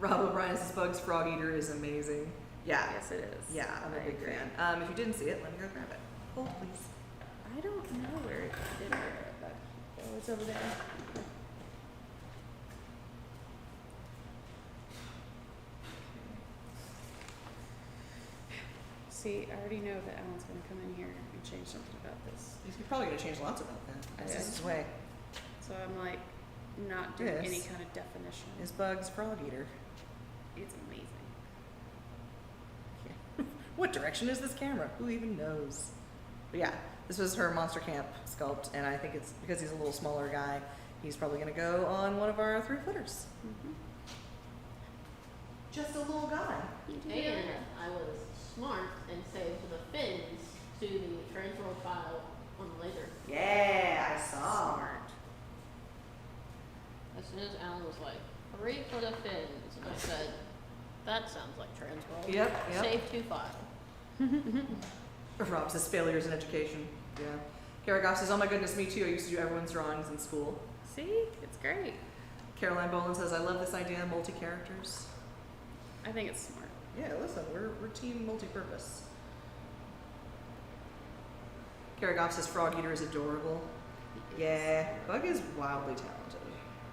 [SPEAKER 1] Rob O'Brien says Bugs Frog Eater is amazing. Yeah.
[SPEAKER 2] Yes, it is.
[SPEAKER 1] Yeah, I'm a
[SPEAKER 2] I
[SPEAKER 1] big
[SPEAKER 2] agree.
[SPEAKER 1] fan. If you didn't see it, let me go grab it. Hold, please.
[SPEAKER 2] I don't know where it did it, but oh, it's over there. See, I already know that Alan's gonna come in here and change something about this.
[SPEAKER 1] He's probably going to change lots about that. That's
[SPEAKER 2] Okay.
[SPEAKER 1] his way.
[SPEAKER 2] So I'm like, not doing any
[SPEAKER 1] This
[SPEAKER 2] kind of definition.
[SPEAKER 1] is Bug's Frog Eater.
[SPEAKER 2] It's amazing.
[SPEAKER 1] What direction is this camera? Who even knows? But yeah, this was her Monster Camp sculpt, and I think it's because he's a little smaller guy, he's probably going to go on one of our 3-footers.
[SPEAKER 2] Mm-hmm.
[SPEAKER 1] Just a little guy.
[SPEAKER 3] And I was smart and saved the fins to the transfer file on the laser.
[SPEAKER 1] Yeah, I saw.
[SPEAKER 2] Smart.
[SPEAKER 3] As soon as Alan was like, 3 foot of fins, and I said, that sounds like transfer.
[SPEAKER 1] Yep, yep.
[SPEAKER 3] Save 2 file.
[SPEAKER 1] Rob says failures in education. Yeah. Kara says, oh my goodness, me too. I used to do everyone's drawings in school.
[SPEAKER 2] See? It's great.
[SPEAKER 1] Caroline Boland says, I love this idea, multi-characters.
[SPEAKER 2] I think it's smart.
[SPEAKER 1] Yeah, listen, we're team multi-purpose. Kara Goff says, Frog Eater is adorable. Yeah, Bug is wildly talented.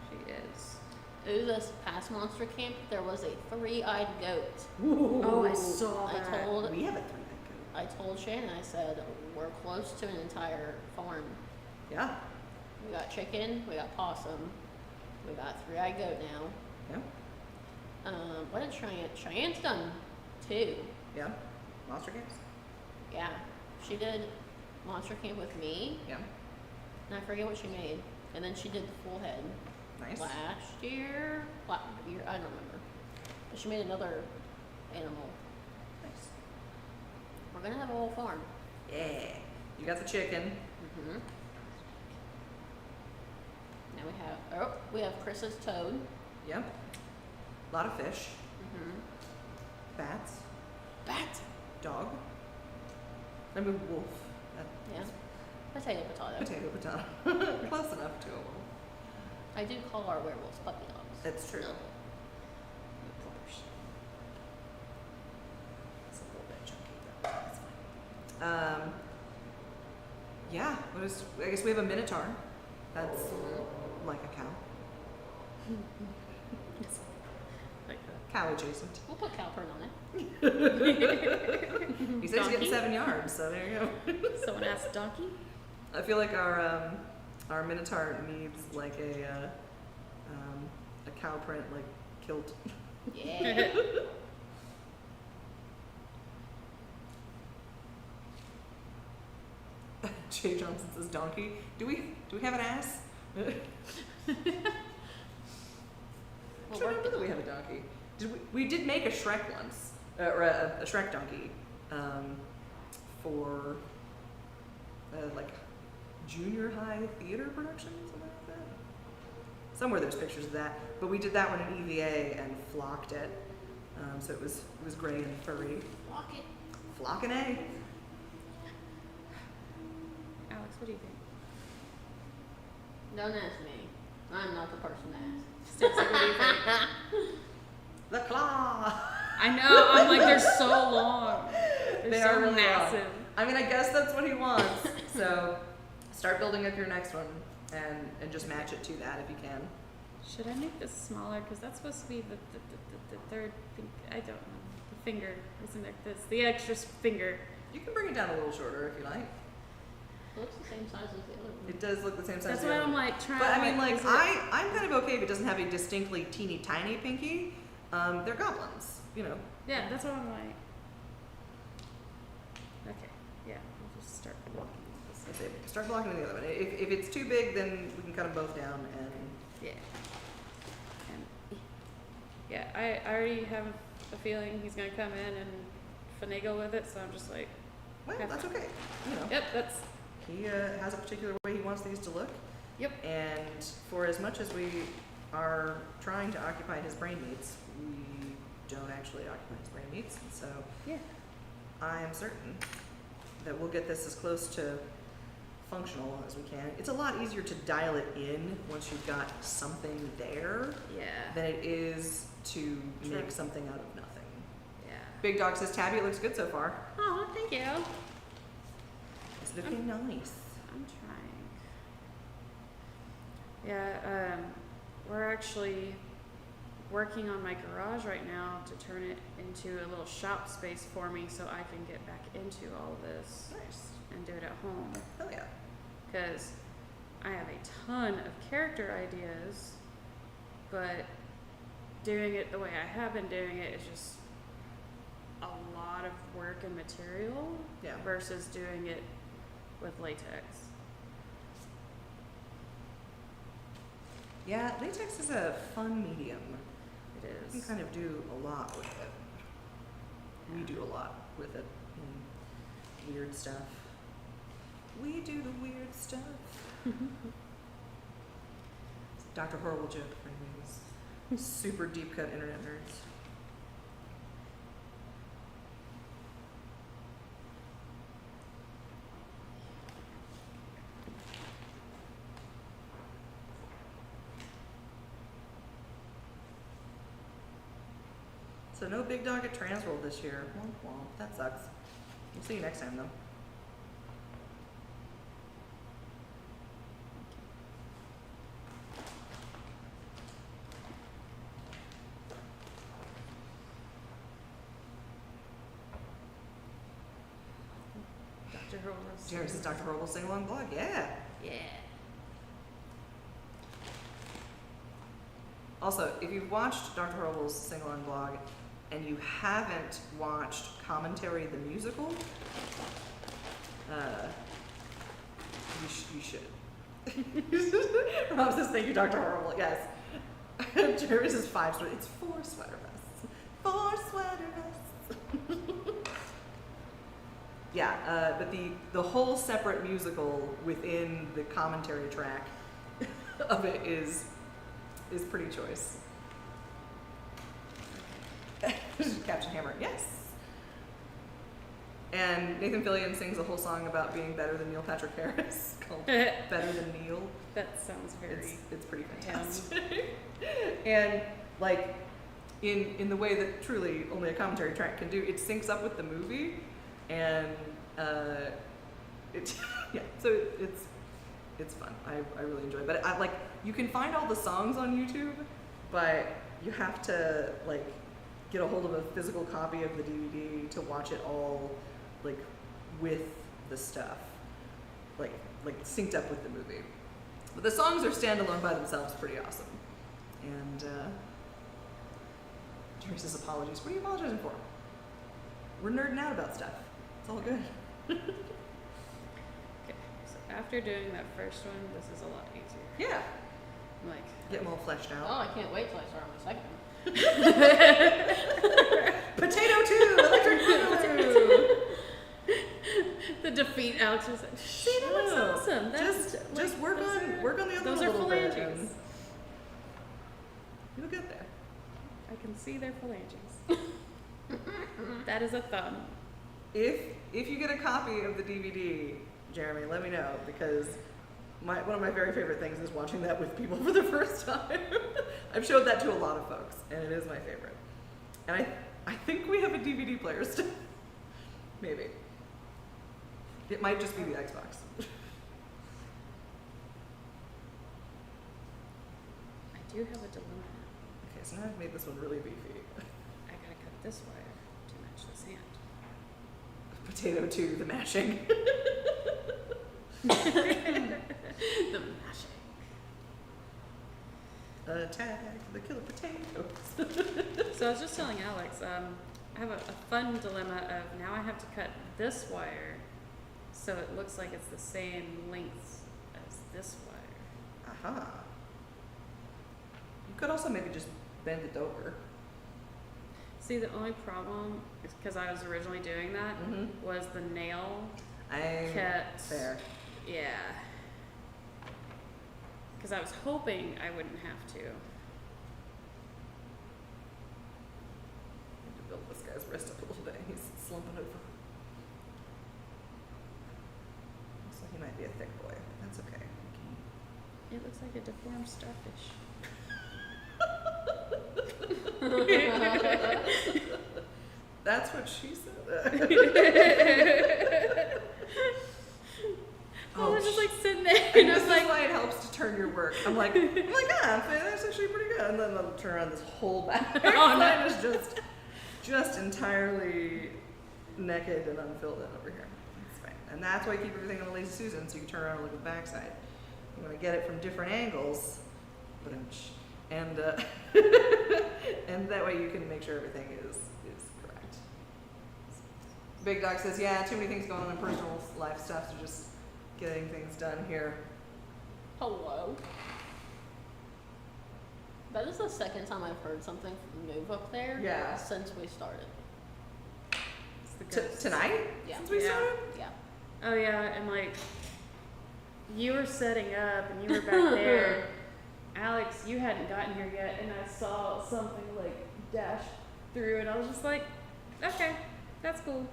[SPEAKER 2] She is.
[SPEAKER 3] Ooh, this past monster camp, there was a 3-eyed goat.
[SPEAKER 1] Ooh.
[SPEAKER 2] Oh, I saw
[SPEAKER 3] I
[SPEAKER 2] that.
[SPEAKER 3] told
[SPEAKER 1] We have a 3-eyed
[SPEAKER 3] I told Shannon, I said, we're close to an entire farm.
[SPEAKER 1] goat. Yeah,
[SPEAKER 3] We got chicken, we got possum, we got 3-eyed goat now.
[SPEAKER 1] yeah,
[SPEAKER 3] What did Cheyenne? Cheyenne's done 2.
[SPEAKER 1] yeah. Monster games?
[SPEAKER 3] Yeah, she did monster camp with me,
[SPEAKER 1] Yeah,
[SPEAKER 3] and I forget what she made. And then she did the full head
[SPEAKER 1] nice.
[SPEAKER 3] last year, I don't remember. But she made another animal.
[SPEAKER 1] Nice.
[SPEAKER 3] We're gonna have a whole farm.
[SPEAKER 1] Yeah. You got the chicken.
[SPEAKER 3] Mm-hmm. Now we have Chris's toad.
[SPEAKER 1] Yep. A lot of fish.
[SPEAKER 3] Mm-hmm.
[SPEAKER 1] Bats.
[SPEAKER 3] Bat.
[SPEAKER 1] Dog. I mean, wolf.
[SPEAKER 3] Yeah. Potato.
[SPEAKER 1] Potato, potato. Close enough to a wolf.
[SPEAKER 3] I do call our werewolves puppy dogs.
[SPEAKER 1] That's true.
[SPEAKER 3] No.
[SPEAKER 1] Of course. It's a little bit chunky, but that's fine. Yeah, I guess we have a minotaur. That's like a cow.
[SPEAKER 2] Like that.
[SPEAKER 1] Cow adjacent.
[SPEAKER 3] We'll put cow print on it.
[SPEAKER 1] He said he's getting
[SPEAKER 2] Donkey?
[SPEAKER 1] 7 yards, so there you go.
[SPEAKER 2] Someone asked donkey?
[SPEAKER 1] I feel like our minotaur needs like a cow print like kilt.
[SPEAKER 3] Yeah.
[SPEAKER 1] Jay Johnson says donkey. Do we have an ass?
[SPEAKER 3] We're
[SPEAKER 1] I don't remember
[SPEAKER 3] working
[SPEAKER 1] that
[SPEAKER 3] on
[SPEAKER 1] we
[SPEAKER 3] it.
[SPEAKER 1] have a donkey. We did make a Shrek once, or a Shrek donkey, for like junior high theater production, something like that. Somewhere there's pictures of that, but we did that one in EVA and flocked it, so it was gray and furry.
[SPEAKER 3] Lock it.
[SPEAKER 1] Flocking A.
[SPEAKER 2] Alex, what do you think?
[SPEAKER 3] Don't ask me. I'm not the person to ask.
[SPEAKER 2] Stacy, what do you think?
[SPEAKER 1] The claw.
[SPEAKER 2] I know, I'm like, they're so long. They're
[SPEAKER 1] They
[SPEAKER 2] so
[SPEAKER 1] are really
[SPEAKER 2] massive.
[SPEAKER 1] long. I mean, I guess that's what he wants. So start building up your next one and just match it to that if you can.
[SPEAKER 2] Should I make this smaller? Because that's supposed to be the third thing. I don't know. The finger. Isn't it this? The extra finger.
[SPEAKER 1] You can bring it down a little shorter if you like.
[SPEAKER 3] It looks the same size as the other one.
[SPEAKER 1] It does look the same size.
[SPEAKER 2] That's
[SPEAKER 1] as the
[SPEAKER 2] why
[SPEAKER 1] other
[SPEAKER 2] I'm
[SPEAKER 1] one.
[SPEAKER 2] like trying
[SPEAKER 1] But I mean, like
[SPEAKER 2] is it-
[SPEAKER 1] I'm kind of okay if it doesn't have a distinctly teeny tiny pinky. They're goblins, you know.
[SPEAKER 2] Yeah, that's what I'm like. Okay. Yeah, we'll just start walking this.
[SPEAKER 1] That's it. Start blocking the other one. If it's too big, then we can cut them both down and.
[SPEAKER 2] Yeah. And yeah, I already have a feeling he's gonna come in and finagle with it, so I'm just like,
[SPEAKER 1] Well,
[SPEAKER 2] Have
[SPEAKER 1] that's
[SPEAKER 2] fun.
[SPEAKER 1] okay. You know.
[SPEAKER 2] yep, that's
[SPEAKER 1] He has a particular way he wants these to look.
[SPEAKER 2] Yep.
[SPEAKER 1] And for as much as we are trying to occupy his brain meats, we don't actually occupy his brain meats. And so
[SPEAKER 2] yeah.
[SPEAKER 1] I am certain that we'll get this as close to functional as we can. It's a lot easier to dial it in once you've got something there
[SPEAKER 2] Yeah.
[SPEAKER 1] than it is to
[SPEAKER 2] True.
[SPEAKER 1] make something out of nothing.
[SPEAKER 2] Yeah.
[SPEAKER 1] Big Dog says, Tabby, it looks good so far.
[SPEAKER 2] Oh, thank you.
[SPEAKER 1] It's looking nice.
[SPEAKER 2] I'm trying. Yeah, we're actually working on my garage right now to turn it into a little shop space for me so I can get back into all of this
[SPEAKER 1] Nice.
[SPEAKER 2] and do it at home.
[SPEAKER 1] Hell yeah.
[SPEAKER 2] Because I have a ton of character ideas, but doing it the way I have been doing it is just a lot of work and material
[SPEAKER 1] Yeah.
[SPEAKER 2] versus doing it with latex.
[SPEAKER 1] Yeah, latex is a fun medium.
[SPEAKER 2] It
[SPEAKER 1] You
[SPEAKER 2] is.
[SPEAKER 1] can kind of do a lot with it. We do a lot with it. Weird stuff. We do the weird stuff. Dr. Horrible joke for anyways. Super deep cut internet nerds. So no big dog at Transworld this year. Womp womp. That sucks. We'll see you next time though.
[SPEAKER 2] Dr. Horowitz.
[SPEAKER 1] Jerry says Dr. Horrible sing along blog. Yeah.
[SPEAKER 3] Yeah.
[SPEAKER 1] Also, if you've watched Dr. Horrible's sing along blog and you haven't watched Commentary the Musical, you should. Rob says, thank you, Dr. Horrible. Yes. Jerry says 5 sweater. It's 4 sweater vests. 4 sweater vests. Yeah, but the whole separate musical within the commentary track of it is pretty choice. Captain Hammer, yes. And Nathan Fillion sings a whole song about being better than Neil Patrick Harris called Better Than Neil.
[SPEAKER 2] That sounds very.
[SPEAKER 1] It's pretty fantastic. And like in the way that truly only a commentary track can do, it syncs up with the movie, and it yeah. So it's fun. I really enjoy it. But I like you can find all the songs on YouTube, but you have to like get a hold of a physical copy of the DVD to watch it all like with the stuff, like synced up with the movie. But the songs are standalone by themselves, pretty awesome. And Jerry says apologies. What are you apologizing for? We're nerding out about stuff. It's all good.
[SPEAKER 2] Okay, so after doing that first one, this is a lot easier.
[SPEAKER 1] Yeah.
[SPEAKER 2] I'm like,
[SPEAKER 1] Get them all fleshed
[SPEAKER 3] Oh,
[SPEAKER 1] out.
[SPEAKER 3] I can't wait till I start on the second one.
[SPEAKER 1] Potato 2! Electric Boogaloo!
[SPEAKER 2] the defeat Alex was like, see, that looks
[SPEAKER 1] No,
[SPEAKER 2] awesome. That's
[SPEAKER 1] Just work on the other
[SPEAKER 2] those
[SPEAKER 1] one
[SPEAKER 2] are
[SPEAKER 1] a little bit.
[SPEAKER 2] phalanges.
[SPEAKER 1] And you'll get there.
[SPEAKER 2] I can see their phalanges. That is a thumb.
[SPEAKER 1] If you get a copy of the DVD, Jeremy, let me know, because one of my very favorite things is watching that with people for the first time. I've showed that to a lot of folks, and it is my favorite. And I think we have a DVD player still. Maybe. It might just be the Xbox.
[SPEAKER 2] I do have a dilemma.
[SPEAKER 1] Okay, so now I've made this one really beefy.
[SPEAKER 2] I gotta cut this wire to match this hand.
[SPEAKER 1] Potato 2, the mashing.
[SPEAKER 2] The mashing.
[SPEAKER 1] Attack the killer potatoes.
[SPEAKER 2] So I was just telling Alex, I have a fun dilemma of now I have to cut this wire so it looks like it's the same length as this wire.
[SPEAKER 1] Aha. You could also maybe just bend it over.
[SPEAKER 2] See, the only problem is because I was originally doing that
[SPEAKER 1] Mm-hmm.
[SPEAKER 2] was the nail
[SPEAKER 1] I
[SPEAKER 2] kept.
[SPEAKER 1] fair.
[SPEAKER 2] Yeah. Because I was hoping I wouldn't have to.
[SPEAKER 1] Need to build this guy's wrist up a little bit. He's slumping over. Looks like he might be a thick boy, but that's okay.
[SPEAKER 2] It looks like a deformed starfish.
[SPEAKER 1] That's what she said.
[SPEAKER 2] Oh, it's just like
[SPEAKER 1] your work. I'm like, that's actually pretty good. And then I'll turn around, this whole back
[SPEAKER 2] Oh, no.
[SPEAKER 1] side is just entirely naked and unfilled in over here. It's fine. And that's why you keep everything on a lazy Susan, so you can turn around and look at the backside. You want to get it from different angles, and and that way you can make sure everything is correct. Big Dog says, yeah, too many things going on in personal life stuff, so just getting things done here.
[SPEAKER 3] Hello. That is the second time I've heard something move up there.
[SPEAKER 1] Yeah.
[SPEAKER 3] Since we started.
[SPEAKER 2] It's the ghosts.
[SPEAKER 1] Tonight?
[SPEAKER 3] Yeah.
[SPEAKER 1] Since we
[SPEAKER 2] Yeah.
[SPEAKER 1] started?
[SPEAKER 3] Yeah.
[SPEAKER 2] Oh yeah, and like you were setting up and you were back there. Alex, you hadn't gotten here yet, and I saw something like dash through, and I was just like, okay, that's cool.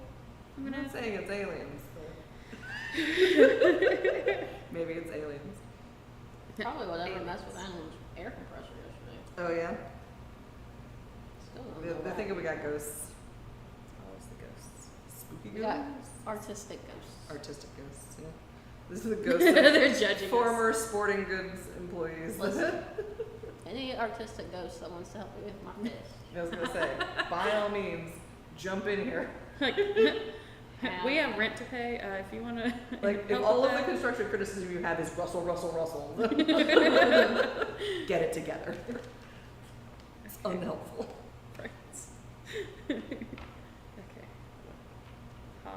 [SPEAKER 1] I'm not saying it's aliens. Maybe it's aliens.
[SPEAKER 3] Probably whatever
[SPEAKER 1] Aliens.
[SPEAKER 3] messed with Alan's air compressor yesterday.
[SPEAKER 1] Oh yeah?
[SPEAKER 3] Still don't know
[SPEAKER 1] They're
[SPEAKER 3] why.
[SPEAKER 1] thinking we got ghosts.
[SPEAKER 2] Always the ghosts.
[SPEAKER 1] Spooky
[SPEAKER 3] We got
[SPEAKER 1] ghosts?
[SPEAKER 3] artistic ghosts.
[SPEAKER 1] Artistic ghosts, yeah. This is the ghost
[SPEAKER 2] They're
[SPEAKER 1] of
[SPEAKER 2] judging us.
[SPEAKER 1] former sporting goods employees.
[SPEAKER 3] Listen. Any artistic ghost that wants to help me with my fist.
[SPEAKER 1] I was gonna say, by all means, jump in here.
[SPEAKER 2] We have rent to pay. If you want to,
[SPEAKER 1] Like, if all of the construction criticism you have is Russell, get it together. It's unhelpful.
[SPEAKER 2] okay. Ha.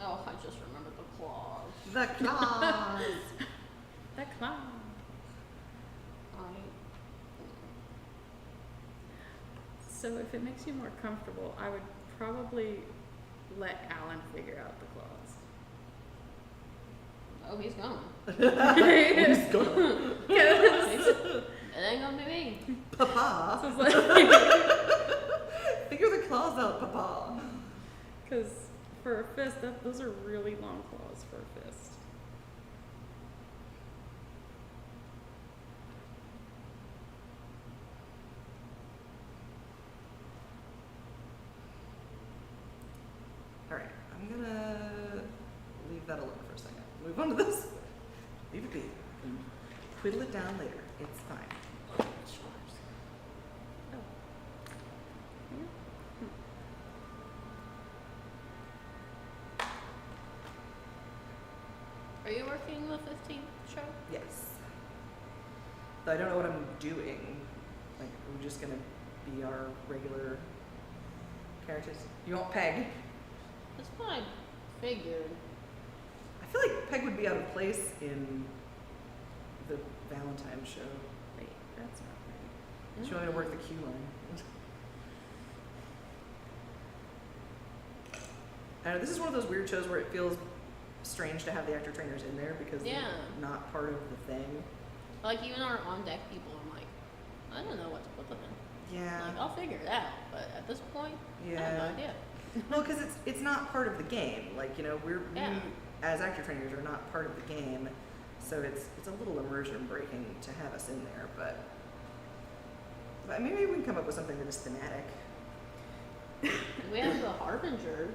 [SPEAKER 3] Oh, I just remembered the claws.
[SPEAKER 1] The claws.
[SPEAKER 2] The claw. So if it makes you more comfortable, I would probably let Alan figure out the claws.
[SPEAKER 3] Oh, he's gone.
[SPEAKER 1] Who's gonna?
[SPEAKER 3] It ain't gonna be me.
[SPEAKER 1] Papa.
[SPEAKER 2] So it's like,
[SPEAKER 1] Figure the claws out, Papa.
[SPEAKER 2] because for a fist, those are really long claws for a fist.
[SPEAKER 1] Alright, I'm gonna leave that alone for a second. Move on to this. Leave it be. And whittle it down later. It's fine.
[SPEAKER 2] Oh. Yeah.
[SPEAKER 3] Are you working the 15th show?
[SPEAKER 1] Yes. Though I don't know what I'm doing. Like, are we just gonna be our regular characters? You want Peg?
[SPEAKER 3] That's what I figured.
[SPEAKER 1] I feel like Peg would be out of place in the Valentine show.
[SPEAKER 2] Wait, that's not right.
[SPEAKER 1] She wanted to work the queue line. I know, this is one of those weird shows where it feels strange to have the actor trainers in there because
[SPEAKER 3] Yeah.
[SPEAKER 1] they're not part of the thing.
[SPEAKER 3] Like, even our on deck people, I'm like, I don't know what to put them in.
[SPEAKER 1] Yeah.
[SPEAKER 3] Like, I'll figure it out, but at this point, I have no
[SPEAKER 1] Yeah.
[SPEAKER 3] idea.
[SPEAKER 1] Well, because it's not part of the game. Like, you know, we
[SPEAKER 3] Yeah.
[SPEAKER 1] as actor trainers are not part of the game, so it's a little immersion breaking to have us in there. But maybe we can come up with something that is thematic.
[SPEAKER 3] We have the Harbingers.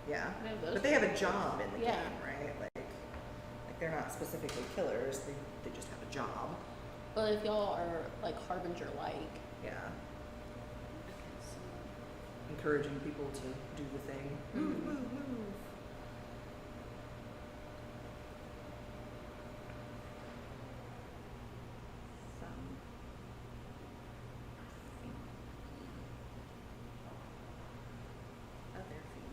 [SPEAKER 1] Yeah.
[SPEAKER 3] We have those
[SPEAKER 1] But they have a
[SPEAKER 3] people.
[SPEAKER 1] job in the
[SPEAKER 3] Yeah.
[SPEAKER 1] game, right? Like they're not specifically killers. They just have a job.
[SPEAKER 3] But if y'all are, like, Harbinger-like,
[SPEAKER 1] Yeah.
[SPEAKER 2] Okay, so
[SPEAKER 1] Encouraging people to do the thing. Move, move, move.
[SPEAKER 2] thumb. Other thing.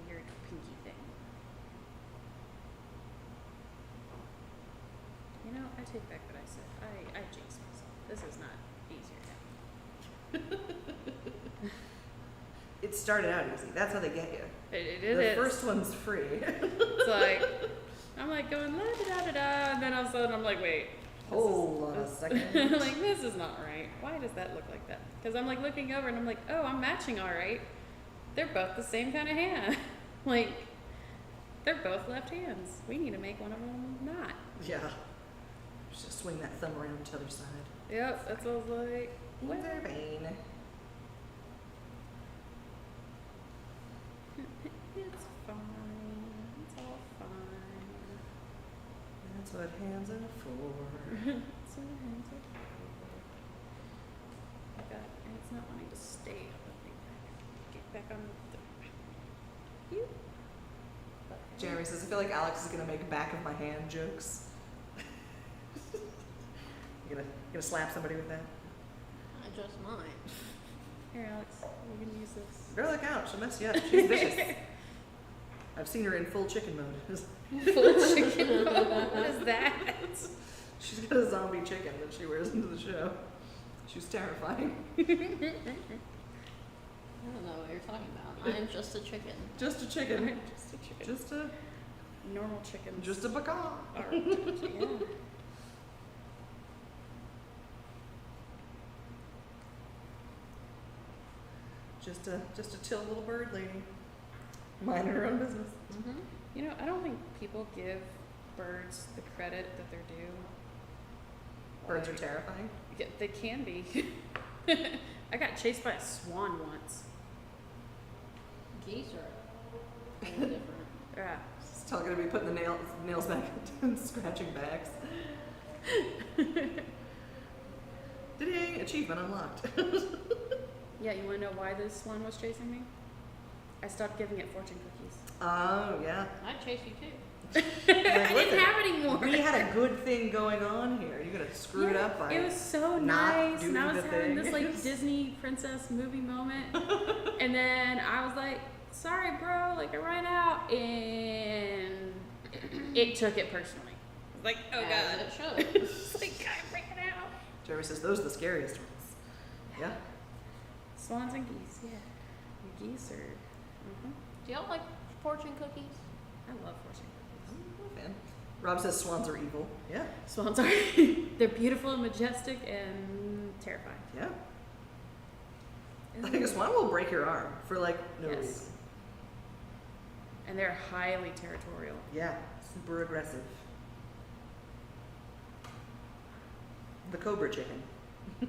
[SPEAKER 2] Weird pinky thing. You know, I take back what I said. I jinxed myself. This is not easier now.
[SPEAKER 1] It started out easy. That's how they get you.
[SPEAKER 2] It
[SPEAKER 1] The
[SPEAKER 2] is.
[SPEAKER 1] first one's free.
[SPEAKER 2] It's like, I'm like going la da da da da, and then all of a sudden I'm like, wait.
[SPEAKER 1] Hold on a second.
[SPEAKER 2] Like, this is not right. Why does that look like that? Because I'm like looking over and I'm like, oh, I'm matching all right. They're both the same kind of hand. Like, they're both left hands. We need to make one of them not.
[SPEAKER 1] Yeah. Just swing that thumb around to the other side.
[SPEAKER 2] Yep, that's what I was like. What?
[SPEAKER 1] They're vain.
[SPEAKER 2] It's fine.
[SPEAKER 1] hands and four.
[SPEAKER 2] So hands are I got, and it's not wanting to stay on the thing. Get back on the. You.
[SPEAKER 1] Jeremy says, I feel like Alex is gonna make back of my hand jokes. You gonna slap somebody with that?
[SPEAKER 3] I just might.
[SPEAKER 2] Here, Alex, we can use this.
[SPEAKER 1] Better look out, she'll mess you up. She's vicious. I've seen her in full chicken mode.
[SPEAKER 2] Full chicken. What is that?
[SPEAKER 1] She's got a zombie chicken that she wears into the show. She's terrifying.
[SPEAKER 3] I don't know what you're talking about. I am just a chicken.
[SPEAKER 1] Just a chicken.
[SPEAKER 2] Just a chicken.
[SPEAKER 1] Just a
[SPEAKER 2] Normal chickens.
[SPEAKER 1] just a pecan.
[SPEAKER 2] Are, yeah.
[SPEAKER 1] Just a chill little bird lady. Minding her own business.
[SPEAKER 3] Mm-hmm.
[SPEAKER 2] You know, I don't think people give birds the credit that they're due.
[SPEAKER 1] Birds are
[SPEAKER 2] Like,
[SPEAKER 1] terrifying.
[SPEAKER 2] yeah, they can be. I got chased by a swan once.
[SPEAKER 3] Geese are totally different.
[SPEAKER 2] Yeah.
[SPEAKER 1] Still gonna be putting the nails back and scratching backs. Ding! Achievement unlocked.
[SPEAKER 2] Yeah, you wanna know why this swan was chasing me? I stopped giving it fortune cookies.
[SPEAKER 1] Oh yeah.
[SPEAKER 3] I'd chase you too.
[SPEAKER 2] I
[SPEAKER 1] Listen,
[SPEAKER 2] didn't have any more.
[SPEAKER 1] We had a good thing going on here. You're gonna screw it
[SPEAKER 2] Yeah,
[SPEAKER 1] up by
[SPEAKER 2] it was so
[SPEAKER 1] not
[SPEAKER 2] nice, and I
[SPEAKER 1] doing
[SPEAKER 2] was
[SPEAKER 1] the
[SPEAKER 2] having
[SPEAKER 1] thing.
[SPEAKER 2] this like Disney princess movie moment, and then I was like, "Sorry, bro, like I ran out," and it took it personally. I was like, "Oh
[SPEAKER 3] As
[SPEAKER 2] god,"
[SPEAKER 3] it should.
[SPEAKER 2] it's like I ran out.
[SPEAKER 1] Jeremy says those are the scariest ones. Yeah.
[SPEAKER 2] Swans and geese, yeah. And geese are.
[SPEAKER 3] Do y'all like fortune cookies?
[SPEAKER 2] I love fortune cookies.
[SPEAKER 1] I'm a fan. Rob says swans are evil. Yeah.
[SPEAKER 2] Swans are. They're beautiful and majestic and terrifying.
[SPEAKER 1] Yeah. I think a swan will break your arm for like no
[SPEAKER 2] Yes.
[SPEAKER 1] reason.
[SPEAKER 2] And they're highly territorial.
[SPEAKER 1] Yeah. Super aggressive. The cobra chicken.
[SPEAKER 3] The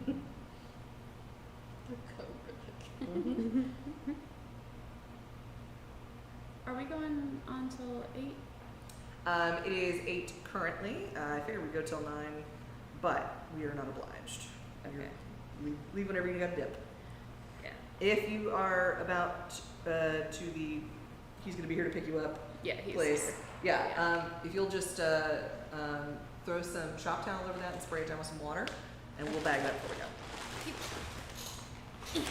[SPEAKER 3] cobra chicken.
[SPEAKER 2] Are we going on till 8?
[SPEAKER 1] It is 8 currently. I figure we go till 9, but we are not obliged.
[SPEAKER 2] Okay.
[SPEAKER 1] Leave whenever you gotta dip.
[SPEAKER 2] Yeah.
[SPEAKER 1] If you are about to the, he's gonna be here to pick you up
[SPEAKER 2] Yeah, he's
[SPEAKER 1] place.
[SPEAKER 2] here.
[SPEAKER 1] Yeah. If you'll just throw some shop towel over that and spray it down with some water, and we'll bag that before we go.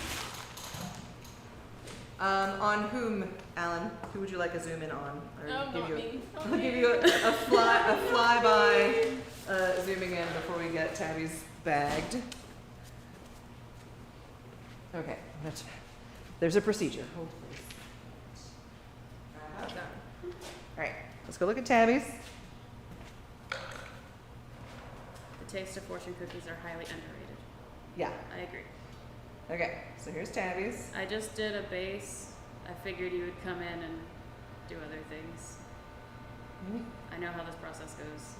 [SPEAKER 1] On whom, Alan? Who would you like a zoom in on? Or
[SPEAKER 3] Oh,
[SPEAKER 1] give
[SPEAKER 3] not
[SPEAKER 1] you
[SPEAKER 3] me.
[SPEAKER 1] I'll give you a flyby zooming in before we get Tabby's bagged. Okay, there's a procedure. Hold please. All right, let's go look at Tabby's.
[SPEAKER 2] The taste of fortune cookies are highly underrated.
[SPEAKER 1] Yeah.
[SPEAKER 2] I agree.
[SPEAKER 1] Okay, so here's Tabby's.
[SPEAKER 2] I just did a base. I figured you would come in and do other things. I know how this process goes.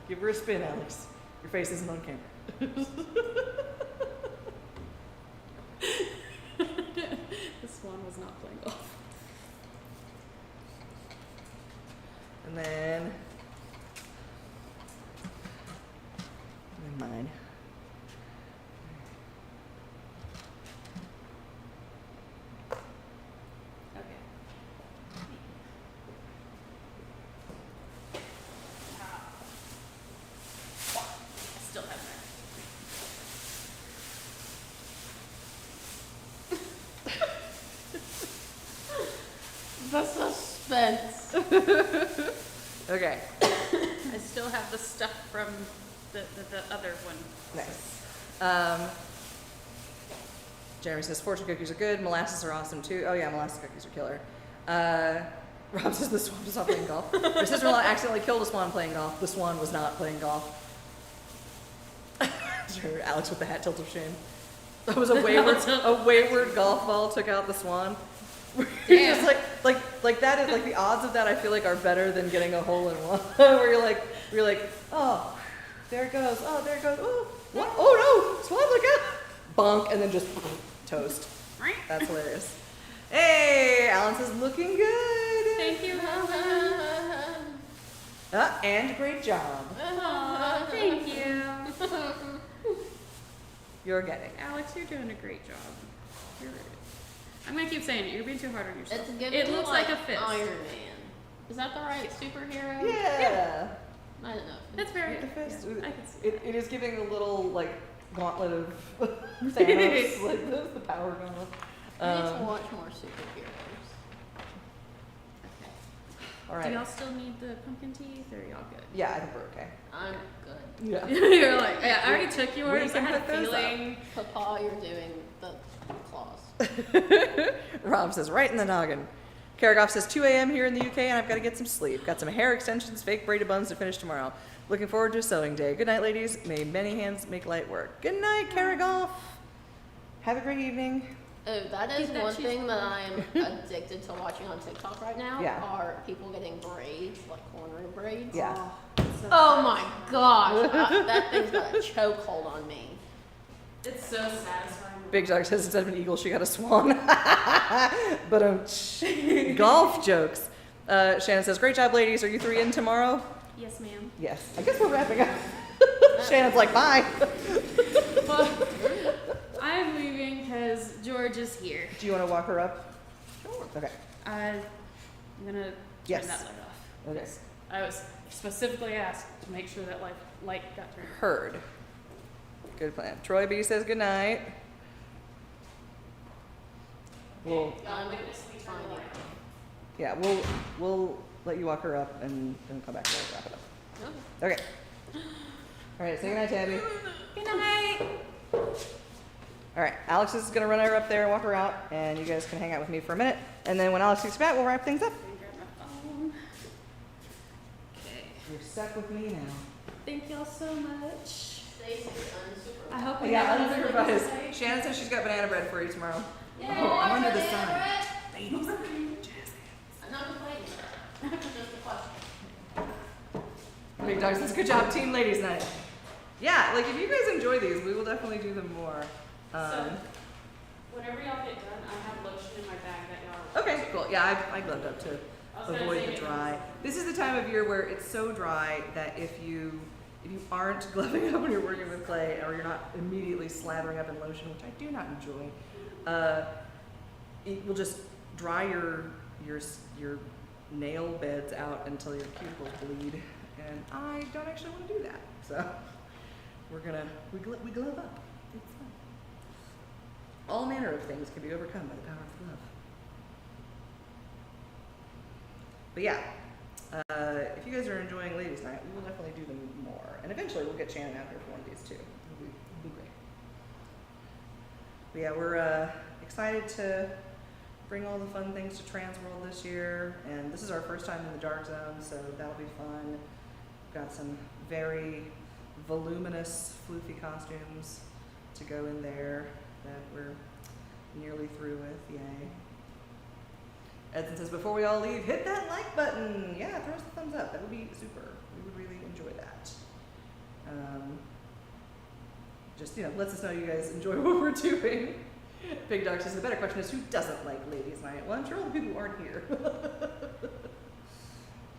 [SPEAKER 1] Give her a spin, Alex. Your face isn't on camera.
[SPEAKER 2] The swan was not playing golf.
[SPEAKER 1] And then mine.
[SPEAKER 2] Okay. Still have that.
[SPEAKER 3] The suspense.
[SPEAKER 1] Okay.
[SPEAKER 2] I still have the stuff from the other one.
[SPEAKER 1] Nice. Jeremy says fortune cookies are good. Molasses are awesome too. Oh yeah, molasses cookies are killer. Rob says the swan was not playing golf. My sister-in-law accidentally killed a swan playing golf. The swan was not playing golf. Sure, Alex with the hat tilt of shame. That was a wayward golf ball took out the swan. You're just like that is like the odds of that I feel like are better than getting a hole in one. Where you're like, oh, there it goes. Oh, there it goes. Oh, what? Oh no, swan, look out! Bonk, and then just toast. That's hilarious. Hey, Alan says looking good.
[SPEAKER 2] Thank you, Helen.
[SPEAKER 1] And great job.
[SPEAKER 2] Aw, thank you.
[SPEAKER 1] You're getting.
[SPEAKER 2] Alex, you're doing a great job. You're, I'm gonna keep saying it. You're being too hard on yourself.
[SPEAKER 3] It's giving
[SPEAKER 2] It looks like a fist.
[SPEAKER 3] Iron Man. Is that the right superhero?
[SPEAKER 1] Yeah.
[SPEAKER 3] I don't know.
[SPEAKER 2] That's very.
[SPEAKER 1] The fist.
[SPEAKER 2] Yeah, I can see
[SPEAKER 1] It is giving a little like gauntlet of Thanos, like the power gauntlet.
[SPEAKER 3] I need to watch more superheroes.
[SPEAKER 1] All
[SPEAKER 2] Do
[SPEAKER 1] right.
[SPEAKER 2] y'all still need the pumpkin teeth, or are y'all good?
[SPEAKER 1] Yeah, I think we're okay.
[SPEAKER 3] I'm good.
[SPEAKER 1] Yeah.
[SPEAKER 2] You're like, yeah, I already took yours. I
[SPEAKER 1] can
[SPEAKER 2] had a
[SPEAKER 1] put those up.
[SPEAKER 2] feeling.
[SPEAKER 3] Papa, you're doing the claws.
[SPEAKER 1] Rob says, right in the noggin. Karagoff says, 2 a.m. here in the UK and I've got to get some sleep. Got some hair extensions, fake braided buns to finish tomorrow. Looking forward to a sewing day. Good night, ladies. May many hands make light work. Good night, Karagoff. Have a great evening.
[SPEAKER 3] Oh, that is
[SPEAKER 2] Keep that
[SPEAKER 3] one
[SPEAKER 2] cheese
[SPEAKER 3] thing that I am addicted to watching on TikTok right now.
[SPEAKER 1] Yeah.
[SPEAKER 3] Are people getting braids, like cornrow braids.
[SPEAKER 1] Yeah.
[SPEAKER 3] Oh my gosh, that thing's got a chokehold on me.
[SPEAKER 2] It's so satisfying.
[SPEAKER 1] Big Dog says, instead of an eagle, she got a swan. But golf jokes. Shannon says, great job, ladies. Are you 3 in tomorrow?
[SPEAKER 2] Yes, ma'am.
[SPEAKER 1] Yes. I guess we're wrapping up. Shannon's like, bye.
[SPEAKER 2] Well, I'm leaving because George is here.
[SPEAKER 1] Do you want to walk her up?
[SPEAKER 3] Sure.
[SPEAKER 1] Okay.
[SPEAKER 2] I'm gonna turn
[SPEAKER 1] Yes.
[SPEAKER 2] that light off.
[SPEAKER 1] Okay.
[SPEAKER 2] I was specifically asked to make sure that light got turned.
[SPEAKER 1] Heard. Good plan. Troy B says good night. We'll,
[SPEAKER 3] I'm
[SPEAKER 2] Fine.
[SPEAKER 3] finding.
[SPEAKER 1] yeah, we'll let you walk her up and then come back and we'll wrap it up.
[SPEAKER 3] Okay.
[SPEAKER 1] Okay. All right, say good night, Tabby.
[SPEAKER 2] Good night.
[SPEAKER 1] All right, Alex is gonna run her up there and walk her out, and you guys can hang out with me for a minute. And then when Alex gets back, we'll wrap things up.
[SPEAKER 2] Let me grab my phone. Okay.
[SPEAKER 1] You're stuck with me now.
[SPEAKER 2] Thank y'all so much.
[SPEAKER 3] Stacey's unsupervised.
[SPEAKER 2] I hope we
[SPEAKER 1] Yeah,
[SPEAKER 2] have nothing to
[SPEAKER 1] unsupervised.
[SPEAKER 2] say.
[SPEAKER 1] Shannon says she's got banana bread for you tomorrow.
[SPEAKER 3] Yay,
[SPEAKER 1] I'm under the
[SPEAKER 3] banana
[SPEAKER 1] sun.
[SPEAKER 3] bread.
[SPEAKER 1] Ladies.
[SPEAKER 3] I'm not complaining. Just a question.
[SPEAKER 1] Big Dog says, good job, Team Ladies Night. Yeah, like if you guys enjoy these, we will definitely do them more.
[SPEAKER 2] So, whenever y'all get done, I have lotion in my bag that y'all.
[SPEAKER 1] Okay, cool. Yeah, I gloved up to
[SPEAKER 2] I was gonna
[SPEAKER 1] avoid
[SPEAKER 2] say
[SPEAKER 1] the dry. This is the time of year where it's so dry that if you aren't gloving up when you're working with clay, or you're not immediately slathering up in lotion, which I do not enjoy, it will just dry your nail beds out until your cuticles bleed, and I don't actually want to do that. So we glove up. It's fun. All manner of things can be overcome by the power of the glove. But yeah, if you guys are enjoying Ladies Night, we will definitely do them more. And eventually we'll get Shannon out here for one of these too. It'll be great. But yeah, we're excited to bring all the fun things to Transworld this year. And this is our first time in the Dark Zone, so that'll be fun. We've got some very voluminous, floofy costumes to go in there that we're nearly through with. Yay. Edson says, before we all leave, hit that like button. Yeah, throw us a thumbs up. That would be super. We would really enjoy that. Just, lets us know you guys enjoy what we're doing. Big Dog says, the better question is, who doesn't like Ladies Night? Well, I'm sure all the people who aren't here.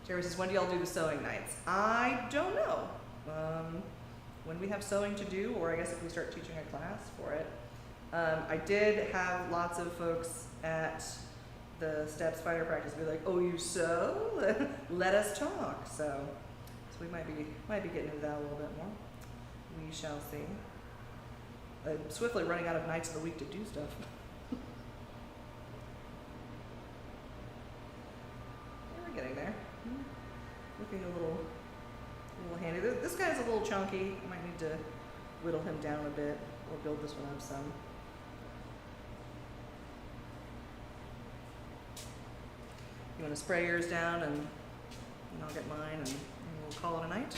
[SPEAKER 1] Jerry says, when do y'all do the sewing nights? I don't know. When we have sewing to do, or I guess if we start teaching a class for it. I did have lots of folks at the Steps Fighter practice be like, oh, you sew? Let us talk. So we might be getting into that a little bit more. We shall see. I'm swiftly running out of nights of the week to do stuff. We're getting there. Looking a little handy. This guy's a little chunky. I might need to whittle him down a bit or build this one up some. You want to spray yours down and I'll get mine and we'll call it a night?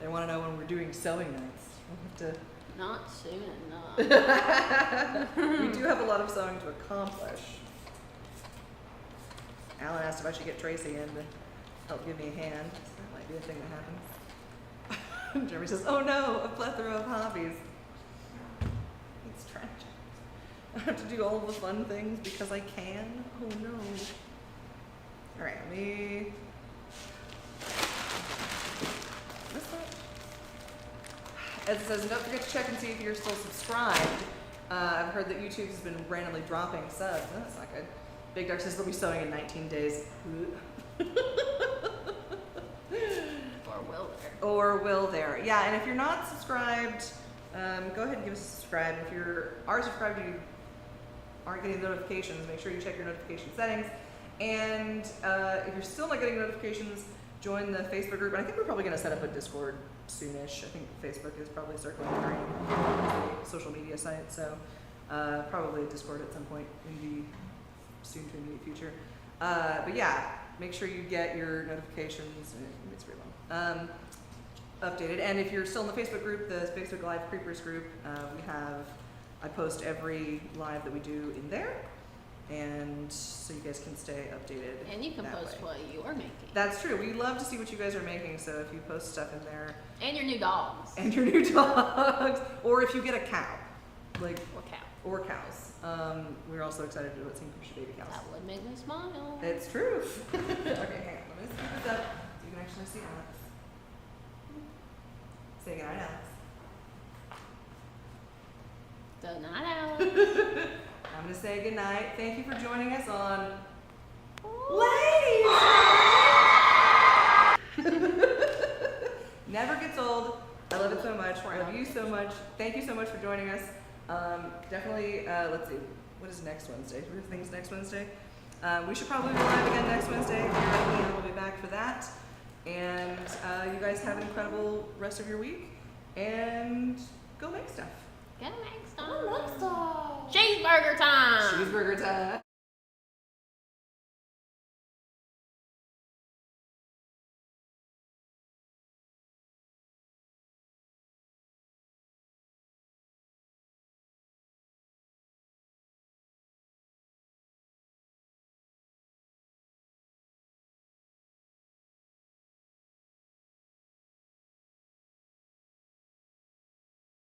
[SPEAKER 1] They want to know when we're doing sewing nights. We'll have to.
[SPEAKER 3] Not soon enough.
[SPEAKER 1] We do have a lot of sewing to accomplish. Alan asked if I should get Tracy in to help give me a hand. That might be a thing that happens. Jeremy says, oh no, a plethora of hobbies. It's tragic. I have to do all the fun things because I can. Oh no. All right, let me. What's that? As it says, don't forget to check and see if you're still subscribed. I've heard that YouTube has been randomly dropping subs. Oh, that's not good. Big Dark says they'll be sewing in 19 days.
[SPEAKER 3] Or will there?
[SPEAKER 1] Or will there? Yeah, and if you're not subscribed, go ahead and give us a subscribe. If you are subscribed, you aren't getting notifications, make sure you check your notification settings. And if you're still not getting notifications, join the Facebook group. And I think we're probably going to set up a Discord soonish. I think Facebook is probably circling around the social media site, so probably a Discord at some point in the soon to immediate future. But yeah, make sure you get your notifications. It's really long. Updated. And if you're still in the Facebook group, the Facebook Live Creepers group, I post every live that we do in there, and so you guys can stay updated.
[SPEAKER 3] And you can
[SPEAKER 1] that
[SPEAKER 3] post
[SPEAKER 1] way.
[SPEAKER 3] what you are making.
[SPEAKER 1] That's true. We love to see what you guys are making, so if you post stuff in there.
[SPEAKER 3] And your new dogs.
[SPEAKER 1] And your new dogs. Or if you get a cow. Like,
[SPEAKER 3] Or cow.
[SPEAKER 1] or cows. We're also excited to do what's Kingfisher baby cows.
[SPEAKER 3] That would make me smile.
[SPEAKER 1] It's true. Okay, hang on. Let me scoop this up so you can actually see Alex. Say goodnight, Alex.
[SPEAKER 3] Good night, Alex.
[SPEAKER 1] I'm going to say goodnight. Thank you for joining us on Ladies! Never gets old. I love it so much. I love you so much. Thank you so much for joining us. Definitely, let's see. What is next Wednesday? What are things next Wednesday? We should probably be live again next Wednesday. If you're like me, we'll be back for that. And you guys have an incredible rest of your week. And go make stuff.
[SPEAKER 3] Get next time. Cheeseburger time.
[SPEAKER 1] Cheeseburger time.